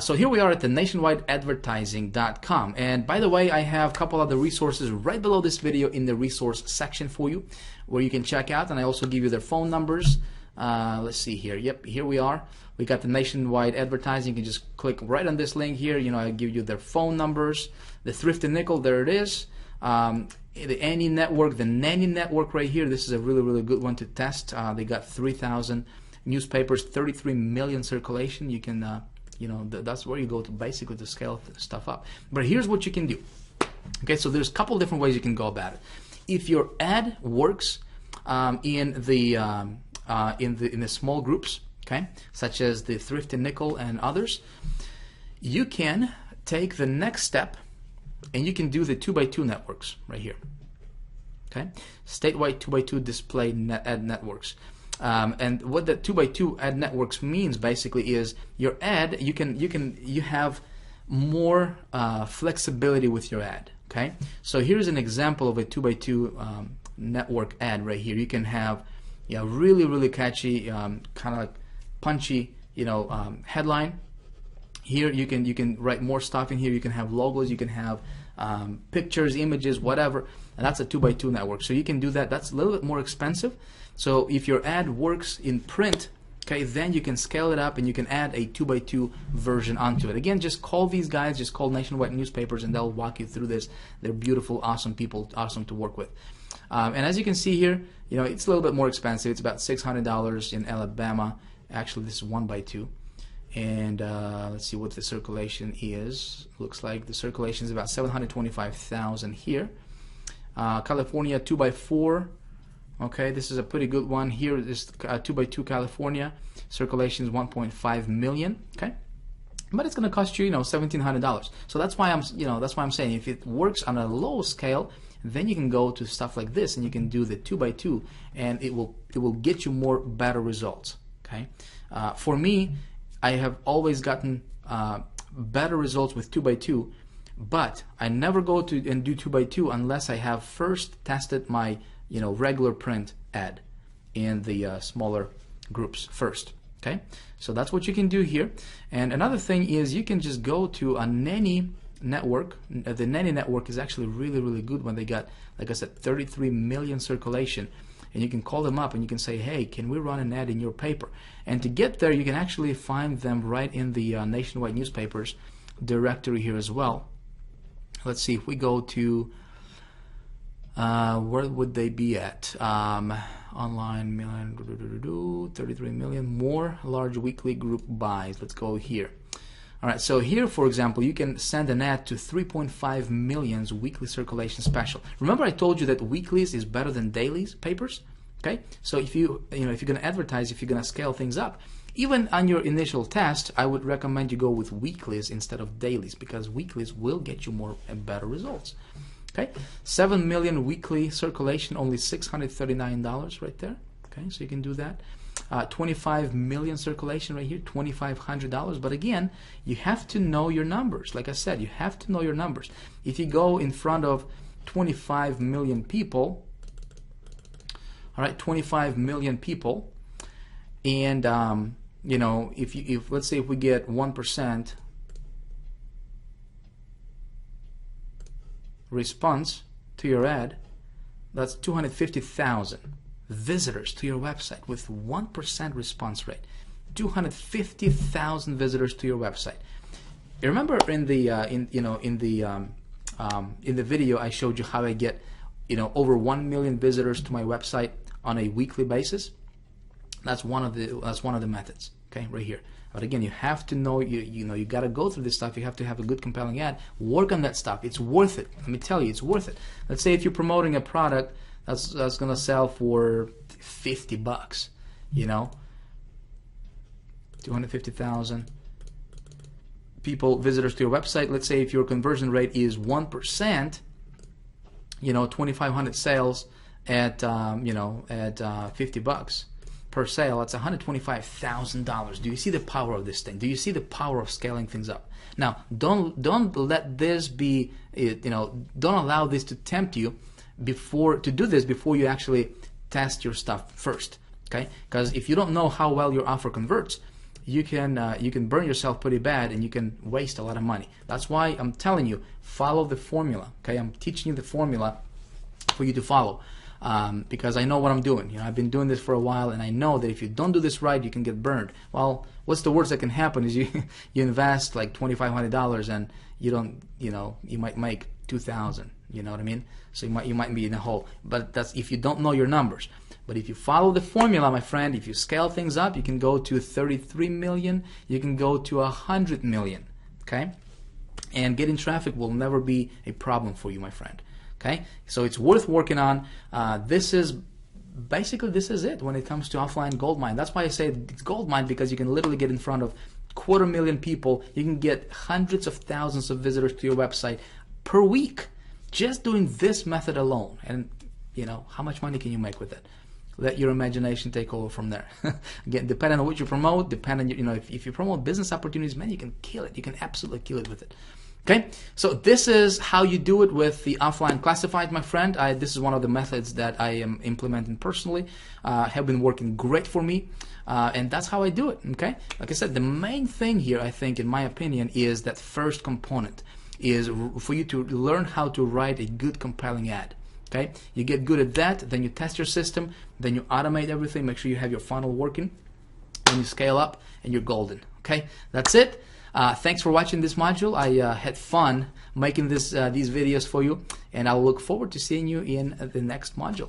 So here we are at the nationwideadvertising.com, and by the way, I have a couple other resources right below this video in the resource section for you where you can check out, and I also give you their phone numbers. Let's see here. Yep, here we are. We got the Nationwide Advertising. You can just click right on this link here. I give you their phone numbers. The Thrift and Nickel, there it is. The Annie Network, the Nanny Network right here. This is a really good one to test. They got 3,000 newspapers, 33 million circulation. You can, that's where you go to basically to scale stuff up. But here's what you can do. Okay, so there's a couple different ways you can go about it. If your ad works in the small groups, okay, such as the Thrift and Nickel and others, you can take the next step. And you can do the 2x2 networks right here. Okay, statewide 2x2 display ad networks. And what the 2x2 ad networks means basically is your ad. You have more flexibility with your ad. Okay, so here's an example of a 2x2 network ad right here. You can have really catchy, kind of like punchy, headline. Here you can write more stuff in here. You can have logos, you can have pictures, images, whatever, and that's a 2x2 network. So you can do that. That's a little bit more expensive. So if your ad works in print, okay, then you can scale it up and you can add a 2x2 version onto it. Again, just call these guys, just call Nationwide Newspapers, and they'll walk you through this. They're beautiful, awesome people, awesome to work with. And as you can see here, it's a little bit more expensive. It's about $600 in Alabama. Actually, this is 1x2. And let's see what the circulation is. Looks like the circulation is about 725,000 here. California 2x4. Okay, this is a pretty good one. Here is 2x2 California. Circulation is 1.5 million. Okay, but it's going to cost you, $1,700. So that's why I'm saying if it works on a low scale, then you can go to stuff like this and you can do the 2x2, and it will get you better results. Okay, for me, I have always gotten better results with 2x2, but I never go to and do 2x2 unless I have first tested my regular print ad in the smaller groups first. Okay, so that's what you can do here. And another thing is you can just go to a Nanny Network. The Nanny Network is actually really good when they got, like I said, 33 million circulation. And you can call them up and you can say, hey, can we run an ad in your paper? And to get there, you can actually find them right in the Nationwide Newspapers directory here as well. Let's see, if we go to, where would they be at? Online, 33 million, more large weekly group buys. Let's go here. All right, so here, for example, you can send an ad to 3.5 million's weekly circulation special. Remember I told you that weeklies is better than dailies papers? Okay, so if you're going to advertise, if you're going to scale things up, even on your initial test, I would recommend you go with weeklies instead of dailies, because weeklies will get you more and better results. Okay, 7 million weekly circulation, only $639 right there. Okay, so you can do that. 25 million circulation right here, $2,500. But again, you have to know your numbers. Like I said, you have to know your numbers. If you go in front of 25 million people, all right, 25 million people, and you know, if let's say if we get 1% response to your ad, that's 250,000 visitors to your website with 1% response rate. 250,000 visitors to your website. You remember in the in the video I showed you how I get over 1 million visitors to my website on a weekly basis? That's one of the methods. Okay, right here. But again, you have to know you got to go through this stuff. You have to have a good, compelling ad. Work on that stuff. It's worth it. Let me tell you, it's worth it. Let's say if you're promoting a product that's going to sell for $50, 250,000 people, visitors to your website. Let's say if your conversion rate is 1%, 2,500 sales at $50 per sale, that's $125,000. Do you see the power of this thing? Do you see the power of scaling things up? Now, don't let this be, don't allow this to tempt you before you actually test your stuff first. Okay? Because if you don't know how well your offer converts, you can burn yourself pretty bad, and you can waste a lot of money. That's why I'm telling you, follow the formula. Okay? I'm teaching you the formula for you to follow. Because I know what I'm doing. I've been doing this for a while, and I know that if you don't do this right, you can get burned. Well, what's the worst that can happen is you invest like $2,500 and you don't, you might make $2,000. You know what I mean? So you might be in a hole. But that's if you don't know your numbers. But if you follow the formula, my friend, if you scale things up, you can go to 33 million. You can go to 100 million. Okay? And getting traffic will never be a problem for you, my friend. Okay, so it's worth working on. This is it when it comes to offline goldmine. That's why I say it's goldmine, because you can literally get in front of 250,000 people. You can get hundreds of thousands of visitors to your website per week just doing this method alone. And how much money can you make with it? Let your imagination take over from there. Again, depending on what you promote, if you promote business opportunities, man, you can kill it. You can absolutely kill it with it. Okay, so this is how you do it with the offline classified, my friend. This is one of the methods that I am implementing personally. Have been working great for me, and that's how I do it. Okay, like I said, the main thing here, I think, in my opinion, is that first component is for you to learn how to write a good, compelling ad. Okay, you get good at that, then you test your system, then you automate everything, make sure you have your funnel working, and you scale up, and you're golden. Okay, that's it. Thanks for watching this module. I had fun making these videos for you, and I'll look forward to seeing you in the next module.